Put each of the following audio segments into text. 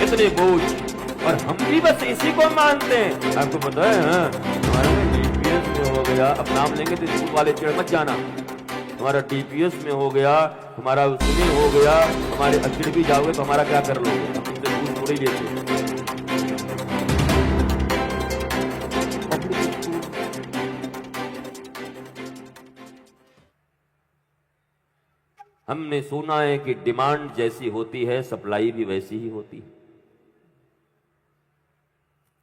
इतने बोझ, और हम भी बस इसी को मानते हैं। आपको पता है, हाँ, हमारा डीपीएस में हो गया, अब नाम लेंगे तो स्कूल वाले चिढ़ मत जाना, हमारा डीपीएस में हो गया, हमारा उसमें हो गया, हमारे अचिड़ भी जाओगे तो हमारा क्या कर लोगे, हम तुमसे दूर थोड़ी लेते। हमने सुना है कि डिमांड जैसी होती है सप्लाई भी वैसी ही होती है।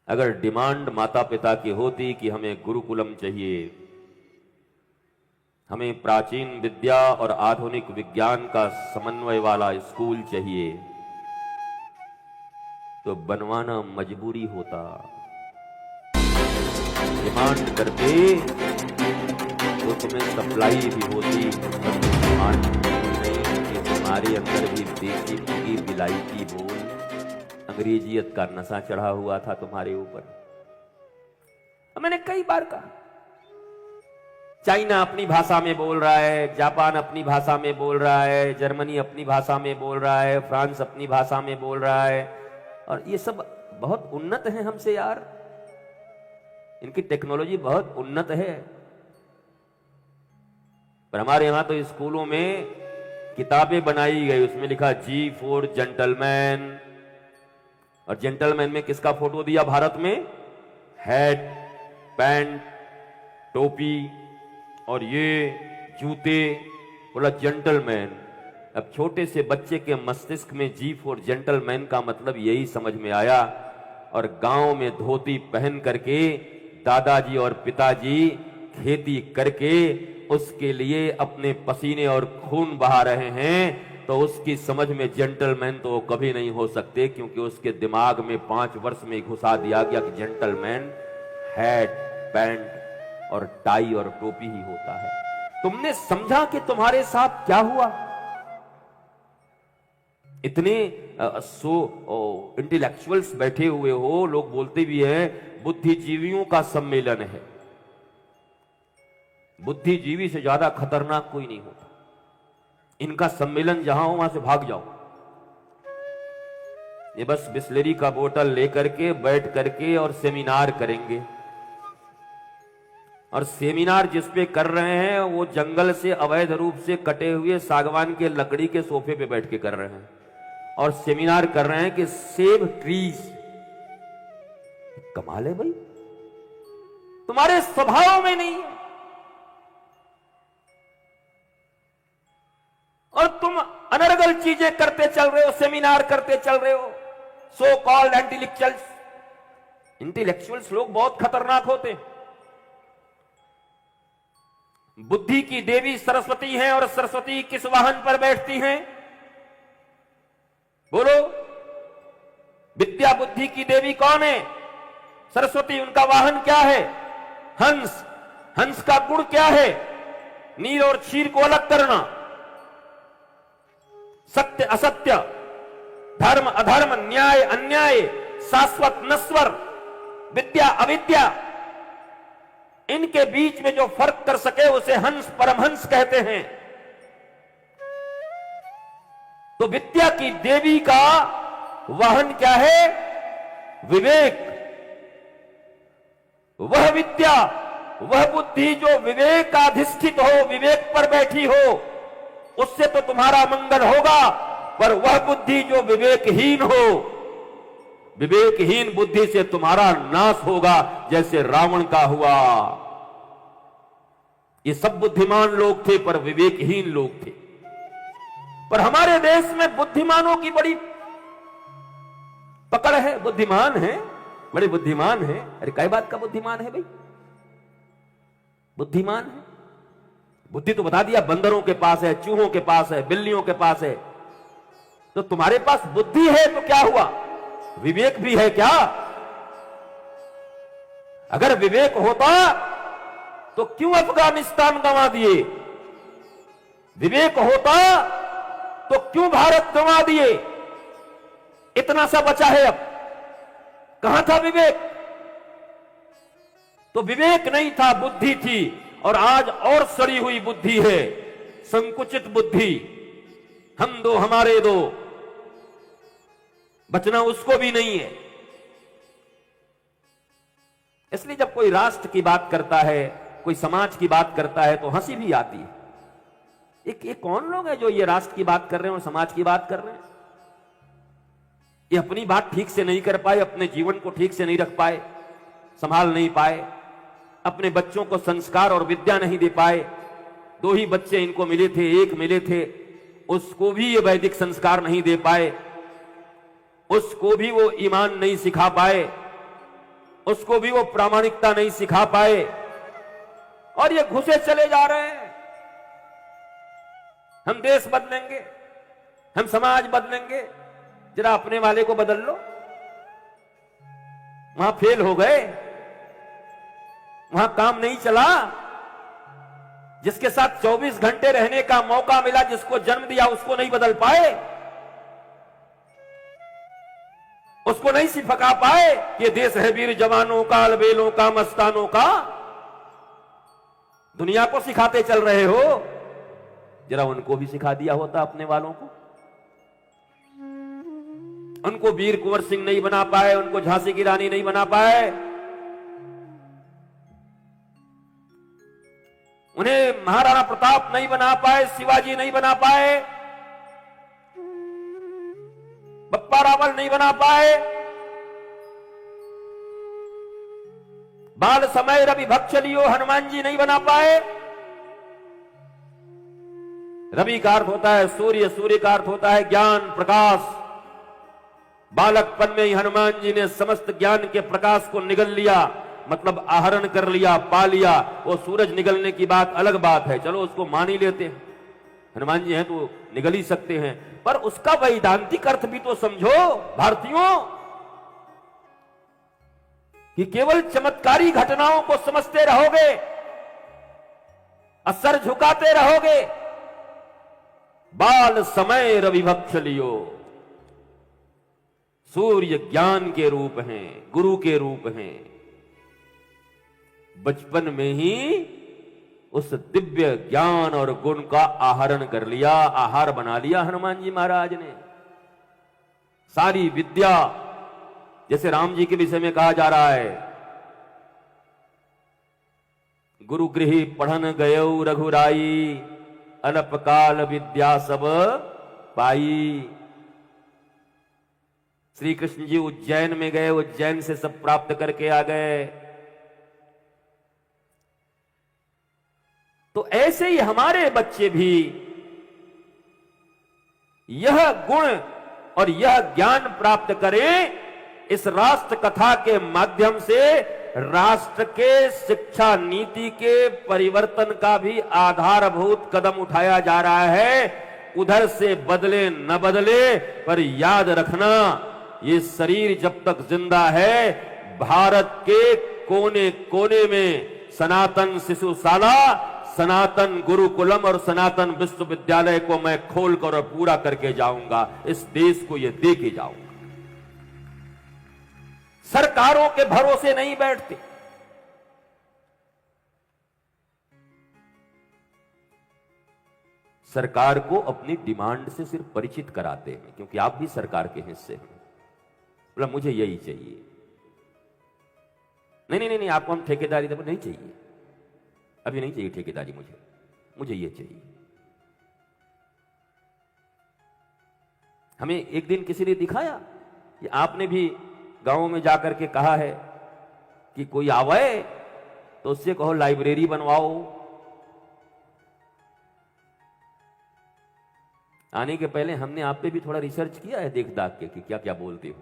अगर डिमांड माता पिता की होती कि हमें गुरुकुलम चाहिए, हमें प्राचीन विद्या और आधुनिक विज्ञान का समन्वय वाला स्कूल चाहिए, तो बनवाना मजबूरी होता। डिमांड करते तो तुम्हें सप्लाई भी होती, डिमांड नहीं कि तुम्हारे अंदर भी देसी मुर्गी विलायती बोल अंग्रेजियत का नशा चढ़ा हुआ था तुम्हारे ऊपर। मैंने कई बार कहा, चाइना अपनी भाषा में बोल रहा है, जापान अपनी भाषा में बोल रहा है, जर्मनी अपनी भाषा में बोल रहा है, फ्रांस अपनी भाषा में बोल रहा है, और ये सब बहुत उन्नत है हमसे यार, इनकी टेक्नोलॉजी बहुत उन्नत है। पर हमारे यहां तो स्कूलों में किताबें बनाई गई, उसमें लिखा जी फॉर जेंटलमैन, और जेंटलमैन में किसका फोटो दिया भारत में? हैट, पैंट, टोपी और ये जूते, बोला जेंटलमैन। अब छोटे से बच्चे के मस्तिष्क में जी फॉर जेंटलमैन का मतलब यही समझ में आया, और गांव में धोती पहन करके दादाजी और पिताजी खेती करके उसके लिए अपने पसीने और खून बहा रहे हैं, तो उसकी समझ में जेंटलमैन तो वो कभी नहीं हो सकते, क्योंकि उसके दिमाग में 5 वर्ष में घुसा दिया गया कि जेंटलमैन हैट, पैंट और टाई और टोपी ही होता है। तुमने समझा कि तुम्हारे साथ क्या हुआ? इतने इंटेलेक्चुअल्स बैठे हुए हो, लोग बोलते भी हैं बुद्धिजीवियों का सम्मेलन है। बुद्धिजीवी से ज्यादा खतरनाक कोई नहीं होता, इनका सम्मेलन जहां हो वहां से भाग जाओ। ये बस बिस्लेरी का बोतल लेकर के बैठ करके और सेमिनार करेंगे, और सेमिनार जिस पे कर रहे हैं वो जंगल से अवैध रूप से कटे हुए सागवान के लकड़ी के सोफे पे बैठ के कर रहे हैं, और सेमिनार कर रहे हैं कि सेव ट्रीज। कमाल है भाई, तुम्हारे स्वभाव में नहीं है, और तुम अनर्गल चीजें करते चल रहे हो, सेमिनार करते चल रहे हो। सो कॉल्ड इंटेलेक्चुअल्स लोग बहुत खतरनाक होते हैं। बुद्धि की देवी सरस्वती हैं, और सरस्वती किस वाहन पर बैठती हैं? बोलो, विद्या बुद्धि की देवी कौन है? सरस्वती। उनका वाहन क्या है? हंस। हंस का गुण क्या है? नील और क्षीर को अलग करना, सत्य असत्य, धर्म अधर्म, न्याय अन्याय, शाश्वत नश्वर, विद्या अविद्या, इनके बीच में जो फर्क कर सके उसे हंस परमहंस कहते हैं। तो विद्या की देवी का वाहन क्या है? विवेक। वह विद्या, वह बुद्धि जो विवेकाधिष्ठित हो, विवेक पर बैठी हो, उससे तो तुम्हारा मंगल होगा। पर वह बुद्धि जो विवेकहीन हो, विवेकहीन बुद्धि से तुम्हारा नाश होगा, जैसे रावण का हुआ। ये सब बुद्धिमान लोग थे पर विवेकहीन लोग थे। पर हमारे देश में बुद्धिमानों की बड़ी पकड़ है, बुद्धिमान है, बड़े बुद्धिमान है। अरे काय बात का बुद्धिमान है भाई? बुद्धिमान है, बुद्धि तो बता दिया, बंदरों के पास है, चूहों के पास है, बिल्लियों के पास है। तो तुम्हारे पास बुद्धि है तो क्या हुआ? विवेक भी है क्या? अगर विवेक होता तो क्यों अफगानिस्तान गंवा दिए? विवेक होता तो क्यों भारत गंवा दिए? इतना सा बचा है अब, कहां था विवेक? तो विवेक नहीं था, बुद्धि थी। और आज और सड़ी हुई बुद्धि है, संकुचित बुद्धि। हम दो हमारे दो, बचना उसको भी नहीं है। इसलिए जब कोई राष्ट्र की बात करता है, कोई समाज की बात करता है तो हंसी भी आती है। ये कौन लोग हैं जो ये राष्ट्र की बात कर रहे हैं और समाज की बात कर रहे हैं? ये अपनी बात ठीक से नहीं कर पाए, अपने जीवन को ठीक से नहीं रख पाए, संभाल नहीं पाए, अपने बच्चों को संस्कार और विद्या नहीं दे पाए। 2 ही बच्चे इनको मिले थे, 1 मिले थे, उसको भी ये वैदिक संस्कार नहीं दे पाए, उसको भी वो ईमान नहीं सिखा पाए, उसको भी वो प्रामाणिकता नहीं सिखा पाए, और ये घुसे चले जा रहे हैं। हम देश बदलेंगे, हम समाज बदलेंगे, जरा अपने वाले को बदल लो। वहां फेल हो गए, वहां काम नहीं चला। जिसके साथ 24 घंटे रहने का मौका मिला, जिसको जन्म दिया, उसको नहीं बदल पाए, उसको नहीं सिखा पाए कि ये देश है वीर जवानों का, अलबेलों का, मस्तानों का। दुनिया को सिखाते चल रहे हो, जरा उनको भी सिखा दिया होता अपने वालों को। उनको वीर कुंवर सिंह नहीं बना पाए, उनको झांसी की रानी नहीं बना पाए, उन्हें महाराणा प्रताप नहीं बना पाए, शिवाजी नहीं बना पाए, बप्पा रावल नहीं बना पाए, बाल समय रवि भक्षलियो हनुमान जी नहीं बना पाए। रवि का अर्थ होता है सूर्य, सूर्य का अर्थ होता है ज्ञान, प्रकाश। बालकपन में ही हनुमान जी ने समस्त ज्ञान के प्रकाश को निगल लिया, मतलब आहरण कर लिया, पा लिया। वो सूरज निगलने की बात अलग बात है, चलो उसको मान ही लेते हैं, हनुमान जी हैं तो निगल ही सकते हैं, पर उसका वैदांतिक अर्थ भी तो समझो भारतीयों, कि केवल चमत्कारी घटनाओं को समझते रहोगे, असर झुकाते रहोगे। बाल समय रवि भक्षलियो, सूर्य ज्ञान के रूप हैं, गुरु के रूप हैं। बचपन में ही उस दिव्य ज्ञान और गुण का आहरण कर लिया, आहार बना लिया हनुमान जी महाराज ने। सारी विद्या, जैसे राम जी के विषय में कहा जा रहा है, गुरु गृह पढ़न गयो रघुराई, अल्पकाल विद्या सब पाई। श्री कृष्ण जी उज्जैन में गए, उज्जैन से सब प्राप्त करके आ गए। तो ऐसे ही हमारे बच्चे भी यह गुण और यह ज्ञान प्राप्त करें। इस राष्ट्र कथा के माध्यम से राष्ट्र के शिक्षा नीति के परिवर्तन का भी आधारभूत कदम उठाया जा रहा है। उधर से बदले न बदले, पर याद रखना, ये शरीर जब तक जिंदा है, भारत के कोने कोने में सनातन शिशुशाला, सनातन गुरुकुलम और सनातन विश्वविद्यालय को मैं खोलकर और पूरा करके जाऊंगा। इस देश को यह दे के जाऊंगा। सरकारों के भरोसे नहीं बैठते। सरकार को अपनी डिमांड से सिर्फ परिचित कराते हैं, क्योंकि आप भी सरकार के हिस्से हैं। बोला मुझे यही चाहिए, नहीं, आपको हम ठेकेदारी दें, नहीं चाहिए, अभी नहीं चाहिए ठेकेदारी, मुझे ये चाहिए। हमें एक दिन किसी ने दिखाया कि आपने भी गांव में जाकर के कहा है कि कोई आवे तो उससे कहो लाइब्रेरी बनवाओ। आने के पहले हमने आप पे भी थोड़ा रिसर्च किया है, देख दाख के कि क्या क्या बोलते हो,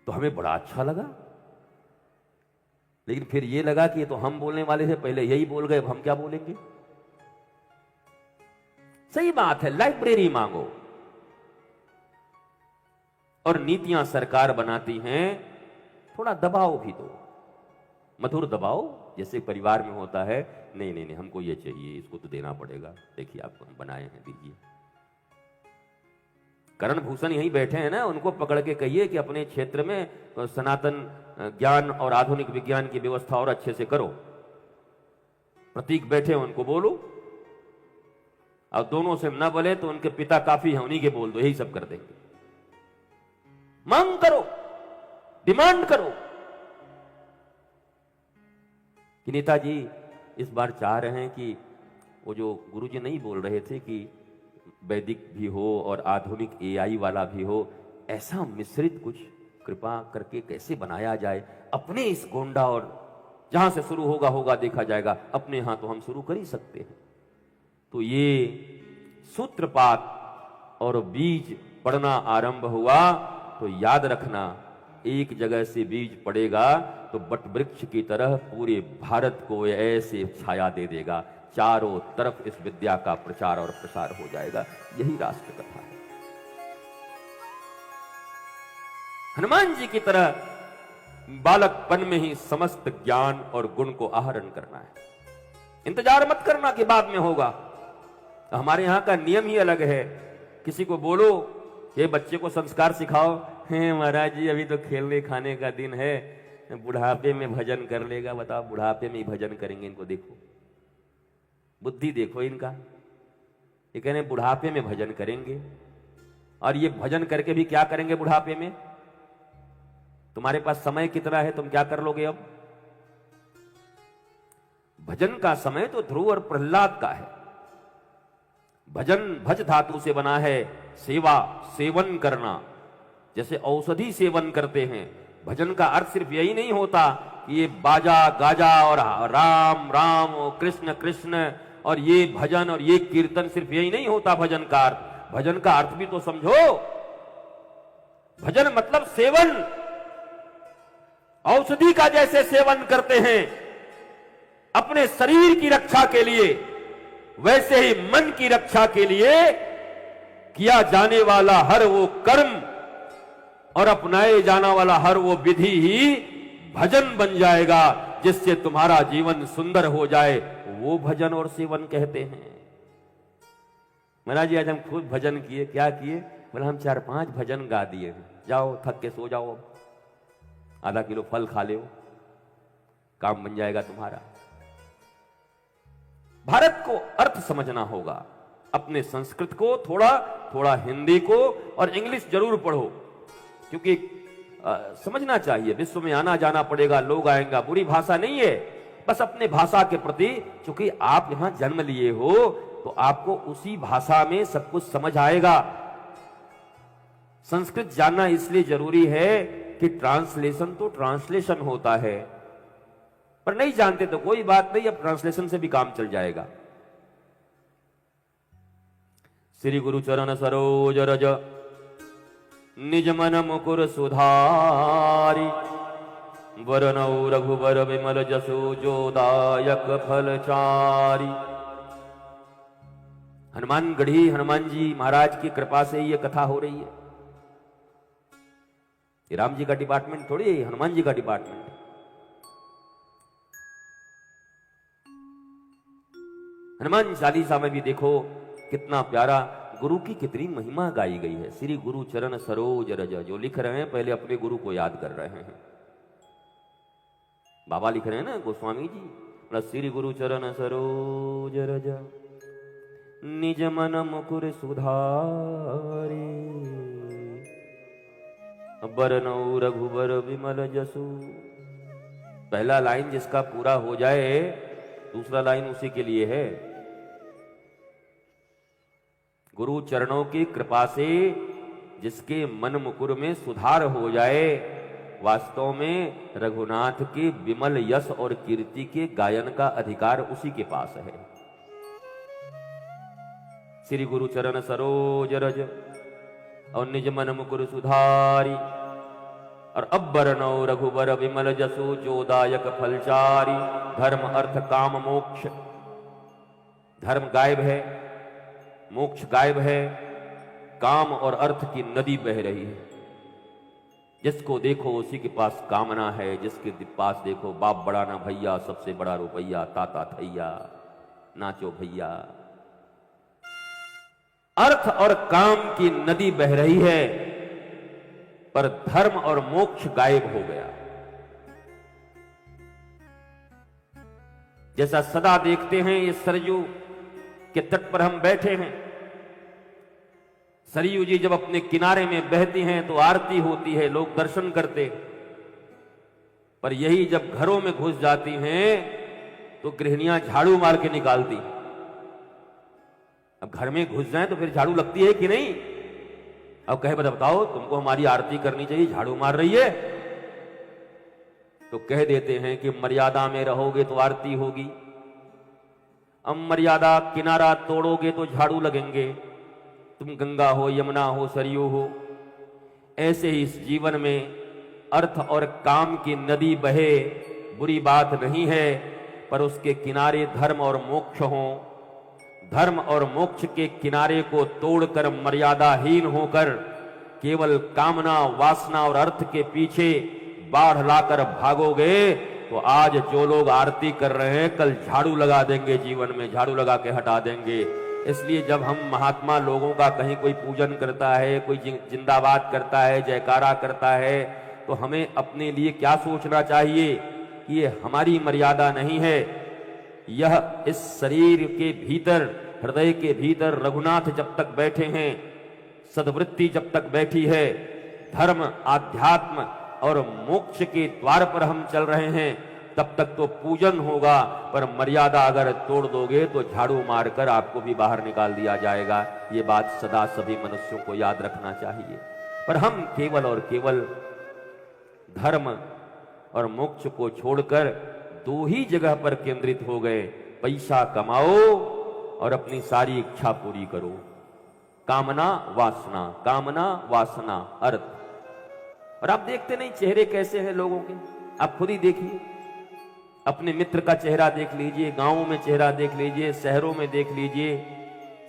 तो हमें बड़ा अच्छा लगा। लेकिन फिर ये लगा कि ये तो हम बोलने वाले थे, पहले यही बोल गए, अब हम क्या बोलेंगे। सही बात है, लाइब्रेरी मांगो। और नीतियां सरकार बनाती हैं, थोड़ा दबाव भी दो, मधुर दबाव, जैसे परिवार में होता है। नहीं, हमको ये चाहिए, इसको तो देना पड़ेगा, देखिए आपको हम बनाए हैं, दीजिए। करण भूषण यहीं बैठे हैं ना, उनको पकड़ के कहिए कि अपने क्षेत्र में सनातन ज्ञान और आधुनिक विज्ञान की व्यवस्था और अच्छे से करो। प्रतीक बैठे हैं, उनको बोलो। और दोनों से न बोले तो उनके पिता काफी हैं, उन्हीं के बोल दो, यही सब कर देंगे। मांग करो, डिमांड करो कि नेताजी इस बार चाह रहे हैं कि वो जो गुरुजी नहीं बोल रहे थे कि वैदिक भी हो और आधुनिक एआई वाला भी हो, ऐसा मिश्रित कुछ कृपा करके कैसे बनाया जाए। अपने इस गोंडा और जहां से शुरू होगा होगा देखा जाएगा, अपने यहां तो हम शुरू कर ही सकते हैं। तो ये सूत्रपात और बीज पड़ना आरंभ हुआ तो याद रखना, एक जगह से बीज पड़ेगा तो वटवृक्ष की तरह पूरे भारत को ऐसे छाया दे देगा, चारों तरफ इस विद्या का प्रचार और प्रसार हो जाएगा। यही राष्ट्र कथा है। हनुमान जी की तरह बालकपन में ही समस्त ज्ञान और गुण को आहरण करना है। इंतजार मत करना कि बाद में होगा। तो हमारे यहां का नियम ही अलग है। किसी को बोलो ये बच्चे को संस्कार सिखाओ, हे महाराज जी अभी तो खेलने खाने का दिन है, बुढ़ापे में भजन कर लेगा। बताओ, बुढ़ापे में ही भजन करेंगे? इनको देखो, बुद्धि देखो इनका। ये कह रहे हैं बुढ़ापे में भजन करेंगे, और ये भजन करके भी क्या करेंगे बुढ़ापे में? तुम्हारे पास समय कितना है, तुम क्या कर लोगे अब? भजन का समय तो ध्रुव और प्रहलाद का है। भजन भज धातु से बना है, सेवा सेवन करना, जैसे औषधि सेवन करते हैं। भजन का अर्थ सिर्फ यही नहीं होता कि ये बाजा गाजा और राम राम और कृष्ण कृष्ण और ये भजन और ये कीर्तन, सिर्फ यही नहीं होता भजन का अर्थ। भजन का अर्थ भी तो समझो। भजन मतलब सेवन, औषधि का जैसे सेवन करते हैं अपने शरीर की रक्षा के लिए, वैसे ही मन की रक्षा के लिए किया जाने वाला हर वो कर्म और अपनाए जाना वाला हर वो विधि ही भजन बन जाएगा, जिससे तुम्हारा जीवन सुंदर हो जाए। वो भजन और सेवन कहते हैं। महाराज जी आज हम खूब भजन किए। क्या किए? बोला हम 4-5 भजन गा दिए हैं। जाओ थक के सो जाओ, आधा किलो फल खा लो, काम बन जाएगा तुम्हारा। भारत को अर्थ समझना होगा, अपने संस्कृत को, थोड़ा थोड़ा हिंदी को और इंग्लिश जरूर पढ़ो, क्योंकि समझना चाहिए। विश्व में आना जाना पड़ेगा, लोग आएंगे, बुरी भाषा नहीं है। बस अपने भाषा के प्रति, चूंकि आप यहां जन्म लिए हो तो आपको उसी भाषा में सब कुछ समझ आएगा। संस्कृत जानना इसलिए जरूरी है कि ट्रांसलेशन तो ट्रांसलेशन होता है, पर नहीं जानते तो कोई बात नहीं, अब ट्रांसलेशन से भी काम चल जाएगा। श्री गुरु चरण सरोज रज निज मन मुकुर सुधारी, वरनौ रघुबर विमल जसो जो दायक फलचारी। हनुमानगढ़ी हनुमान जी महाराज की कृपा से ये कथा हो रही है। ये राम जी का डिपार्टमेंट थोड़ी है, हनुमान जी का डिपार्टमेंट। हनुमान चालीसा में भी देखो कितना प्यारा गुरु की कितनी महिमा गाई गई है। श्री गुरु चरण सरोज रज, जो लिख रहे हैं पहले अपने गुरु को याद कर रहे हैं। बाबा लिख रहे हैं ना, गोस्वामी जी, श्री गुरु चरण सरोज रज निज मन मुकुर सुधारे, बरनौ रघुबर विमल जसु। पहला लाइन जिसका पूरा हो जाए दूसरा लाइन उसी के लिए है। गुरु चरणों की कृपा से जिसके मन मुकुर में सुधार हो जाए, वास्तव में रघुनाथ के विमल यश और कीर्ति के गायन का अधिकार उसी के पास है। श्री गुरु चरण सरोज रज और निज मन मुकुर सुधारी, और अब बरनौ रघुबर विमल जसु जो दायक फलचारी। धर्म अर्थ काम मोक्ष, धर्म गायब है, मोक्ष गायब है, काम और अर्थ की नदी बह रही है। जिसको देखो उसी के पास कामना है, जिसके पास देखो बाप बड़ा ना भैया, सबसे बड़ा रुपैया, ताता थैया, नाचो भैया। अर्थ और काम की नदी बह रही है, पर धर्म और मोक्ष गायब हो गया। जैसा सदा देखते हैं, इस सरयू के तट पर हम बैठे हैं, सरयू जी जब अपने किनारे में बहती हैं तो आरती होती है, लोग दर्शन करते। पर यही जब घरों में घुस जाती हैं तो गृहिणियां झाड़ू मार के निकालती। अब घर में घुस जाए तो फिर झाड़ू लगती है कि नहीं? अब कहे बताओ तुमको हमारी आरती करनी चाहिए, झाड़ू मार रही है। तो कह देते हैं कि मर्यादा में रहोगे तो आरती होगी, अब मर्यादा किनारा तोड़ोगे तो झाड़ू लगेंगे। तुम गंगा हो, यमुना हो, सरयू हो, ऐसे ही इस जीवन में अर्थ और काम की नदी बहे, बुरी बात नहीं है, पर उसके किनारे धर्म और मोक्ष हो। धर्म और मोक्ष के किनारे को तोड़कर मर्यादाहीन होकर केवल कामना, वासना और अर्थ के पीछे बाढ़ लाकर भागोगे तो आज जो लोग आरती कर रहे हैं कल झाड़ू लगा देंगे, जीवन में झाड़ू लगा के हटा देंगे। इसलिए जब हम महात्मा लोगों का कहीं कोई पूजन करता है, कोई जिंदाबाद करता है, जयकारा करता है, तो हमें अपने लिए क्या सोचना चाहिए कि ये हमारी मर्यादा नहीं है, यह इस शरीर के भीतर, हृदय के भीतर रघुनाथ जब तक बैठे हैं, सद्वृत्ति जब तक बैठी है, धर्म, आध्यात्म और मोक्ष के द्वार पर हम चल रहे हैं, तब तक तो पूजन होगा। पर मर्यादा अगर तोड़ दोगे तो झाड़ू मारकर आपको भी बाहर निकाल दिया जाएगा। ये बात सदा सभी मनुष्यों को याद रखना चाहिए। पर हम केवल और केवल धर्म और मोक्ष को छोड़कर दो ही जगह पर केंद्रित हो गए, पैसा कमाओ और अपनी सारी इच्छा पूरी करो। कामना वासना, कामना वासना अर्थ। और आप देखते नहीं चेहरे कैसे हैं लोगों के, आप खुद ही देखिए, अपने मित्र का चेहरा देख लीजिए, गांवों में चेहरा देख लीजिए, शहरों में देख लीजिए,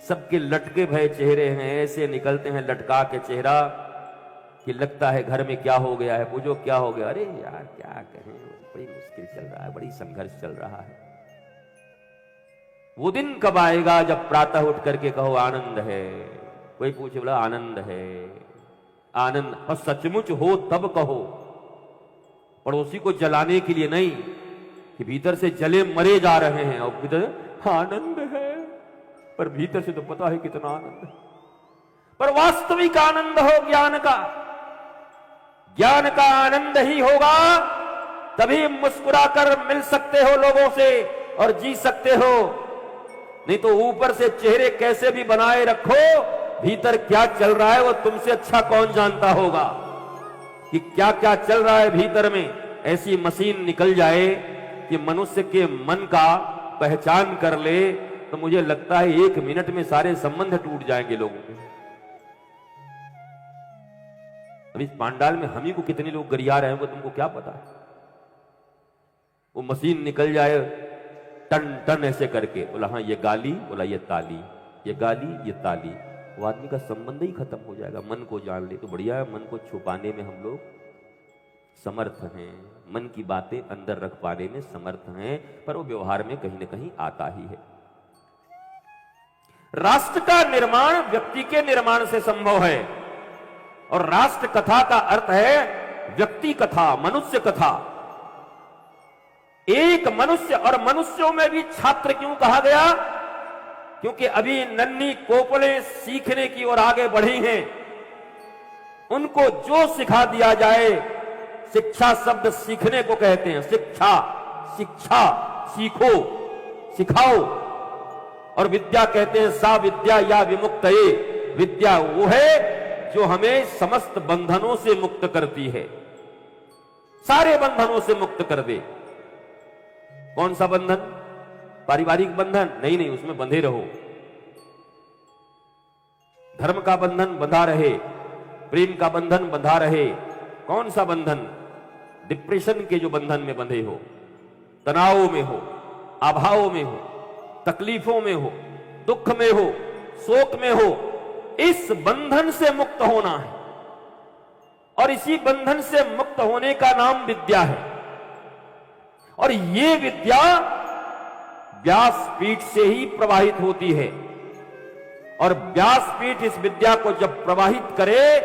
सबके लटके भय चेहरे हैं, ऐसे निकलते हैं लटका के चेहरा कि लगता है घर में क्या हो गया है। पूछो क्या हो गया, अरे यार क्या कहें, बड़ी मुश्किल चल रहा है, बड़ी संघर्ष चल रहा है। वो दिन कब आएगा जब प्रातः उठ करके कहो आनंद है। कोई पूछे बोला आनंद है, आनंद और सचमुच हो तब कहो, पड़ोसी को जलाने के लिए नहीं कि भीतर से जले मरे जा रहे हैं और भीतर आनंद है, पर भीतर से तो पता है कितना आनंद है। पर वास्तविक आनंद हो ज्ञान का, ज्ञान का आनंद ही होगा, तभी मुस्कुराकर मिल सकते हो लोगों से और जी सकते हो। नहीं तो ऊपर से चेहरे कैसे भी बनाए रखो, भीतर क्या चल रहा है वो तुमसे अच्छा कौन जानता होगा कि क्या क्या चल रहा है भीतर में। ऐसी मशीन निकल जाए कि मनुष्य के मन का पहचान कर ले तो मुझे लगता है 1 मिनट में सारे संबंध टूट जाएंगे लोगों के। अभी पांडाल में हम ही को कितने लोग गरिया रहे होंगे तुमको क्या पता है। वो मशीन निकल जाए टन टन ऐसे करके, बोला हाँ ये गाली, बोला ये ताली, ये गाली ये ताली, वो आदमी का संबंध ही खत्म हो जाएगा। मन को जान ले तो बढ़िया है, मन को छुपाने में हम लोग समर्थ हैं, मन की बातें अंदर रख पाने में समर्थ हैं, पर वो व्यवहार में कहीं ना कहीं आता ही है। राष्ट्र का निर्माण व्यक्ति के निर्माण से संभव है, और राष्ट्र कथा का अर्थ है व्यक्ति कथा, मनुष्य कथा। एक मनुष्य, और मनुष्यों में भी छात्र क्यों कहा गया, क्योंकि अभी नन्ही कोपलें सीखने की ओर आगे बढ़ी हैं। उनको जो सिखा दिया जाए, शिक्षा शब्द सीखने को कहते हैं, शिक्षा, शिक्षा सीखो, सिखाओ, और विद्या कहते हैं सा विद्या या विमुक्तये। विद्या वो है जो हमें समस्त बंधनों से मुक्त करती है, सारे बंधनों से मुक्त कर दे। कौन सा बंधन? पारिवारिक बंधन नहीं, नहीं, उसमें बंधे रहो। धर्म का बंधन बंधा रहे, प्रेम का बंधन बंधा रहे। कौन सा बंधन? डिप्रेशन के जो बंधन में बंधे हो, तनाव में हो, अभाव में हो, तकलीफों में हो, दुख में हो, शोक में हो, इस बंधन से मुक्त होना है। और इसी बंधन से मुक्त होने का नाम विद्या है। और ये विद्या व्यासपीठ से ही प्रवाहित होती है। और व्यासपीठ इस विद्या को जब प्रवाहित करे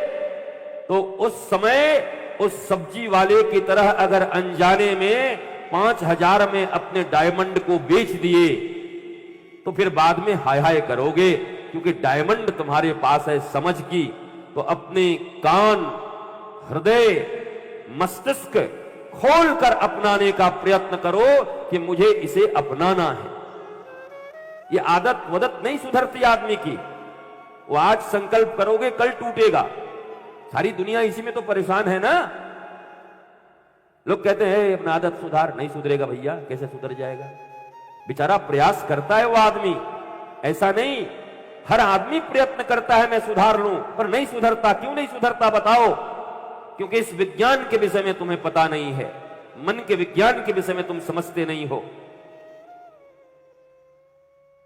तो उस समय उस सब्जी वाले की तरह अगर अनजाने में 5000 में अपने डायमंड को बेच दिए तो फिर बाद में हाय हाय करोगे क्योंकि डायमंड तुम्हारे पास है समझ की, तो अपने कान, हृदय, मस्तिष्क खोलकर अपनाने का प्रयत्न करो कि मुझे इसे अपनाना है। ये आदत वदत नहीं सुधरती आदमी की। वो आज संकल्प करोगे कल टूटेगा। सारी दुनिया इसी में तो परेशान है ना। लोग कहते हैं अपना आदत सुधार, नहीं सुधरेगा भैया, कैसे सुधर जाएगा। बेचारा प्रयास करता है वो आदमी, ऐसा नहीं। हर आदमी प्रयत्न करता है मैं सुधार लूं, पर नहीं सुधरता। क्यों नहीं सुधरता बताओ? क्योंकि इस विज्ञान के विषय में तुम्हें पता नहीं है, मन के विज्ञान के विषय में तुम समझते नहीं हो।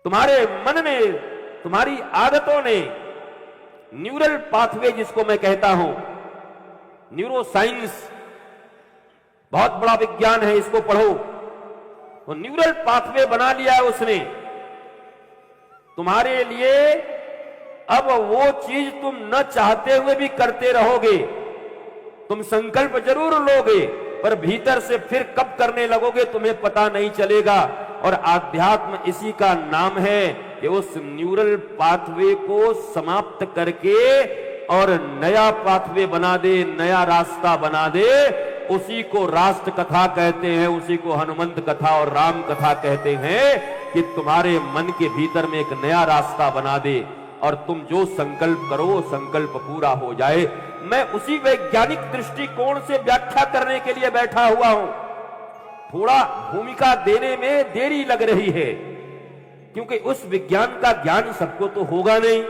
तुम्हारे मन में, तुम्हारी आदतों ने न्यूरल पाथवे, जिसको मैं कहता हूं, न्यूरो साइंस बहुत बड़ा विज्ञान है, इसको पढ़ो। तो न्यूरल पाथवे बना लिया है उसने तुम्हारे लिए। अब वो चीज तुम न चाहते हुए भी करते रहोगे। तुम संकल्प जरूर लोगे, पर भीतर से फिर कब करने लगोगे तुम्हें पता नहीं चलेगा। और आध्यात्म इसी का नाम है कि उस न्यूरल पाथवे को समाप्त करके और नया पाथवे बना दे, नया रास्ता बना दे। उसी को राष्ट्र कथा कहते हैं, उसी को हनुमंत कथा और राम कथा कहते हैं कि तुम्हारे मन के भीतर में एक नया रास्ता बना दे और तुम जो संकल्प करो संकल्प पूरा हो जाए। मैं उसी वैज्ञानिक दृष्टिकोण से व्याख्या करने के लिए बैठा हुआ हूं। थोड़ा भूमिका देने में देरी लग रही है, क्योंकि उस विज्ञान का ज्ञान सबको तो होगा नहीं।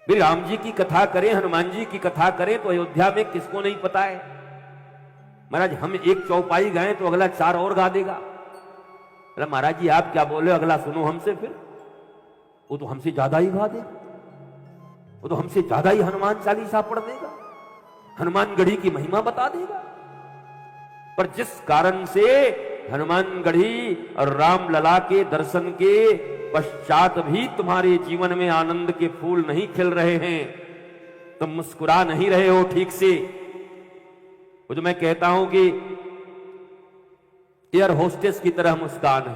भी राम जी की कथा करें, हनुमान जी की कथा करें, तो अयोध्या में किसको नहीं पता है। महाराज हम एक चौपाई गाएं तो अगला 4 और गा देगा। महाराज जी आप क्या बोले, अगला सुनो हमसे। फिर वो तो हमसे ज्यादा ही गा देगा, वो तो हमसे ज्यादा ही हनुमान चालीसा पढ़ देगा, हनुमानगढ़ी की महिमा बता देगा। पर जिस कारण से हनुमानगढ़ी और रामलला के दर्शन के पश्चात भी तुम्हारे जीवन में आनंद के फूल नहीं खिल रहे हैं, तुम मुस्कुरा नहीं रहे हो ठीक से। वो जो मैं कहता हूं कि एयर होस्टेस की तरह मुस्कान है।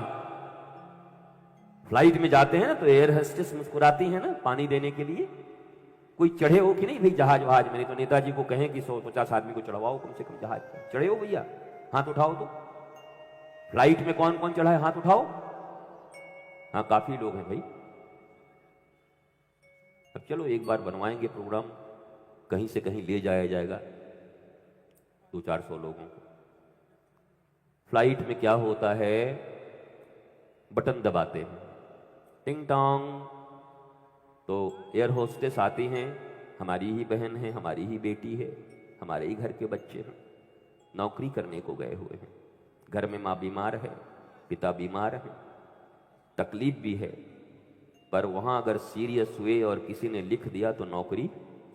फ्लाइट में जाते हैं ना तो एयर होस्टेस मुस्कुराती है ना पानी देने के लिए। कोई चढ़े हो कि नहीं भाई जहाज वहाज में? नहीं तो नेताजी को कहें कि 150 आदमी को चढ़वाओ कम से कम जहाज पर। चढ़े हो भैया? हाथ उठाओ। तो फ्लाइट में कौन कौन चढ़ा है? हाथ उठाओ। हाँ काफी लोग हैं भाई। अब चलो एक बार बनवाएंगे प्रोग्राम, कहीं से कहीं ले जाया जाएगा 200-400 लोगों को। फ्लाइट में क्या होता है, बटन दबाते हैं, टिंग टोंग, तो एयर होस्टेस आती हैं, हमारी ही बहन है, हमारी ही बेटी है, हमारे ही घर के बच्चे हैं, नौकरी करने को गए हुए हैं, घर में माँ बीमार है, पिता बीमार है, तकलीफ भी है, पर वहां अगर सीरियस हुए और किसी ने लिख दिया तो नौकरी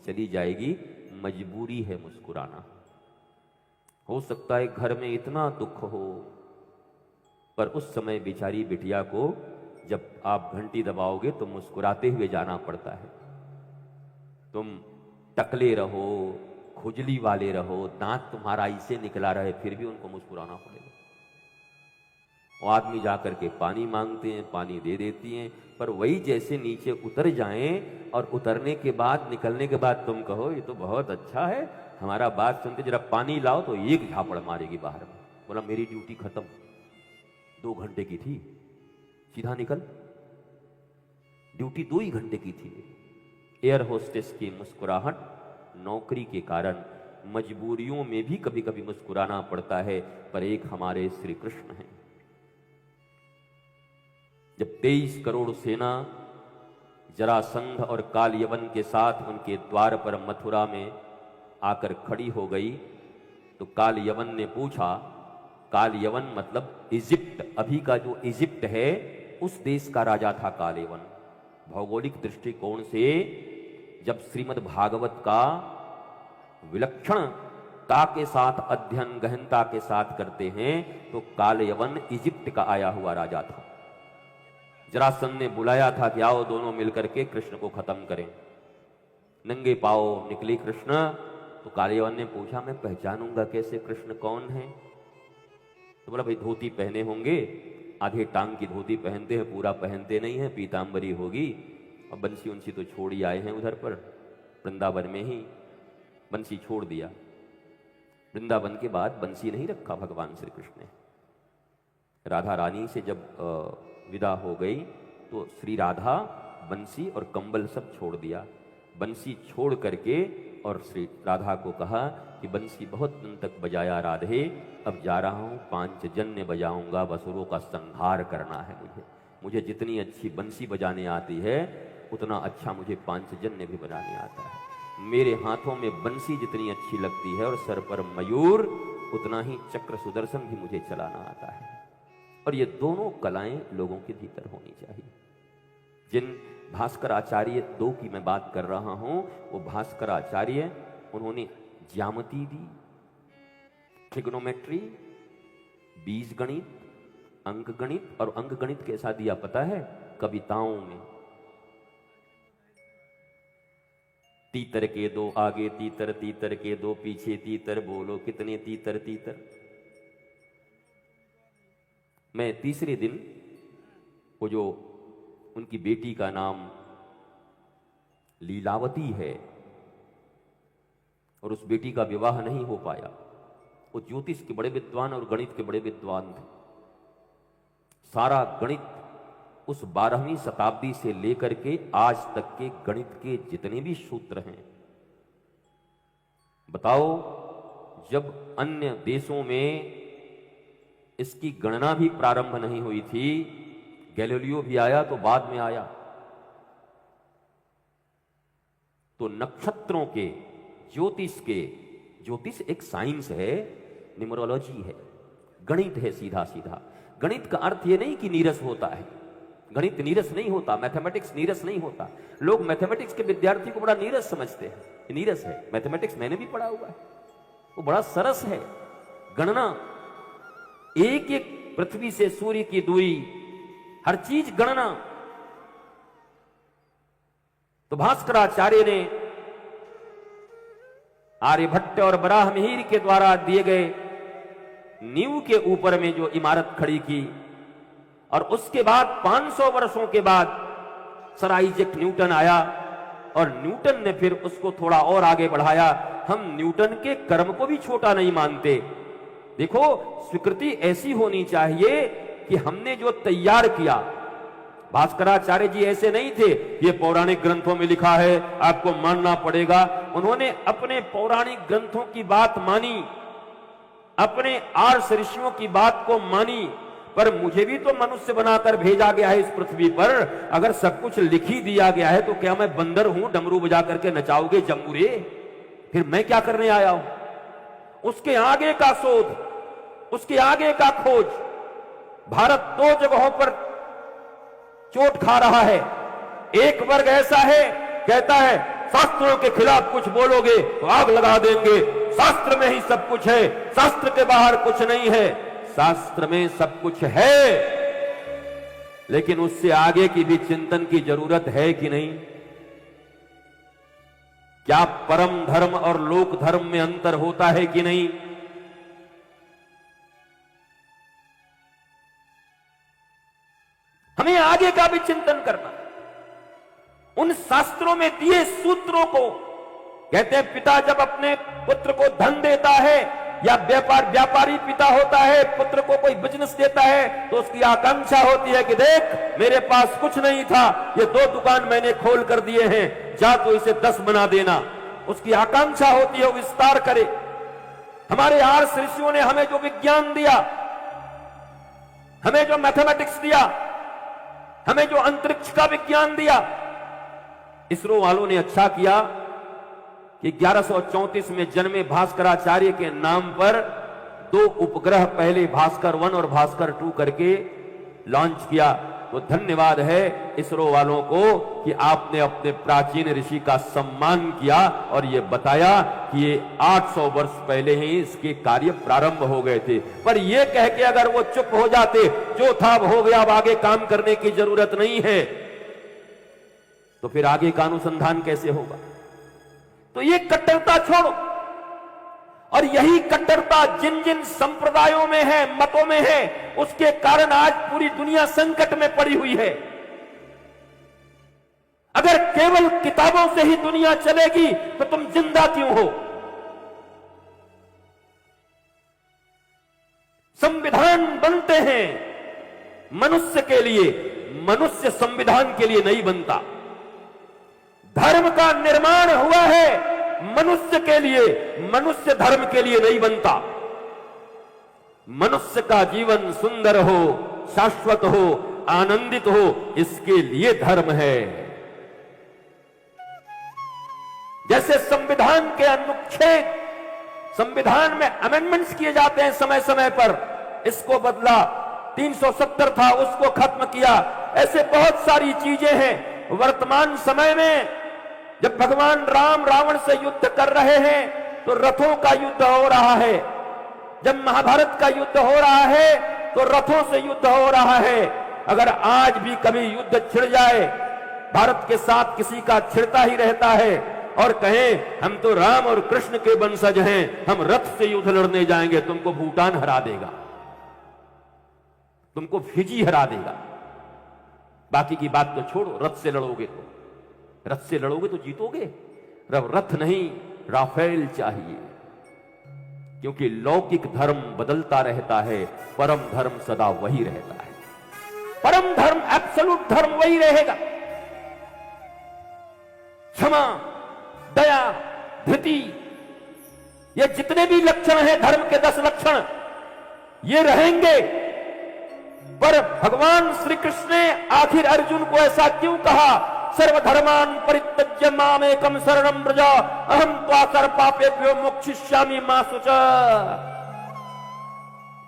चली जाएगी। मजबूरी है मुस्कुराना। हो सकता है घर में इतना दुख हो, पर उस समय बेचारी बिटिया को जब आप घंटी दबाओगे तो मुस्कुराते हुए जाना पड़ता है। तुम टकले रहो, खुजली वाले रहो, दांत तुम्हारा इसे निकला रहे, फिर भी उनको मुस्कुराना पड़ेगा। वो आदमी जाकर के पानी मांगते हैं, पानी दे देती हैं, पर वही जैसे नीचे उतर जाएं और उतरने के बाद, निकलने के बाद तुम कहो ये तो बहुत अच्छा है, हमारा बात सुनते जरा पानी लाओ, तो एक झापड़ मारेगी बाहर में। बोला मेरी ड्यूटी खत्म, 2 घंटे की थी, सीधा निकल। ड्यूटी 2 ही घंटे की थी। एयर होस्टेस की मुस्कुराहट नौकरी के कारण, मजबूरियों में भी कभी कभी मुस्कुराना पड़ता है, पर एक हमारे श्री कृष्ण हैं। जब 23 करोड़ सेना जरासंध और कालयवन के साथ उनके द्वार पर मथुरा में आकर खड़ी हो गई, तो कालयवन ने पूछा, कालयवन मतलब इजिप्ट, अभी का जो इजिप्ट है उस देश का राजा था कालयवन। भौगोलिक दृष्टिकोण से जब श्रीमद् भागवत का विलक्षणता के साथ अध्ययन, गहनता के साथ करते हैं, तो कालयवन इजिप्ट का आया हुआ राजा था। जरासंध ने बुलाया था कि आओ दोनों मिलकर के कृष्ण को खत्म करें। नंगे पांव निकले कृष्ण, तो कालयवन ने पूछा मैं पहचानूंगा कैसे कृष्ण कौन है? तो बोला भाई धोती पहने होंगे, आधे टांग की धोती पहनते हैं, पूरा पहनते नहीं है, पीतांबरी होगी। और बंसी उनसी तो छोड़ ही आए हैं उधर पर वृंदावन में ही बंसी छोड़ दिया। वृंदावन के बाद बंसी नहीं रखा भगवान श्री कृष्ण ने। राधा रानी से जब विदा हो गई तो श्री राधा बंसी और कंबल सब छोड़ दिया। बंसी छोड़ करके और श्री राधा को कहा कि बंसी बहुत दिन तक बजाया राधे, अब जा रहा हूँ, 5 जन्य बजाऊंगा, बसुरों का संहार करना है मुझे जितनी अच्छी बंसी बजाने आती है उतना अच्छा मुझे 5 जन्य भी बजाने आता है। मेरे हाथों में बंसी जितनी अच्छी लगती है और सर पर मयूर, उतना ही चक्र सुदर्शन भी मुझे चलाना आता है। और ये दोनों कलाएं लोगों के भीतर होनी चाहिए। जिन भास्कर आचार्य 2 की मैं बात कर रहा हूं, वो भास्कर आचार्य, उन्होंने ज्यामिति दी, ट्रिग्नोमेट्री, बीज गणित, अंक गणित। और अंक गणित कैसा दिया पता है? कविताओं में तीतर के 2 आगे तीतर, तीतर के 2 पीछे तीतर, बोलो कितने तीतर तीतर। मैं तीसरे दिन वो जो उनकी बेटी का नाम लीलावती है और उस बेटी का विवाह नहीं हो पाया, वो ज्योतिष के बड़े विद्वान और गणित के बड़े विद्वान थे। सारा गणित उस 12वीं शताब्दी से लेकर के आज तक के गणित के जितने भी सूत्र हैं, बताओ, जब अन्य देशों में इसकी गणना भी प्रारंभ नहीं हुई थी, गैलीलियो भी आया तो बाद में आया, तो नक्षत्रों के, ज्योतिष एक साइंस है, न्यूमरोलॉजी है, गणित है सीधा सीधा। गणित का अर्थ यह नहीं कि नीरस होता है, गणित नीरस नहीं होता, मैथमेटिक्स नीरस नहीं होता। लोग मैथमेटिक्स के विद्यार्थी को बड़ा नीरस समझते हैं, ये नीरस है। मैथमेटिक्स मैंने भी पढ़ा हुआ है, वो बड़ा सरस है। गणना, एक एक पृथ्वी से सूर्य की दूरी, हर चीज गणना। तो भास्कराचार्य ने आर्यभट्ट और बराहमिहिर के द्वारा दिए गए नींव के ऊपर में जो इमारत खड़ी की, और उसके बाद 500 वर्षों के बाद सर आइजैक न्यूटन आया और न्यूटन ने फिर उसको थोड़ा और आगे बढ़ाया। हम न्यूटन के कर्म को भी छोटा नहीं मानते। देखो, स्वीकृति ऐसी होनी चाहिए कि हमने जो तैयार किया, भास्कराचार्य जी ऐसे नहीं थे, ये पौराणिक ग्रंथों में लिखा है आपको मानना पड़ेगा। उन्होंने अपने पौराणिक ग्रंथों की बात मानी, अपने आर्ष ऋषियों की बात को मानी। पर मुझे भी तो मनुष्य बनाकर भेजा गया है इस पृथ्वी पर। अगर सब कुछ लिख ही दिया गया है तो क्या मैं बंदर हूं, डमरू बजा करके नचाओगे जम्बूरे? फिर मैं क्या करने आया हूं? उसके आगे का शोध, उसके आगे का खोज। भारत 2 जगहों पर चोट खा रहा है। एक वर्ग ऐसा है, कहता है शास्त्रों के खिलाफ कुछ बोलोगे तो आग लगा देंगे, शास्त्र में ही सब कुछ है, शास्त्र के बाहर कुछ नहीं है। शास्त्र में सब कुछ है, लेकिन उससे आगे की भी चिंतन की जरूरत है कि नहीं? क्या परम धर्म और लोक धर्म में अंतर होता है कि नहीं? हमें आगे का भी चिंतन करना। उन शास्त्रों में दिए सूत्रों को, कहते हैं पिता जब अपने पुत्र को धन देता है, या व्यापारी पिता होता है, पुत्र को कोई बिजनेस देता है, तो उसकी आकांक्षा होती है कि देख मेरे पास कुछ नहीं था, ये 2 दुकान मैंने खोल कर दिए हैं, जा तो इसे 10 बना देना। उसकी आकांक्षा होती है विस्तार करे। हमारे आर्ष ऋषियों ने हमें जो विज्ञान दिया, हमें जो मैथमेटिक्स दिया, हमें जो अंतरिक्ष का विज्ञान दिया, इसरो वालों ने अच्छा किया कि 1134 में जन्मे भास्कराचार्य के नाम पर 2 उपग्रह, पहले भास्कर 1 और भास्कर 2 करके लॉन्च किया। तो धन्यवाद है इसरो वालों को कि आपने अपने प्राचीन ऋषि का सम्मान किया और ये बताया कि ये 800 वर्ष पहले ही इसके कार्य प्रारंभ हो गए थे। पर ये कह के अगर वो चुप हो जाते, जो था हो गया, अब आगे काम करने की जरूरत नहीं है, तो फिर आगे का अनुसंधान कैसे होगा? तो ये कट्टरता छोड़ो और यही कट्टरता जिन जिन संप्रदायों में है, मतों में है, उसके कारण आज पूरी दुनिया संकट में पड़ी हुई है। अगर केवल किताबों से ही दुनिया चलेगी तो तुम जिंदा क्यों हो? संविधान बनते हैं मनुष्य के लिए, मनुष्य संविधान के लिए नहीं बनता। धर्म का निर्माण हुआ है मनुष्य के लिए, मनुष्य धर्म के लिए नहीं बनता। मनुष्य का जीवन सुंदर हो, शाश्वत हो, आनंदित हो, इसके लिए धर्म है। जैसे संविधान के अनुच्छेद, संविधान में अमेंडमेंट्स किए जाते हैं समय समय पर, इसको बदला, 370 था उसको खत्म किया, ऐसे बहुत सारी चीजें हैं। वर्तमान समय में जब भगवान राम रावण से युद्ध कर रहे हैं तो रथों का युद्ध हो रहा है, जब महाभारत का युद्ध हो रहा है तो रथों से युद्ध हो रहा है। अगर आज भी कभी युद्ध छिड़ जाए, भारत के साथ किसी का छिड़ता ही रहता है, और कहें हम तो राम और कृष्ण के वंशज हैं, हम रथ से युद्ध लड़ने जाएंगे, तुमको भूटान हरा देगा, तुमको फिजी हरा देगा। बाकी की बात तो छोड़ो, रथ से लड़ोगे तो, रथ से लड़ोगे तो जीतोगे। रथ नहीं, राफेल चाहिए, क्योंकि लौकिक धर्म बदलता रहता है, परम धर्म सदा वही रहता है। परम धर्म, एब्सोल्यूट धर्म वही रहेगा। क्षमा, दया, धृति, ये जितने भी लक्षण हैं धर्म के 10 लक्षण, ये रहेंगे। पर भगवान श्री कृष्ण ने आखिर अर्जुन को ऐसा क्यों कहा? सर्वधर्मान परित्यज्य मामेकं शरणं व्रज अहं त्वा सर्वपापेभ्यो मोक्षयिष्यामि मा शुचा।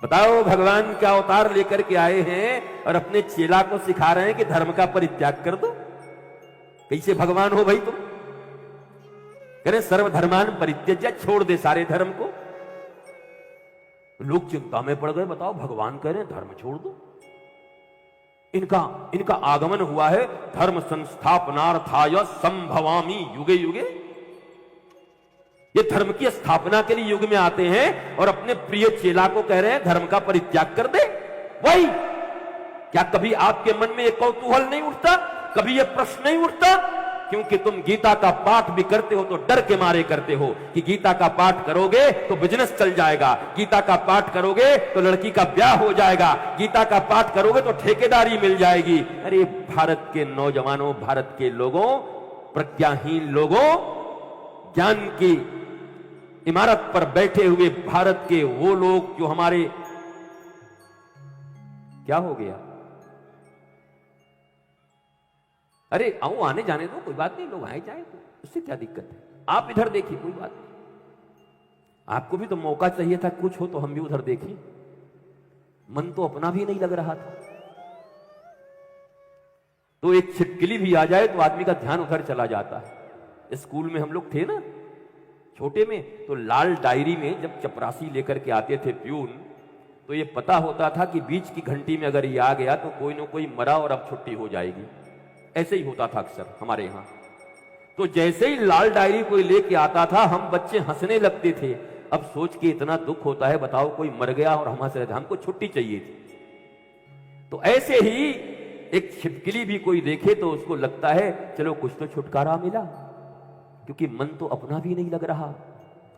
बताओ, भगवान क्या अवतार लेकर के आए हैं और अपने चेला को सिखा रहे हैं कि धर्म का परित्याग कर दो। कैसे भगवान हो भाई तुम? कह रहे सर्वधर्मान परित्यज्य, छोड़ दे सारे धर्म को। लोग चिंता में पड़ गए, बताओ भगवान कह रहे हैं धर्म छोड़ दो। इनका आगमन हुआ है धर्म संस्थापनार्थाय संभवामि युगे युगे। ये धर्म की स्थापना के लिए युग में आते हैं और अपने प्रिय चेला को कह रहे हैं धर्म का परित्याग कर दे। वही क्या कभी आपके मन में ये कौतूहल नहीं उठता, कभी ये प्रश्न नहीं उठता? क्योंकि तुम गीता का पाठ भी करते हो तो डर के मारे करते हो कि गीता का पाठ करोगे तो बिजनेस चल जाएगा, गीता का पाठ करोगे तो लड़की का ब्याह हो जाएगा, गीता का पाठ करोगे तो ठेकेदारी मिल जाएगी। अरे भारत के नौजवानों, भारत के लोगों, प्रज्ञाहीन लोगों, ज्ञान की इमारत पर बैठे हुए भारत के वो लोग जो हमारे, क्या हो गया? अरे आओ, आने जाने दो, कोई बात नहीं, लोग आए जाए तो उससे क्या दिक्कत है? आप इधर देखिए, कोई बात नहीं। आपको भी तो मौका चाहिए था, कुछ हो तो हम भी उधर देखिए। मन तो अपना भी नहीं लग रहा था, तो एक छिटकिली भी आ जाए तो आदमी का ध्यान उधर चला जाता है। स्कूल में हम लोग थे ना छोटे में, तो लाल डायरी में जब चपरासी लेकर के आते थे प्यून, तो ये पता होता था कि बीच की घंटी में अगर ये आ गया तो कोई ना कोई मरा और अब छुट्टी हो जाएगी। ऐसे ही होता था अक्सर हमारे यहां। तो जैसे ही लाल डायरी कोई लेके आता था, हम बच्चे हंसने लगते थे। अब सोच के इतना दुख होता है, बताओ कोई मर गया और हमसे हमको छुट्टी चाहिए थी। तो ऐसे ही एक छिपकली भी कोई देखे तो उसको लगता है चलो कुछ तो छुटकारा मिला, क्योंकि मन तो अपना भी नहीं लग रहा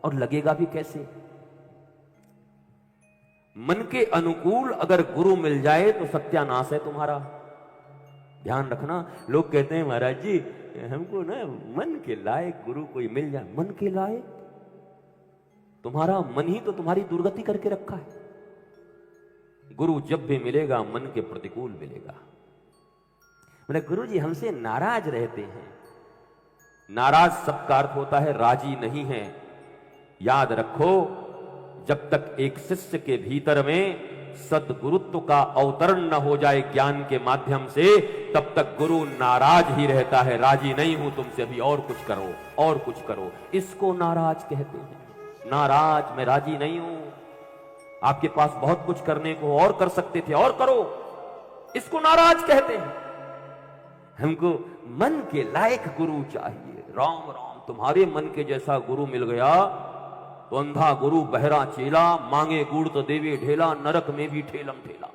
और लगेगा भी कैसे। मन के अनुकूल अगर गुरु मिल जाए तो सत्यानाश है तुम्हारा। ध्यान रखना, लोग कहते हैं महाराज जी हमको ना मन के लायक गुरु कोई मिल जाए। मन के लायक? तुम्हारा मन ही तो तुम्हारी दुर्गति करके रखा है। गुरु जब भी मिलेगा मन के प्रतिकूल मिलेगा। बोले गुरु जी हमसे नाराज रहते हैं। नाराज सबका अर्थ होता है राजी नहीं है। याद रखो, जब तक एक शिष्य के भीतर में सदगुरुत्व का अवतरण न हो जाए ज्ञान के माध्यम से, तब तक गुरु नाराज ही रहता है। राजी नहीं हूं तुमसे, अभी और कुछ करो, और कुछ करो। इसको नाराज कहते हैं। नाराज, मैं राजी नहीं हूं, आपके पास बहुत कुछ करने को और कर सकते थे, और करो, इसको नाराज कहते हैं। हमको मन के लायक गुरु चाहिए। राम राम, तुम्हारे मन के जैसा गुरु मिल गया तो अंधा गुरु बहरा चेला, मांगे गुड़ तो देवे ढेला, नरक में भी ठेलम ठेला।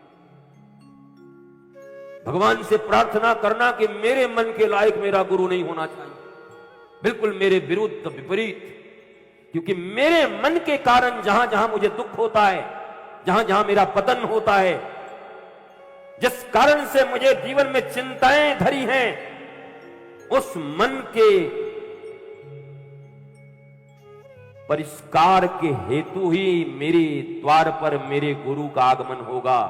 भगवान से प्रार्थना करना कि मेरे मन के लायक मेरा गुरु नहीं होना चाहिए, बिल्कुल मेरे विरुद्ध विपरीत, क्योंकि मेरे मन के कारण जहां जहां मुझे दुख होता है, जहां जहां मेरा पतन होता है, जिस कारण से मुझे जीवन में चिंताएं धरी हैं, उस मन के परिष्कार के हेतु ही मेरे द्वार पर मेरे गुरु का आगमन होगा,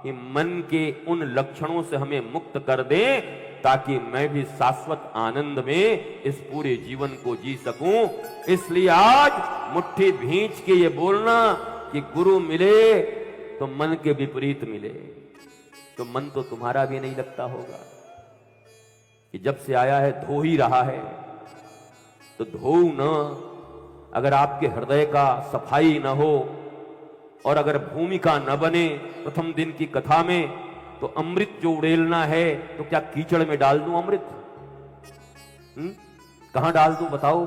कि मन के उन लक्षणों से हमें मुक्त कर दें, ताकि मैं भी शाश्वत आनंद में इस पूरे जीवन को जी सकूं। इसलिए आज मुट्ठी भींच के ये बोलना कि गुरु मिले तो मन के विपरीत मिले, तो मन तो तुम्हारा भी नहीं लगता होगा कि जब से आया है धो ही रहा है, तो धो न। अगर आपके हृदय का सफाई न हो और अगर भूमिका न बने प्रथम दिन की कथा में, तो अमृत जो उड़ेलना है तो क्या कीचड़ में डाल दूं अमृत? कहां डाल दूं बताओ?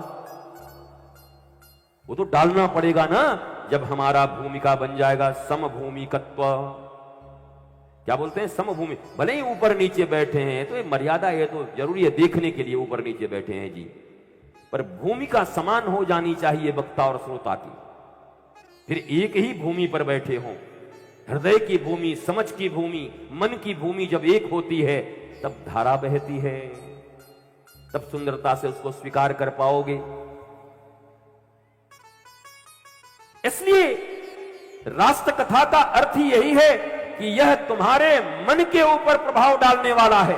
वो तो डालना पड़ेगा ना जब हमारा भूमिका बन जाएगा समभूमिकत्व। क्या बोलते हैं? समभूमि। भले ही ऊपर नीचे बैठे हैं तो ये मर्यादा है, तो जरूरी है देखने के लिए ऊपर नीचे बैठे हैं जी, पर भूमिका समान हो जानी चाहिए वक्ता और श्रोता की। फिर एक ही भूमि पर बैठे हों, हृदय की भूमि, समझ की भूमि, मन की भूमि जब एक होती है तब धारा बहती है, तब सुंदरता से उसको स्वीकार कर पाओगे। इसलिए राष्ट्र कथा का अर्थ ही यही है कि यह तुम्हारे मन के ऊपर प्रभाव डालने वाला है।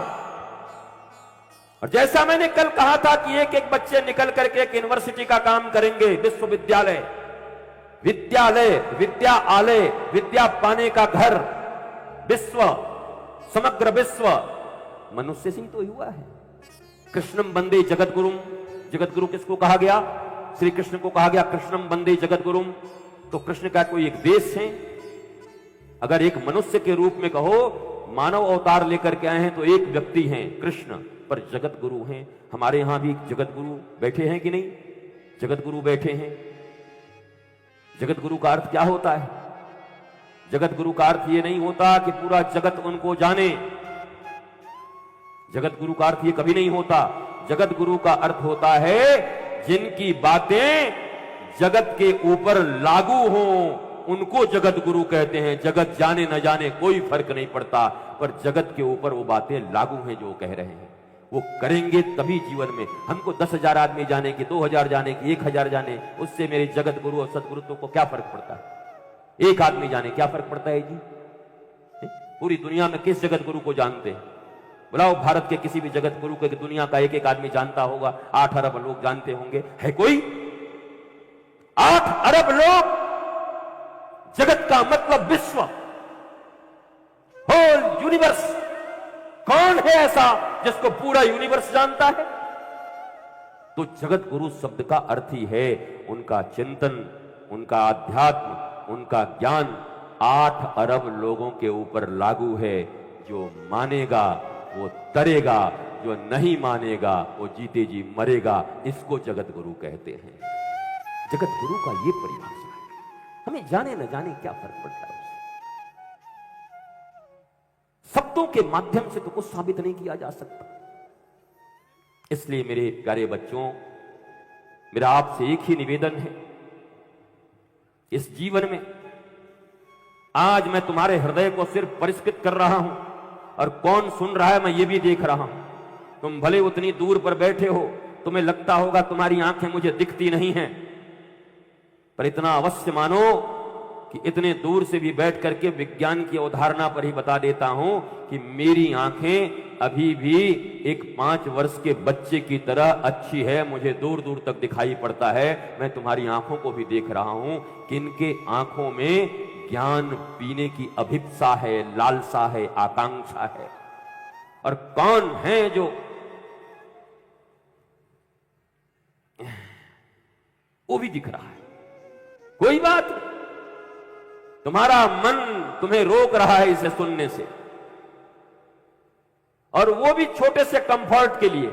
और जैसा मैंने कल कहा था कि एक एक बच्चे निकल करके एक यूनिवर्सिटी का काम करेंगे, विश्वविद्यालय, विद्यालय, विद्या आलय, विद्या पाने का घर, विश्व, समग्र विश्व मनुष्य से ही तो हुआ है। कृष्णम वंदे जगत गुरुम, जगत गुरु किसको कहा गया? श्री कृष्ण को कहा गया कृष्णम वंदे जगत गुरुम। तो कृष्ण का कोई एक देश है? अगर एक मनुष्य के रूप में कहो, मानव अवतार लेकर के आए हैं तो एक व्यक्ति हैं कृष्ण, पर जगत गुरु हैं। हमारे यहां भी जगत गुरु बैठे हैं कि नहीं? जगत गुरु बैठे हैं। जगत गुरु का अर्थ क्या होता है? जगत गुरु का अर्थ ये नहीं होता कि पूरा जगत उनको जाने, जगत गुरु का अर्थ ये कभी नहीं होता। जगत गुरु का अर्थ होता है जिनकी बातें जगत के ऊपर लागू हों, उनको जगत गुरु कहते हैं। जगत जाने न जाने कोई फर्क नहीं पड़ता, पर जगत के ऊपर वो बातें लागू हैं जो कह रहे हैं, वो करेंगे तभी जीवन में। हमको 10,000 आदमी जाने की, 2,000 जाने की, 1,000 जाने, उससे मेरे जगत गुरु और सदगुरुत्व को क्या फर्क पड़ता है? एक आदमी जाने क्या फर्क पड़ता है जी? पूरी दुनिया में किस जगत गुरु को जानते हैं? बुलाओ भारत के किसी भी जगत गुरु को, दुनिया का एक एक आदमी जानता होगा। 8 अरब लोग जानते होंगे। है कोई? 8 अरब लोग। जगत का मतलब विश्व, होल यूनिवर्स। कौन है ऐसा जिसको पूरा यूनिवर्स जानता है? तो जगत गुरु शब्द का अर्थ ही है उनका चिंतन, उनका आध्यात्म, उनका ज्ञान 8 अरब लोगों के ऊपर लागू है। जो मानेगा वो तरेगा, जो नहीं मानेगा वो जीते जी मरेगा। इसको जगत गुरु कहते हैं। जगत गुरु का ये परिभाषा है। हमें जाने न जाने क्या फर्क पड़ता है उससे। शब्दों के माध्यम से तो कुछ साबित नहीं किया जा सकता। इसलिए मेरे प्यारे बच्चों, मेरा आपसे एक ही निवेदन है, इस जीवन में आज मैं तुम्हारे हृदय को सिर्फ परिष्कृत कर रहा हूं, और कौन सुन रहा है मैं ये भी देख रहा हूं। तुम भले उतनी दूर पर बैठे हो, तुम्हें लगता होगा तुम्हारी आंखें मुझे दिखती नहीं हैं, पर इतना अवश्य मानो कि इतने दूर से भी बैठ करके विज्ञान की अवधारणा पर ही बता देता हूं कि मेरी आंखें अभी भी एक 5 वर्ष के बच्चे की तरह अच्छी है। मुझे दूर दूर तक दिखाई पड़ता है। मैं तुम्हारी आंखों को भी देख रहा हूं कि इनके आंखों में ज्ञान पीने की अभिप्सा है, लालसा है, आकांक्षा है। और कौन है जो वो भी दिख रहा है। कोई बात नहीं, तुम्हारा मन तुम्हें रोक रहा है इसे सुनने से, और वो भी छोटे से कंफर्ट के लिए।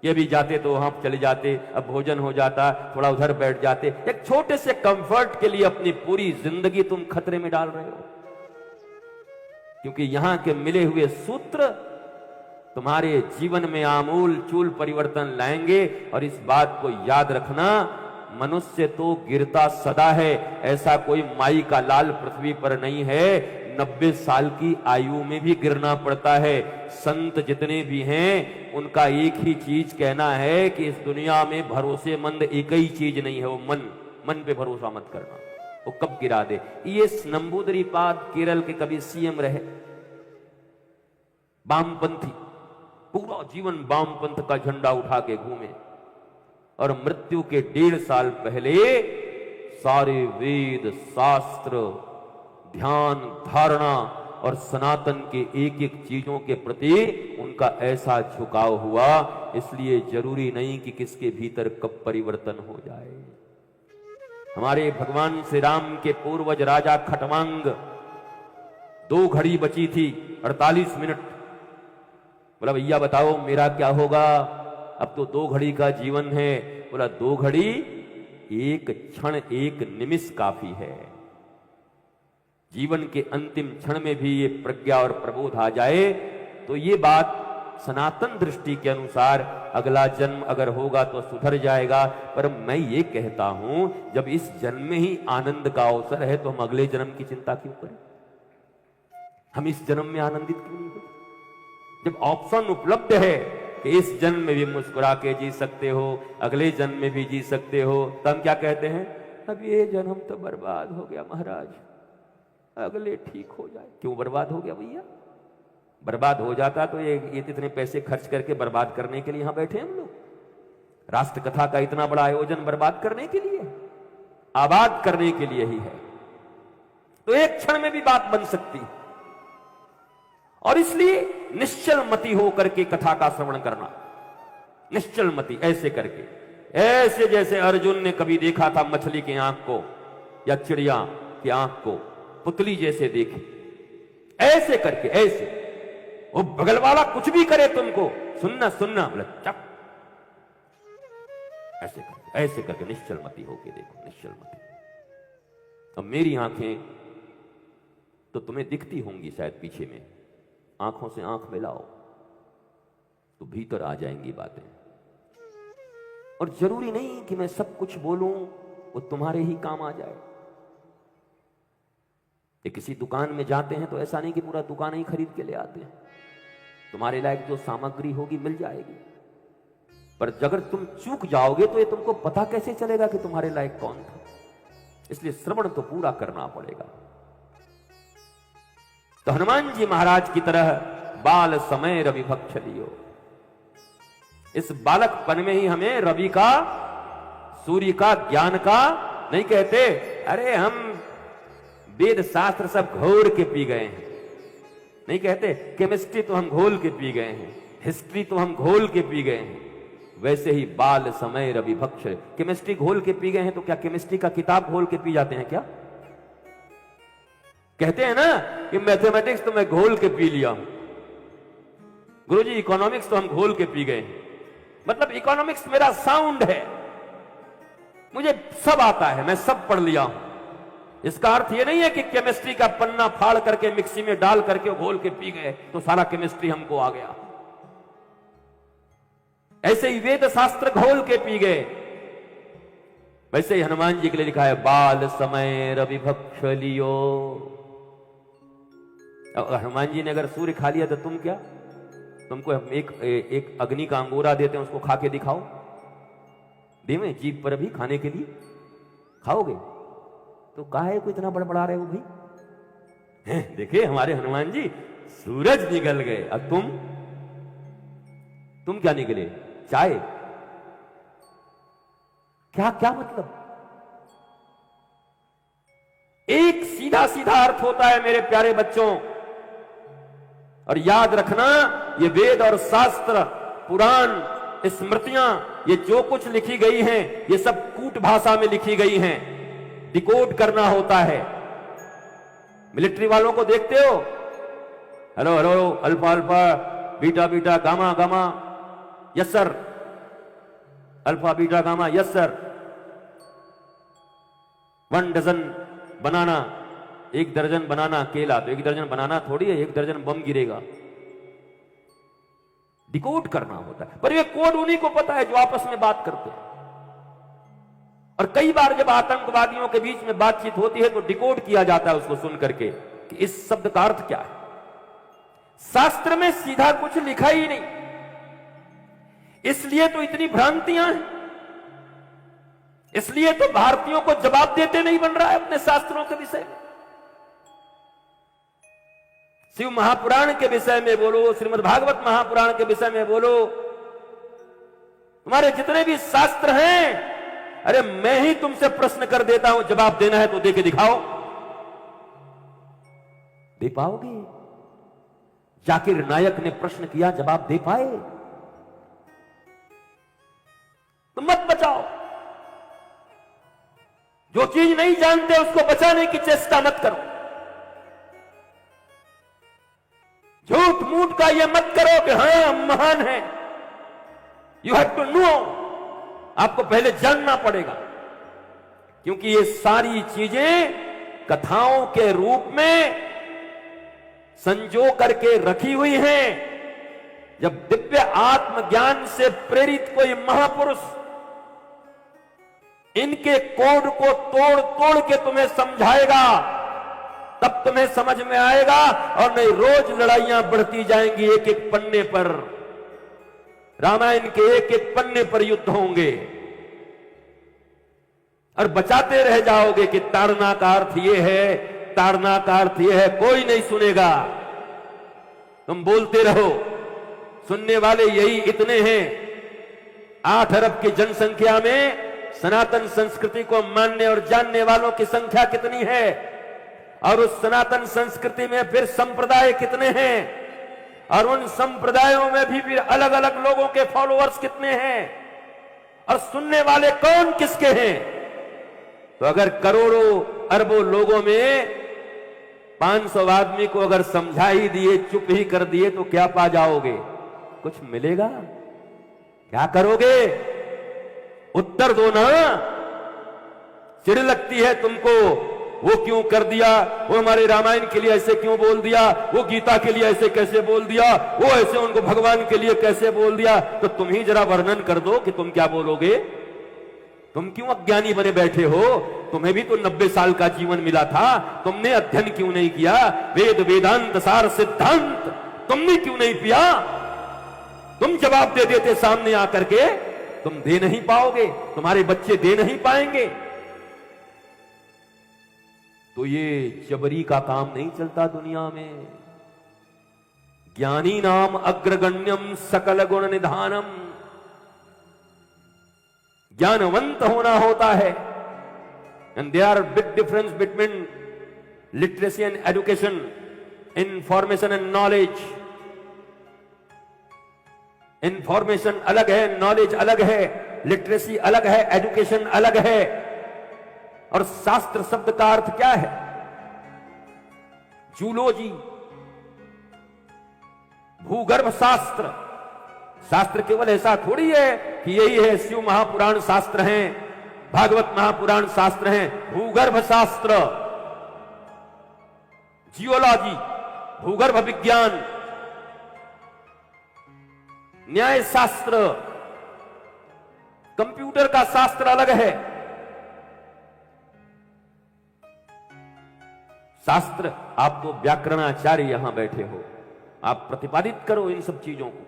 ये भी जाते तो वहां चले जाते, अब भोजन हो जाता, थोड़ा उधर बैठ जाते। एक छोटे से कंफर्ट के लिए अपनी पूरी जिंदगी तुम खतरे में डाल रहे हो, क्योंकि यहां के मिले हुए सूत्र तुम्हारे जीवन में आमूल चूल परिवर्तन लाएंगे। और इस बात को याद रखना, मनुष्य तो गिरता सदा है, ऐसा कोई माई का लाल पृथ्वी पर नहीं है। 90 साल की आयु में भी गिरना पड़ता है। संत जितने भी हैं उनका एक ही चीज कहना है कि इस दुनिया में भरोसेमंद एक ही चीज नहीं है, वो मन पे भरोसा मत करना, वो कब गिरा दे। ये नंबूदरीपाद केरल के कभी सीएम रहे, वामपंथी, पूरा जीवन वामपंथ का झंडा उठा के घूमे, और मृत्यु के 1.5 साल पहले सारे वेद शास्त्र, ध्यान, धारणा और सनातन के एक एक चीजों के प्रति उनका ऐसा झुकाव हुआ। इसलिए जरूरी नहीं कि किसके भीतर कब परिवर्तन हो जाए। हमारे भगवान श्री राम के पूर्वज राजा खटवांग, 2 घड़ी बची थी, 48 मिनट। बोला भैया बताओ मेरा क्या होगा, अब तो 2 घड़ी का जीवन है। बोला 2 घड़ी, 1 क्षण, 1 निमिष काफी है। जीवन के अंतिम क्षण में भी ये प्रज्ञा और प्रबोध आ जाए तो ये बात सनातन दृष्टि के अनुसार अगला जन्म अगर होगा तो सुधर जाएगा। पर मैं ये कहता हूं, जब इस जन्म में ही आनंद का अवसर है तो हम अगले जन्म की चिंता क्यों करें? हम इस जन्म में आनंदित क्यों नहीं होते? जब ऑप्शन उपलब्ध है कि इस जन्म में भी मुस्कुरा के जी सकते हो, अगले जन्म में भी जी सकते हो, तो हम क्या कहते हैं? अब ये जन्म तो बर्बाद हो गया महाराज, अगले ठीक हो जाए। क्यों बर्बाद हो गया भैया? बर्बाद हो जाता तो ये इतने पैसे खर्च करके बर्बाद करने के लिए यहां बैठे हम लोग। राष्ट्र कथा का इतना बड़ा आयोजन बर्बाद करने के लिए, आबाद करने के लिए ही है। तो एक क्षण में भी बात बन सकती है, और इसलिए निश्चल मति होकर के कथा का श्रवण करना। निश्चल मति ऐसे करके, ऐसे जैसे अर्जुन ने कभी देखा था मछली की आंख को या चिड़िया की आंख को, पुतली जैसे देखे, ऐसे करके, ऐसे। वो बगल वाला कुछ भी करे तुमको, सुनना सुनना, बोले चप, ऐसे करके निश्चल मति होके देखो, निश्चल मति। अब मेरी आंखें तो तुम्हें दिखती होंगी शायद पीछे में, आंखों से आंख मिलाओ तो भीतर आ जाएंगी बातें। और जरूरी नहीं कि मैं सब कुछ बोलूं वो तुम्हारे ही काम आ जाए। किसी दुकान में जाते हैं तो ऐसा नहीं कि पूरा दुकान ही खरीद के ले आते हैं, तुम्हारे लायक जो सामग्री होगी मिल जाएगी। पर अगर तुम चूक जाओगे तो ये तुमको पता कैसे चलेगा कि तुम्हारे लायक कौन था? इसलिए श्रवण तो पूरा करना पड़ेगा। तो हनुमान जी महाराज की तरह बाल समय रवि भक्ष लियो, इस बालकपन में ही हमें रवि का, सूर्य का, ज्ञान का नहीं कहते। अरे हम वेद शास्त्र सब घोर के पी गए हैं, नहीं कहते। केमिस्ट्री तो हम घोल के पी गए हैं, हिस्ट्री तो हम घोल के पी गए हैं। वैसे ही बाल समय रवि भक्ष, केमिस्ट्री घोल के पी गए हैं तो क्या केमिस्ट्री का किताब घोल के पी जाते हैं क्या? कहते हैं ना कि मैथमेटिक्स तो मैं घोल के पी लिया हूं, गुरुजी इकोनॉमिक्स तो हम घोल के पी गए हैं। मतलब इकोनॉमिक्स मेरा साउंड है, मुझे सब आता है, मैं सब पढ़ लिया हूं। इसका अर्थ यह नहीं है कि केमिस्ट्री का पन्ना फाड़ करके मिक्सी में डाल करके घोल के पी गए तो सारा केमिस्ट्री हमको आ गया। ऐसे ही वेद शास्त्र घोल के पी गए। वैसे ही हनुमान जी के लिए लिखा है बाल समय रवि भक्ष लियो। हनुमान जी ने अगर सूर्य खा लिया तो तुम क्या? तुमको हम एक अग्नि का अंगूरा देते हैं, उसको खा के दिखाओ, देवें जीभ पर भी खाने के लिए, खाओगे? तो काहे को इतना बड़बड़ा रहे हो भाई? देखिए हमारे हनुमान जी सूरज निकल गए, अब तुम क्या निकले? चाय? क्या क्या मतलब? एक सीधा सीधा अर्थ होता है मेरे प्यारे बच्चों, और याद रखना ये वेद और शास्त्र, पुराण, स्मृतियां, ये जो कुछ लिखी गई हैं ये सब कूट भाषा में लिखी गई हैं, डिकोड करना होता है। मिलिट्री वालों को देखते हो, hello hello, alpha alpha, beta beta, gamma gamma, yes sir, alpha beta gamma, yes sir. 1 दर्जन बनाना, 1 दर्जन बनाना केला, तो 1 दर्जन बनाना थोड़ी है, 1 दर्जन बम गिरेगा। डिकोड करना होता है, पर ये कोड उन्हीं को पता है जो आपस में बात करते हैं। और कई बार जब आतंकवादियों के बीच में बातचीत होती है तो डिकोड किया जाता है उसको सुन करके कि इस शब्द का अर्थ क्या है। शास्त्र में सीधा कुछ लिखा ही नहीं, इसलिए तो इतनी भ्रांतियां हैं, इसलिए तो भारतीयों को जवाब देते नहीं बन रहा है अपने शास्त्रों के विषय में। शिव महापुराण के विषय में बोलो, श्रीमद् भागवत महापुराण के विषय में बोलो, तुम्हारे जितने भी शास्त्र हैं, अरे मैं ही तुमसे प्रश्न कर देता हूं, जवाब देना है तो दे के दिखाओ। दे पाओगे? जाकिर नायक ने प्रश्न किया, जवाब दे पाए? तो मत बचाओ। जो चीज नहीं जानते उसको बचाने की चेष्टा मत करो। झूठ मूठ का यह मत करो कि हां हम महान हैं। यू हैव टू नो, आपको पहले जानना पड़ेगा, क्योंकि ये सारी चीजें कथाओं के रूप में संजो करके रखी हुई हैं। जब दिव्य आत्मज्ञान से प्रेरित कोई महापुरुष इनके कोड को तोड़ तोड़ के तुम्हें समझाएगा, तब तुम्हें समझ में आएगा। और नहीं, रोज लड़ाइयां बढ़ती जाएंगी, एक एक पन्ने पर रामायण के एक एक पन्ने पर युद्ध होंगे, और बचाते रह जाओगे कि ताड़ना का अर्थ यह है, ताड़ना का अर्थ यह है। कोई नहीं सुनेगा, तुम बोलते रहो। सुनने वाले यही इतने हैं। 8 अरब की जनसंख्या में सनातन संस्कृति को मानने और जानने वालों की संख्या कितनी है, और उस सनातन संस्कृति में फिर संप्रदाय कितने हैं, और उन संप्रदायों में भी फिर अलग अलग लोगों के फॉलोअर्स कितने हैं, और सुनने वाले कौन किसके हैं। तो अगर करोड़ों अरबों लोगों में 500 आदमी को अगर समझा ही दिए, चुप ही कर दिए, तो क्या पा जाओगे? कुछ मिलेगा? क्या करोगे? उत्तर दो ना। चिढ़ लगती है तुमको, वो क्यों कर दिया, वो हमारे रामायण के लिए ऐसे क्यों बोल दिया, वो गीता के लिए ऐसे कैसे बोल दिया, वो ऐसे उनको भगवान के लिए कैसे बोल दिया। तो तुम ही जरा वर्णन कर दो कि तुम क्या बोलोगे। तुम क्यों अज्ञानी बने बैठे हो? तुम्हें भी तो 90 साल का जीवन मिला था, तुमने अध्ययन क्यों नहीं किया? वेद वेदांत सार सिद्धांत तुमने क्यों नहीं पिया? तुम जवाब दे देते सामने आकर के, तुम दे नहीं पाओगे, तुम्हारे बच्चे दे नहीं पाएंगे। तो ये जबरी का काम नहीं चलता दुनिया में। ज्ञानी नाम अग्रगण्यम सकल गुण निधानम। ज्ञानवंत होना होता है। And there are big difference between literacy and education, information and knowledge. Information अलग है, नॉलेज अलग है, लिटरेसी अलग है, एजुकेशन अलग है। और शास्त्र शब्द का अर्थ क्या है? जूलॉजी, भूगर्भ शास्त्र। शास्त्र केवल ऐसा थोड़ी है कि यही है, शिव महापुराण शास्त्र हैं, भागवत महापुराण शास्त्र हैं। भूगर्भ शास्त्र, जियोलॉजी, भूगर्भ विज्ञान, न्याय शास्त्र, कंप्यूटर का शास्त्र अलग है। शास्त्र, आप तो व्याकरणाचार्य यहां बैठे हो, आप प्रतिपादित करो इन सब चीजों को,